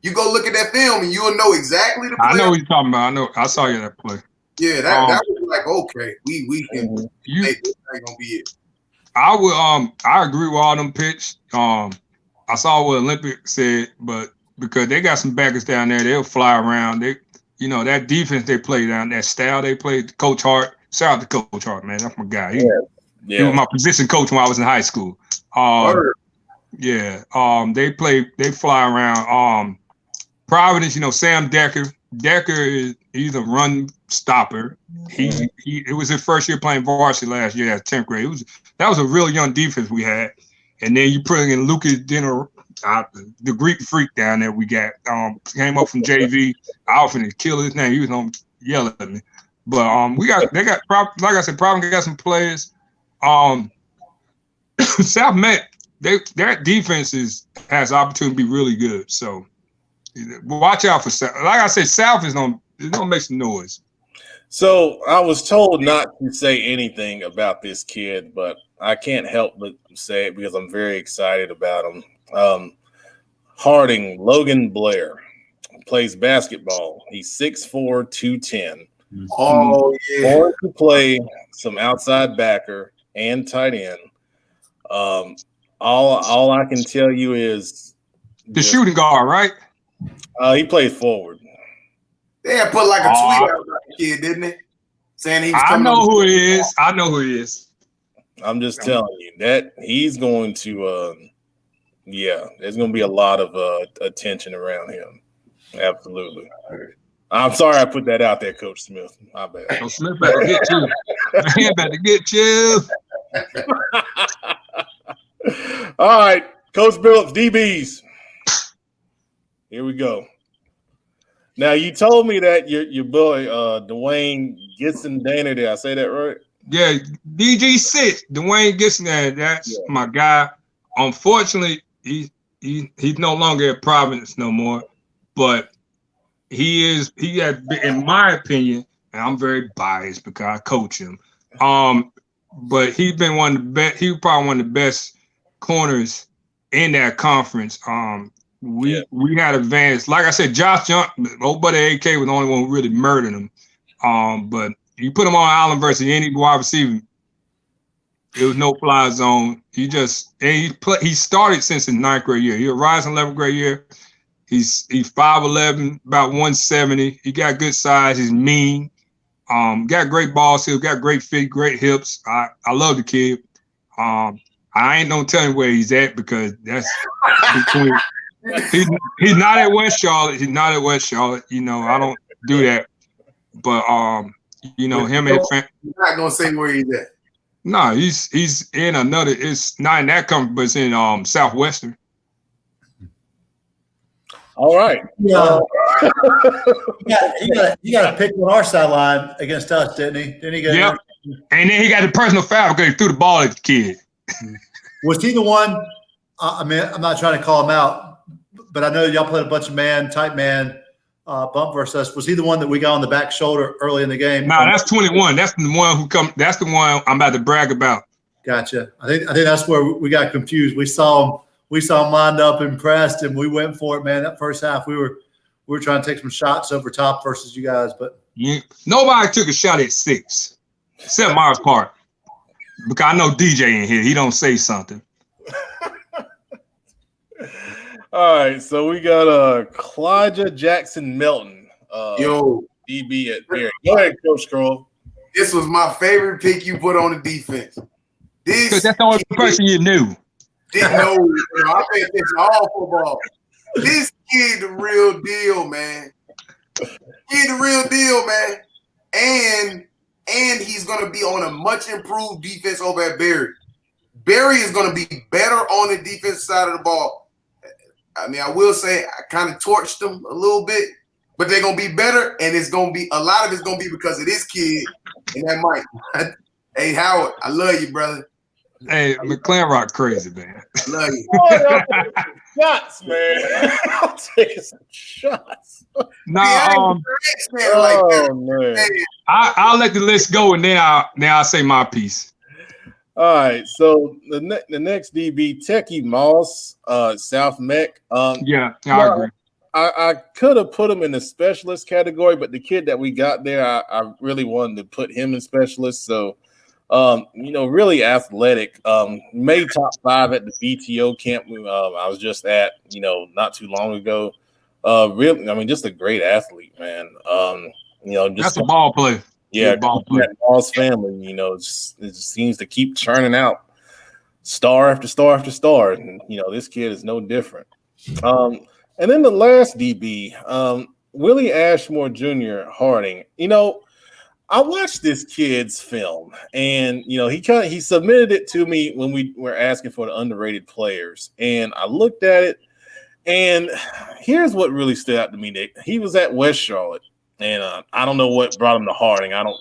You go look at that film and you'll know exactly the play. I know what you're talking about. I saw you that play. Yeah, that was like, okay, we can. Hey, this ain't gonna be it. I agree with all them picks. I saw what Olympic said, but because they got some backers down there, they'll fly around. That defense they play down, that style they play. Coach Hart, shout out to Coach Hart, man. That's my guy. He was my position coach when I was in high school. They fly around. Providence, Sam Decker. He's a run stopper. It was his first year playing varsity last year at 10th grade. That was a real young defense we had. And then you put in Lucas Dinner, the Greek freak down there we got. Came up from JV. I was finna kill his name. He was gonna yell at me. But they got like I said, Providence got some players. South Meck, their defense has opportunity to be really good. So watch out for South. Like I said, South is gonna make some noise. So I was told not to say anything about this kid, but I can't help but say it because I'm very excited about him. Harding Logan Blair plays basketball. He's 6'4", 210. Oh yeah. Born to play some outside backer and tight end. All I can tell you is the shooting guard, right? He plays forward. They had put like a tweet out about the kid, didn't they? Saying he was coming. I know who he is. I'm just telling you that he's going to there's going to be a lot of attention around him. Absolutely. I'm sorry I put that out there, Coach Smith. My bad. Coach Smith better get you. Man, better get you. All right, Coach Billups, DBs. Here we go. Now, you told me that your boy, Dwayne Gibson Dana, did I say that right? Yeah, DG6, Dwayne Gibson, that's my guy. Unfortunately, he's no longer at Providence no more, but he has been, in my opinion, and I'm very biased because I coach him, but he's been one of the best. He was probably one of the best corners in that conference. We had advanced. Like I said, Josh Young, old buddy AK was the only one who really murdered him. But you put him on Island versus any wide receiver, it was no fly zone. He started since his 9th grade year. He was rising 11th grade year. He's 5'11", about 170. He got good size. He's mean. Got great ball skills. Got great feet, great hips. I love the kid. I ain't gonna tell him where he's at because that's between. He's not at West Charlotte. He's not at West Charlotte. I don't do that. But him and you're not gonna say where he's at. No, he's in another. It's not in that conference, but it's in Southwestern. All right. Yeah. He got a pick on our sideline against us, didn't he? Didn't he get? Yep. And then he got the personal foul because he threw the ball at the kid. Was he the one? I mean, I'm not trying to call him out, but I know y'all played a bunch of tight man bump versus us. Was he the one that we got on the back shoulder early in the game? No, that's 21. That's the one who come. That's the one I'm about to brag about. Gotcha. I think that's where we got confused. We saw him we saw him lined up and pressed, and we went for it, man. That first half, we were trying to take some shots over top versus you guys, but nobody took a shot at 6 except Myers Park. Because I know DJ in here. He don't say something. All right, so we got Clyde Jackson Melton, DB at Perry. Go ahead, Coach Scroll. This was my favorite pick you put on the defense. Because that's the only person you knew. Didn't know. I pay attention to all football. This kid, the real deal, man. And he's going to be on a much improved defense over at Barry. Barry is going to be better on the defense side of the ball. I mean, I will say I kind of torched them a little bit, but they're going to be better, and it's going to be a lot of it's going to be because of this kid and that Mike. Hey, Howard, I love you, brother. Hey, McClanrock crazy, man. I love you. Shots, man. I'm taking some shots. Man. I'll let the list go, and then I'll say my piece. All right, so the next DB, Techie Moss, South Meck. Yeah, I agree. I could have put him in the specialist category, but the kid that we got there, I really wanted to put him in specialist. So, really athletic. Made top 5 at the BTO camp I was just at, not too long ago. Really, I mean, just a great athlete, man. That's a ball player. Yeah, that Moss family, it just seems to keep churning out star after star after star, and this kid is no different. And then the last DB, Willie Ashmore Jr. Harding. I watched this kid's film, and he submitted it to me when we were asking for the underrated players, and I looked at it, and here's what really stood out to me, Nick. He was at West Charlotte. And I don't know what brought him to Harding. I don't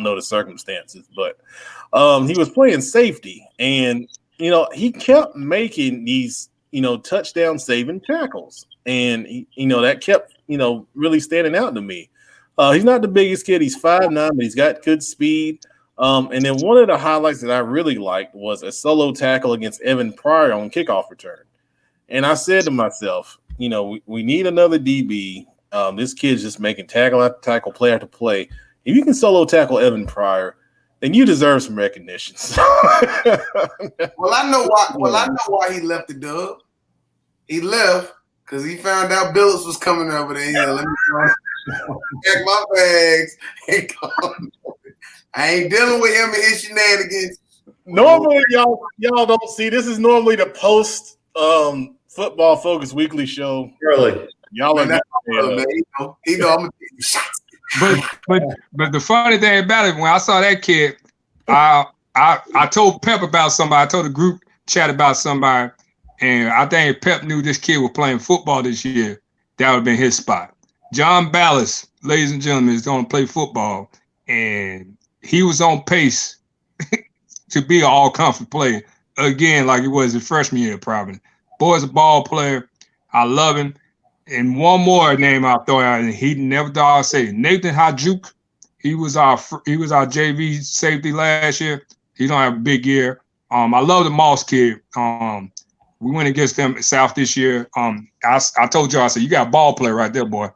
know the circumstances, but he was playing safety, and he kept making these touchdown saving tackles, and that kept really standing out to me. He's not the biggest kid. He's 5'9", but he's got good speed. And then one of the highlights that I really liked was a solo tackle against Evan Pryor on kickoff return. And I said to myself, we need another DB. This kid's just making tackle after tackle, play after play. If you can solo tackle Evan Pryor, then you deserve some recognition. Well, I know why he left the Dub. He left because he found out Billups was coming over there. Yeah, let me pack my bags and come. I ain't dealing with him and his shenanigans. Normally, y'all don't see. This is normally the post football focus weekly show. Really. Y'all are man, he know I'm gonna take shots. But the funny thing about it, when I saw that kid, I told Pep about somebody. I told the group chat about somebody, and I think if Pep knew this kid was playing football this year, that would have been his spot. John Ballas, ladies and gentlemen, is going to play football, and he was on pace to be an all-conference player again, like he was his freshman year, probably. Boy's a ball player. I love him. And one more name I'll throw out, and he never thought I'd say Nathan Hajuk. He was our JV safety last year. He don't have a big year. I love the Moss kid. We went against them at South this year. I told you, I said, you got a ball player right there, boy.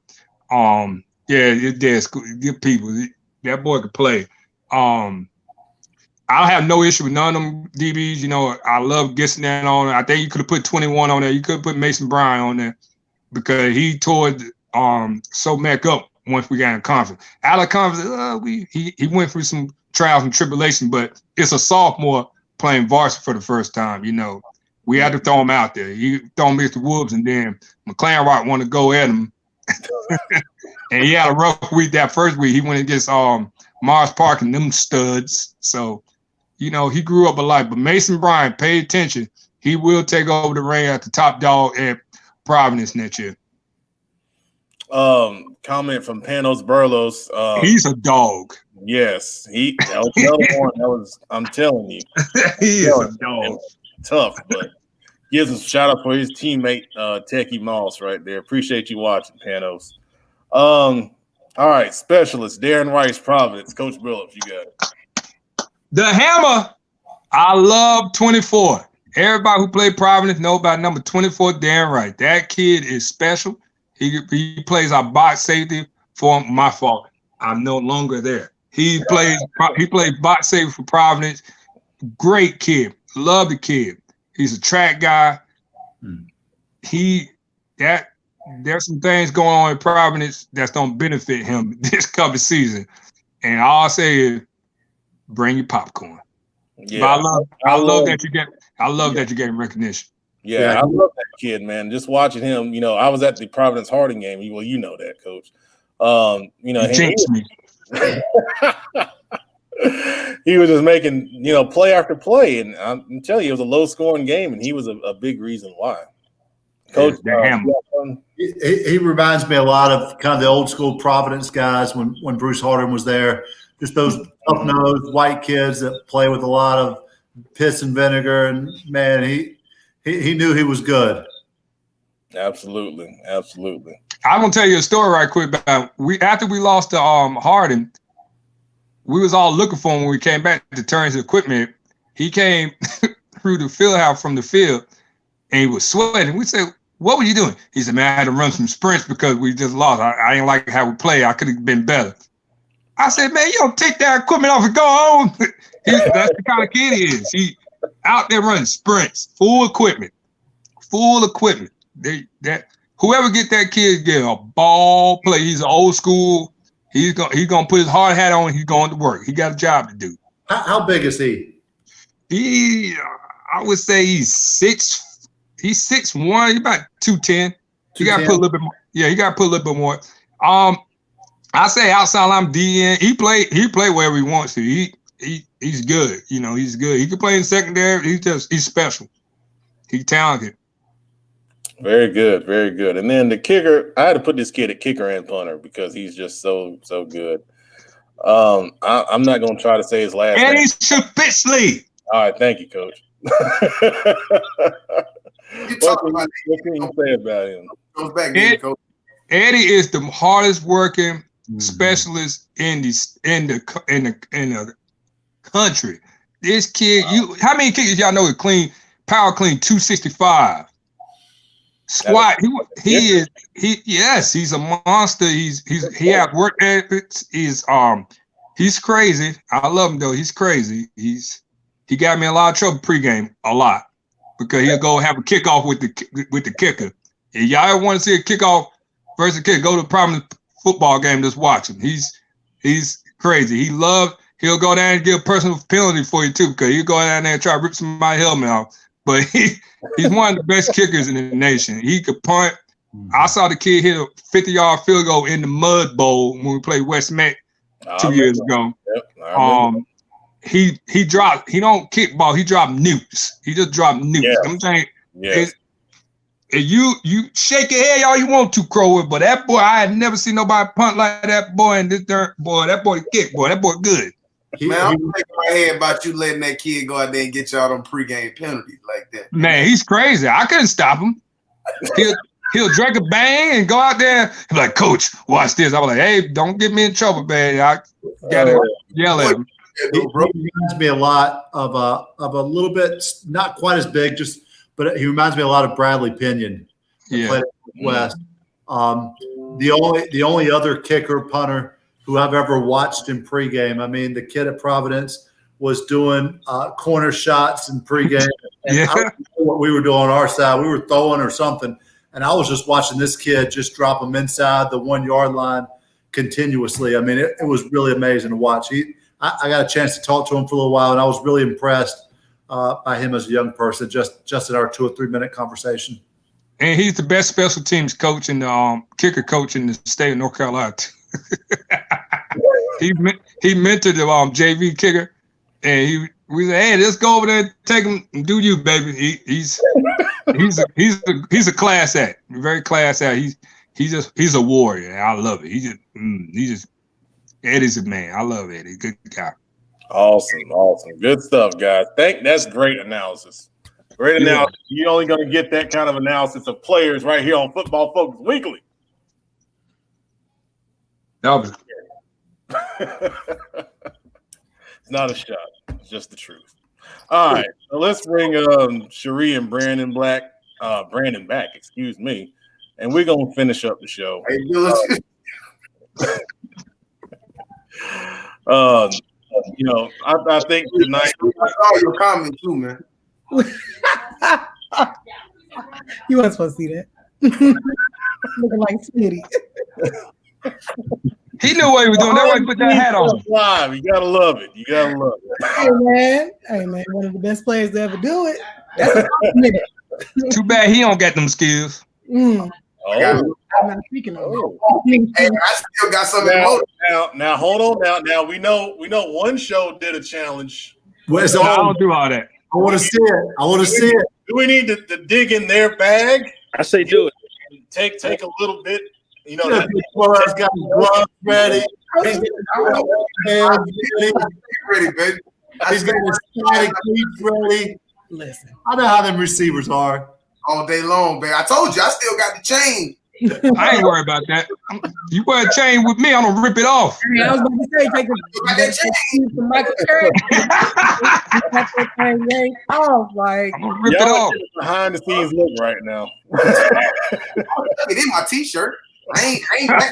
There's good people. That boy could play. I have no issue with none of them DBs. I love getting that on. I think you could have put 21 on there. You could have put Mason Bryan on there, because he tore So Meck up once we got in conference. Out of conference, he went through some trials and tribulation, but it's a sophomore playing varsity for the first time. We had to throw him out there. He throw him Mr. Woods, and then McClanrock wanted to go at him. And he had a rough week that first week. He went against Mars Park and them studs. So, he grew up a lot. But Mason Bryan, pay attention. He will take over the reign at the top dog at Providence next year. Comment from Panos Burlos. He's a dog. Yes, that was the other one. I'm telling you, he is a dog. Tough, but gives us a shout out for his teammate Techie Moss right there. Appreciate you watching, Panos. All right, specialist Darren Rice, Providence. Coach Billups, you got it. The Hammer. I love 24. Everybody who played Providence know about number 24, Darren Wright. That kid is special. He plays our box safety for my fault. I'm no longer there. He plays box safety for Providence. Great kid. Love the kid. He's a track guy. There's some things going on in Providence that's gonna benefit him this coming season. And all I'll say is bring your popcorn. Yeah, but I love that you're getting recognition. Yeah, I love that kid, man. Just watching him, I was at the Providence Harding game. Well, you know that, Coach. Me. He was just making, play after play, and I'm telling you, it was a low-scoring game, and he was a big reason why. Coach, he reminds me a lot of kind of the old school Providence guys when Bruce Harding was there. Just those tough-nosed white kids that play with a lot of piss and vinegar, and man, he knew he was good. Absolutely. I'm gonna tell you a story right quick about after we lost to Harding. We was all looking for him when we came back to turn his equipment. He came through the field house from the field, and he was sweating. We said, "What were you doing?" He said, "Man, I had to run some sprints because we just lost. I ain't like how we play. I could have been better." I said, "Man, you don't take that equipment off and go home." That's the kind of kid he is. He out there running sprints, full equipment. Whoever get that kid get a ball play. He's an old school. He's gonna put his hard hat on. He's going to work. He got a job to do. How big is he? I would say he's 6'1". He's about 210. You got to put a little bit more. Yeah, you got to put a little bit more. I say outside line DN. He play wherever he wants to. He's good. He's good. He can play in secondary. He's special. He's talented. Very good, very good. And then the kicker, I had to put this kid at kicker and punter because he's just so good. I'm not going to try to say his last name. Eddie Shapitzley. All right, thank you, Coach. What can you say about him? Goes back there, Coach. Eddie is the hardest working specialist in the country. This kid, how many kickers y'all know is power clean 265? Squat. He's a monster. He has work ethics. He's crazy. I love him though. He's crazy. He got me in a lot of trouble pregame a lot because he'll go have a kickoff with the kicker. If y'all ever want to see a kickoff versus kicker, go to a Providence football game. Just watch him. He's crazy. He'll go down and give a personal penalty for you too because he'll go down there and try to rip somebody's helmet off. But he's one of the best kickers in the nation. He could punt. I saw the kid hit a 50-yard field goal in the Mud Bowl when we played West Meck 2 years ago. Yep, he don't kick ball. He dropped nukes. He just dropped nukes. Yeah. I'm saying, you shake your head all you want to, Crow, but that boy, I had never seen nobody punt like that boy. And this dirt boy, that boy kick, boy, that boy good. Man, I'm thinking my head about you letting that kid go out there and get y'all them pregame penalties like that. Man, he's crazy. I couldn't stop him. He'll drink a bang and go out there and be like, "Coach, watch this." I was like, "Hey, don't get me in trouble, man." I gotta yell at him. He reminds me a lot of a little bit, not quite as big, but he reminds me a lot of Bradley Pinion. Yeah. West. The only other kicker punter who I've ever watched in pregame. I mean, the kid at Providence was doing corner shots in pregame. And I don't know what we were doing on our side. We were throwing or something. And I was just watching this kid just drop them inside the 1 yard line continuously. I mean, it was really amazing to watch. I got a chance to talk to him for a little while, and I was really impressed by him as a young person, just in our 2 or 3 minute conversation. And he's the best special teams coach and kicker coach in the state of North Carolina. He mentored the JV kicker, and we said, "Hey, let's go over there and take him and do you, baby." He's a class act, very class act. He's a warrior. I love it. Eddie's a man. I love Eddie. Good guy. Awesome. Good stuff, guys. That's great analysis. Great analysis. You're only going to get that kind of analysis of players right here on Football Focus Weekly. That was It's not a shot. It's just the truth. All right, so let's bring Cherie and Brandon back, excuse me, and we're gonna finish up the show. Hey, Billis. You know, I think tonight. I saw your comment too, man. You weren't supposed to see that. Looking like Smitty. He knew what he was doing. That's why he put that hat on. Live, you gotta love it. You gotta love Hey man, one of the best players to ever do it. That's a compliment. Too bad he don't got them skills. Oh, I'm not speaking of it. Hey, I still got something now hold on. Now we know one show did a challenge. Where's No, I don't do all that. I want to see it. Do we need to dig in their bag? I say do it. Take a little bit. You know, He's got gloves ready. He's ready, baby. He's got his static cleats ready. Listen, I know how them receivers are. All day long, baby. I told you, I still got the chain. I ain't worried about that. You wear a chain with me, I'm gonna rip it off. I was about to say, take the chain from Michael Carey. Off, like I'm gonna rip it off. Behind the scenes look right now. It in my t-shirt. I ain't back.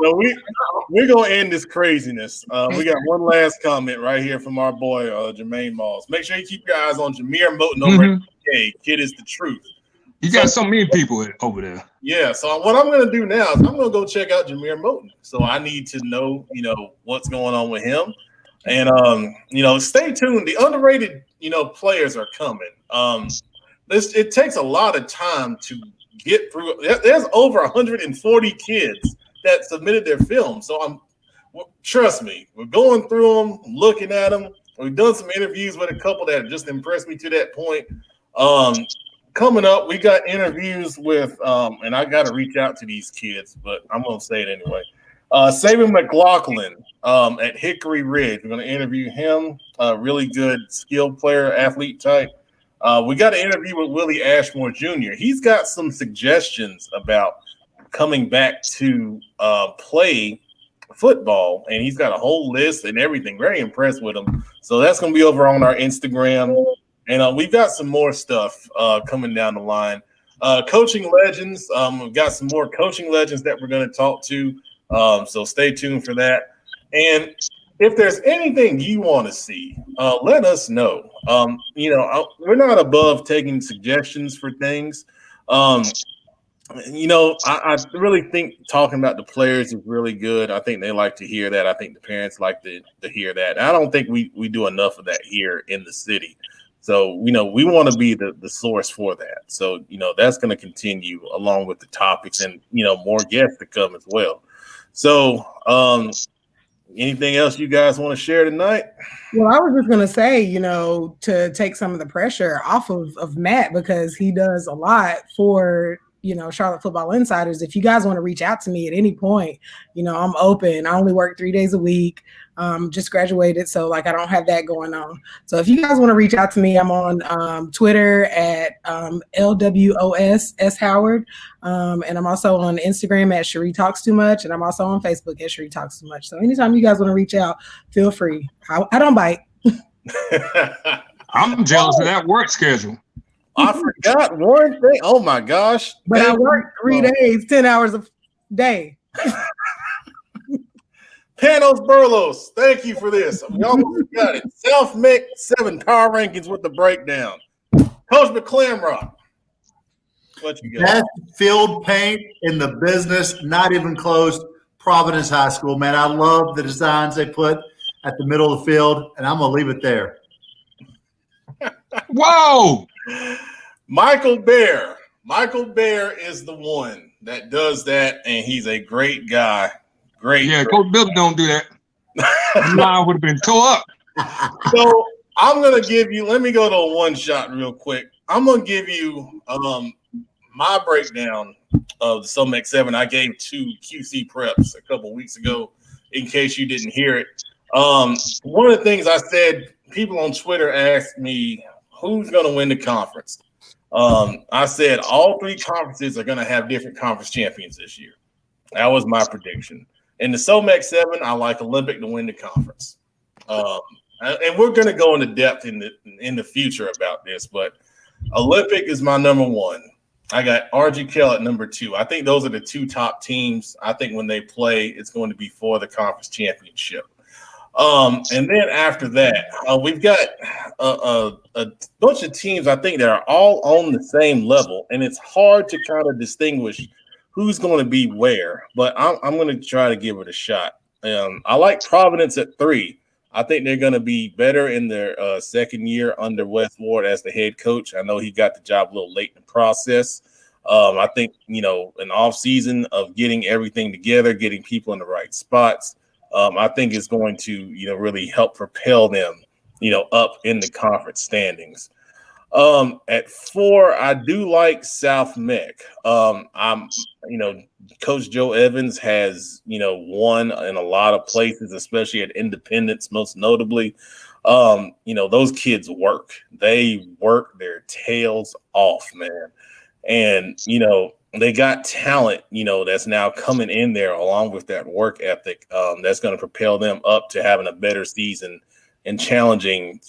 So we're gonna end this craziness. We got one last comment right here from our boy Jermaine Malls. Make sure you keep your eyes on Jameer Moten over at PK. Kid is the truth. You got so many people over there. Yeah. So what I'm gonna do now is I'm gonna go check out Jameer Moten. So I need to know, what's going on with him, and stay tuned. The underrated, players are coming. It takes a lot of time to get through. There's over 140 kids that submitted their film. So trust me, we're going through them, looking at them. We've done some interviews with a couple that have just impressed me to that point. Coming up, we got interviews with, and I got to reach out to these kids, but I'm going to say it anyway. Saban McLaughlin at Hickory Ridge. We're going to interview him, a really good skilled player, athlete type. We got an interview with Willie Ashmore Jr. He's got some suggestions about coming back to play football, and he's got a whole list and everything. Very impressed with him. So that's going to be over on our Instagram. And we've got some more stuff coming down the line. Coaching legends. We've got some more coaching legends that we're going to talk to. So stay tuned for that. And if there's anything you want to see, let us know. We're not above taking suggestions for things. I really think talking about the players is really good. I think they like to hear that. I think the parents like to hear that. And I don't think we do enough of that here in the city. So, we want to be the source for that. So, that's going to continue along with the topics and, more guests to come as well. So, anything else you guys want to share tonight? Well, I was just going to say, to take some of the pressure off of Matt, because he does a lot for, Charlotte Football Insiders. If you guys want to reach out to me at any point, I'm open. I only work 3 days a week. Just graduated, so I don't have that going on. So if you guys want to reach out to me, I'm on Twitter at LWOS S Howard, and I'm also on Instagram at Cherie Talks Too Much, and I'm also on Facebook at Cherie Talks Too Much. So anytime you guys want to reach out, feel free. I don't bite. I'm jealous of that work schedule. I forgot one thing. Oh my gosh! But I work 3 days, 10 hours a day. Panos Burlos, thank you for this. We almost got it. South Meck 7 power rankings with the breakdown. Coach McClamrock, what you got? Best field paint in the business, not even close. Providence High School, man. I love the designs they put at the middle of the field, and I'm going to leave it there. Whoa! Michael Bear. Michael Bear is the one that does that, and he's a great guy. Great. Yeah, Coach Bill don't do that. Mine would have been tore up. So I'm going to give you – let me go to a one shot real quick. I'm going to give you my breakdown of the So Meck 7 I gave to QC Preps a couple weeks ago in case you didn't hear it. One of the things I said, people on Twitter asked me, who's going to win the conference? I said all 3 conferences are going to have different conference champions this year. That was my prediction. In the So Meck 7, I like Olympic to win the conference. and we're going to go into depth in the future about this, but Olympic is my number one. I got RG Kell at number 2. I think those are the 2 top teams. I think when they play, it's going to be for the conference championship. And then after that, we've got a bunch of teams, I think, that are all on the same level, and it's hard to kind of distinguish who's going to be where, but I'm going to try to give it a shot. I like Providence at 3. I think they're going to be better in their second year under Wes Ward as the head coach. I know he got the job a little late in the process. I think, an offseason of getting everything together, getting people in the right spots, I think is going to, really help propel them, up in the conference standings. At 4, I do like South Meck. Coach Joe Evans has, won in a lot of places, especially at Independence, most notably. Those kids work. They work their tails off, man. And, they got talent, that's now coming in there along with that work ethic that's going to propel them up to having a better season and challenging,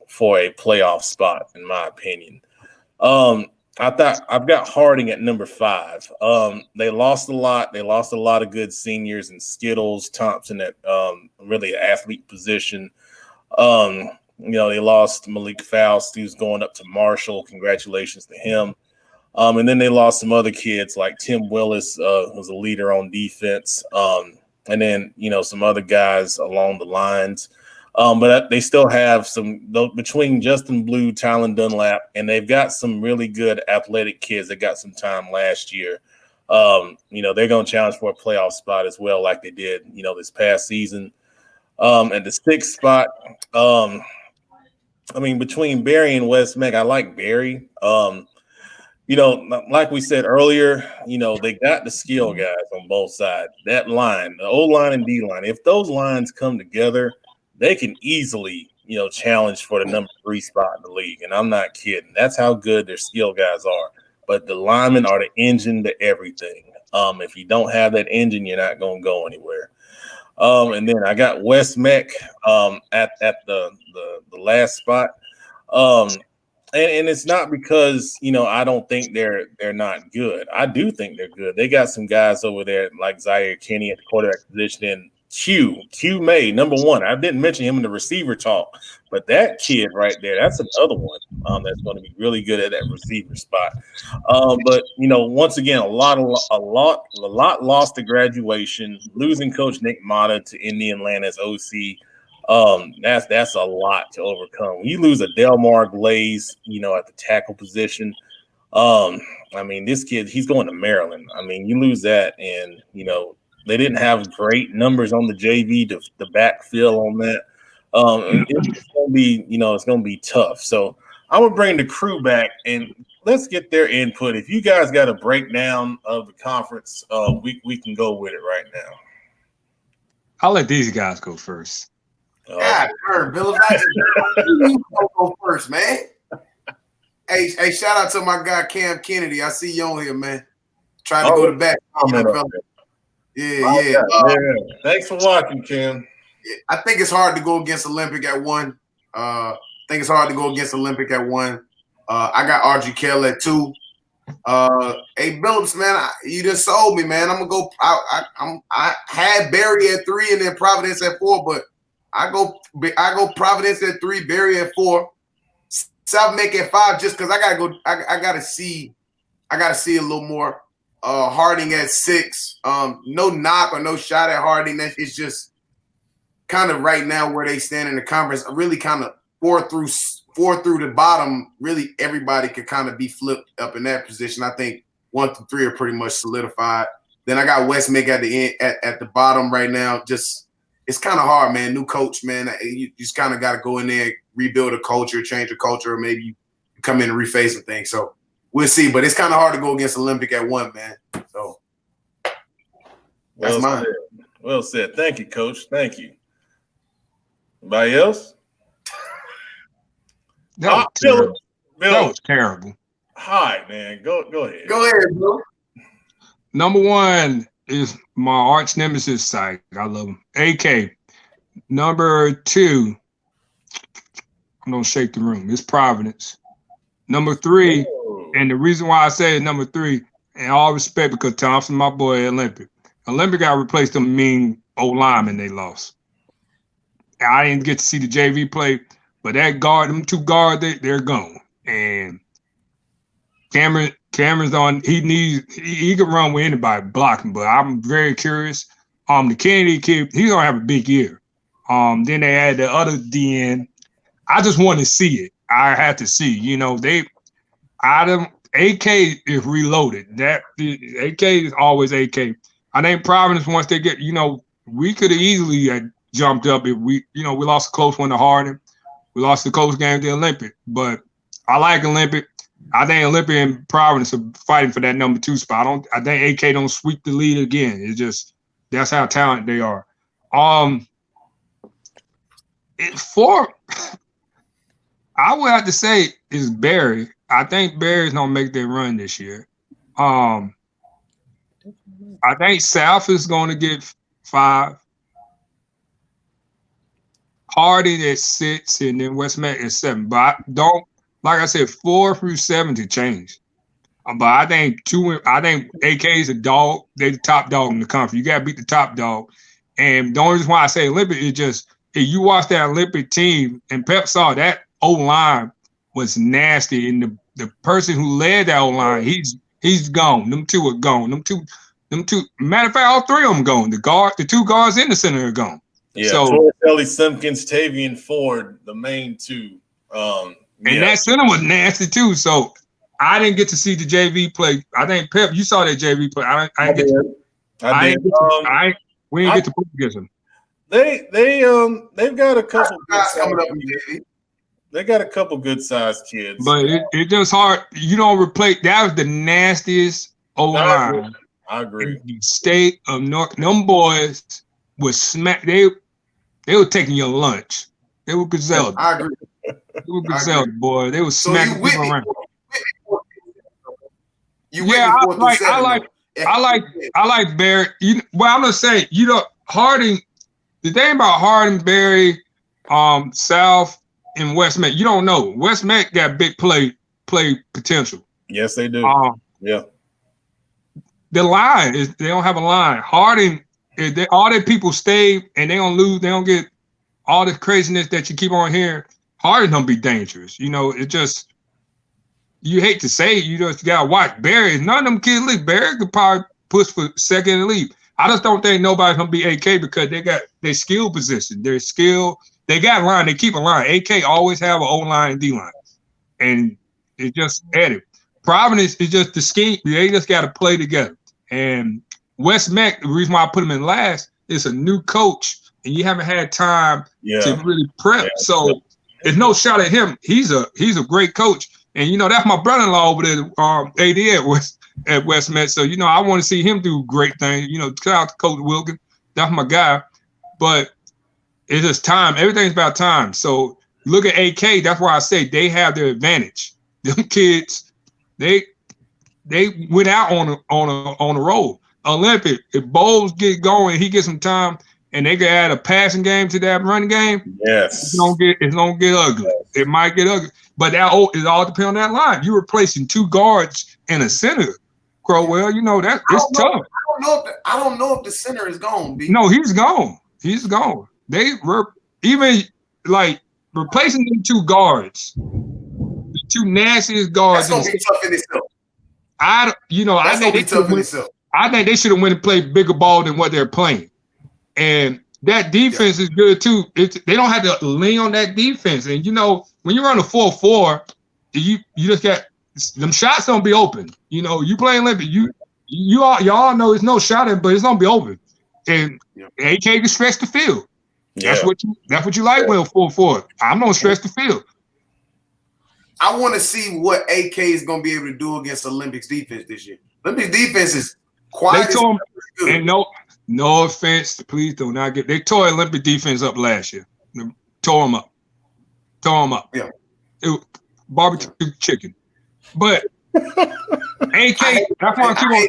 for a playoff spot, in my opinion. I've got Harding at number 5. They lost a lot. They lost a lot of good seniors and Skittles, Thompson at really an athlete position. They lost Malik Faust, who's going up to Marshall. Congratulations to him. And then they lost some other kids like Tim Willis, who's a leader on defense. And then, some other guys along the lines. But they still have some between Justin Blue, Tylen Dunlap, and they've got some really good athletic kids that got some time last year. They're going to challenge for a playoff spot as well, like they did, this past season. At the 6th spot, between Barry and West Meck, I like Barry. Like we said earlier, they got the skill guys on both sides. That line, the O line and D line, if those lines come together, they can easily, challenge for the number 3 spot in the league. And I'm not kidding. That's how good their skill guys are. But the linemen are the engine to everything. If you don't have that engine, you're not going to go anywhere. And then I got West Meck at the last spot. And it's not because, I don't think they're not good. I do think they're good. They got some guys over there like Zaire Kenny at the quarterback position and Q May, number 1. I didn't mention him in the receiver talk, but that kid right there, that's another one that's going to be really good at that receiver spot. But once again, a lot lost to graduation, losing Coach Nick Mata to Indiana as OC. That's a lot to overcome. When you lose a Delmar Glaze, at the tackle position. This kid, he's going to Maryland. You lose that, and they didn't have great numbers on the JV to backfill on that. It's going to be, it's going to be tough. So I would bring the crew back and let's get their input. If you guys got a breakdown of the conference, we can go with it right now. I'll let these guys go first. God, Bill, go first, man. Hey, shout out to my guy Cam Kennedy. I see you on here, man. Trying to go to back. Yeah. Thanks for watching, Cam. I think it's hard to go against Olympic at 1. I got RG Kell at 2. Hey, Billups, man, you just sold me, man. I'm gonna go. I had Barry at 3 and then Providence at 4, but I go Providence at 3, Barry at 4, South Meck at 5, just because I gotta go. I gotta see a little more. Harding at 6. No knock or no shot at Harding. It's just kind of right now where they stand in the conference. Really kind of 4 through the bottom. Really, everybody could kind of be flipped up in that position. I think 1 through 3 are pretty much solidified. Then I got West Meck at the end, at the bottom right now. Just it's kind of hard, man. New coach, man. You just kind of got to go in there, rebuild a culture, change a culture, or maybe you come in and reface some things. So we'll see. But it's kind of hard to go against Olympic at 1, man. So that's mine. Well said. Thank you, Coach. Thank you. Anybody else? That was terrible. Hi, man. Go ahead. Go ahead, bro. Number 1 is my arch nemesis site. I love him. AK. Number 2, I'm gonna shake the room. It's Providence. Number 3, and the reason why I say number 3, in all respect, because Thompson, my boy, Olympic. Olympic got replaced them mean old linemen they lost. I didn't get to see the JV play, but that guard, them 2 guards, they're gone. And Cameron's on. He can run with anybody blocking, but I'm very curious. The Kennedy kid, he's gonna have a big year. Then they had the other DN. I just want to see it. I had to see. You know, AK is reloaded. That AK is always AK. I think Providence, once they get, you know, we could have easily jumped up if we lost a close one to Harding. We lost the close game to Olympic, but I like Olympic. I think Olympic and Providence are fighting for that number 2 spot. I think AK don't sweep the lead again. It's just that's how talented they are. I would have to say is Barry. I think Barry's gonna make their run this year. I think South is gonna get 5. Harding at 6, and then West Meck at 7. But like I said, 4 through 7 to change. But I think AK is a dog. They're the top dog in the country. You gotta beat the top dog. And the only reason why I say Olympic is just if you watch that Olympic team, and Pep saw that O-line was nasty, and the person who led that O-line, he's gone. Them 2 are gone. Them two. Matter of fact, all 3 of them gone. The 2 guards in the center are gone. Yeah, so Ellie Simpkins, Tavian Ford, the main 2. And that center was nasty too. So I didn't get to see the JV play. I think Pep, you saw that JV play. I did. We didn't get to play against them. They've got a couple coming up. They got a couple good sized kids. But it's just hard. You don't replace that was the nastiest O-line. I agree. In the state of North. Them boys was smack. They were taking your lunch. They were gazelle. I agree. They were gazelle, boy. They were smacking people around. I like Barry. I'm gonna say, Harding. The thing about Harding, Barry, South, and West Meck, you don't know. West Meck got big play potential. Yes, they do. Yeah. The line is they don't have a line. Harding, all their people stay and they don't lose. They don't get all the craziness that you keep on hearing. Harding don't be dangerous. It just you hate to say it, you just gotta watch. Barry, none of them kids leave. Barry could probably push for second and leave. I just don't think nobody's gonna be AK because they got their skill position. Their skill, they got line, they keep a line. AK always have an O-line and D-line. And it's just added. Providence is just the scheme. They just got to play together. And West Meck, the reason why I put him in last is a new coach, and you haven't had time to really prep. Yeah. So there's no shot at him. He's a great coach, and that's my brother-in-law over there, AD at West Meck. So I want to see him do great things. Shout out to Coach Wilkin. That's my guy. But it's just time. Everything's about time. So look at AK. That's why I say they have their advantage. Them kids. They went out on a roll. Olympic, if Bowles get going, he gets some time, and they can add a passing game to that running game. Yes, it's gonna get ugly. Yes. It might get ugly, but it all depends on that line. You're replacing 2 guards and a center. Crowell, that it's tough. I don't know if the center is gone. B. No, he's gone. He's gone. They were even like replacing them 2 guards. 2 nastiest guards. That's gonna be tough in itself. I think they should have went and played bigger ball than what they're playing. And that defense is good too. They don't have to lean on that defense. And when you run a 4-4, you just got them shots don't be open. You play Olympic, y'all know it's no shot at, but it's gonna be open. And AK can stretch the field. Yeah. That's what you like when 4-4. I'm gonna stretch the field. I want to see what AK is going to be able to do against Olympics defense this year. Olympics defense is quiet. They tore them, and no offense, please do not get. They tore Olympic defense up last year. Tore them up. Yeah, it was barbecue chicken. But AK, that's why I keep on.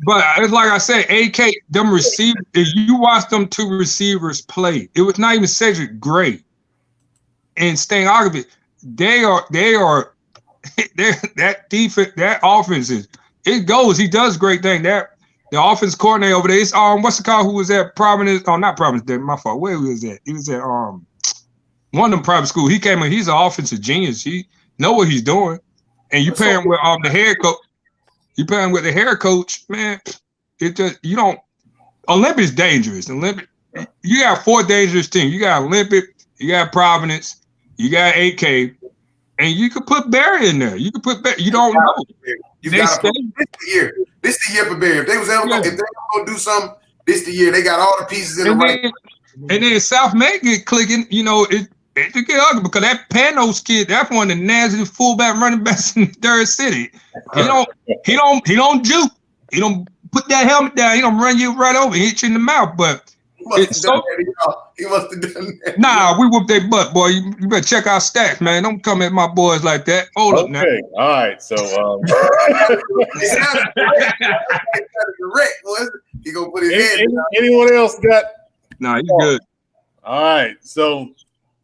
But it's like I said, AK, them receivers. If you watch them 2 receivers play, it was not even Cedric Gray. and staying out of it. They are that defense, that offense is it goes. He does great thing. That the offense coordinator over there is what's the call who was at Providence? Oh, not Providence. My fault. Where was that? He was at one of them private schools. He came in. He's an offensive genius. He know what he's doing. And you pair him with the head coach. You pair him with the head coach, man. It just you don't. Olympic is dangerous. Olympic, you got 4 dangerous teams. You got Olympic. You got Providence. You got AK. And you could put Barry in there. You could put Barry. You don't know. You got this the year. This the year for Barry. If they was ever if they ever gonna do something, this the year. They got all the pieces in the right. And then South Meck get clicking. You know it get ugly because that Panos kid. That's one of the nastiest fullback running backs in the third city. He don't juke. He don't put that helmet down. He don't run you right over, hit you in the mouth. But he must have done that. Nah, we whoop their butt, boy. You better check our stats, man. Don't come at my boys like that. Hold up now. Okay, all right. So he gonna put his head. Anyone else got? Nah, you good. All right. So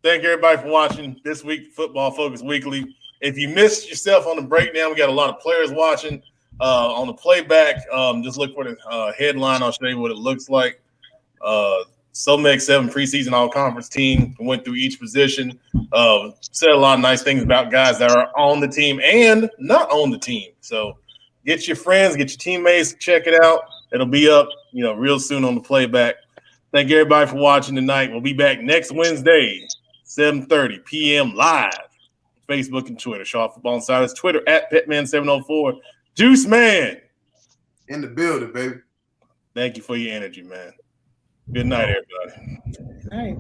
thank everybody for watching this week, Football Focus Weekly. If you missed yourself on the breakdown, we got a lot of players watching. On the playback, just look for the headline. I'll show you what it looks like. So Meck 7 preseason all-conference team went through each position. Said a lot of nice things about guys that are on the team and not on the team. So get your friends, get your teammates, check it out. It'll be up, real soon on the playback. Thank everybody for watching tonight. We'll be back next Wednesday, 7:30 p.m. live. Facebook and Twitter. Shaw Football Insiders. Twitter at Petman704. Juice Man. In the building, baby. Thank you for your energy, man. Good night, everybody. All right.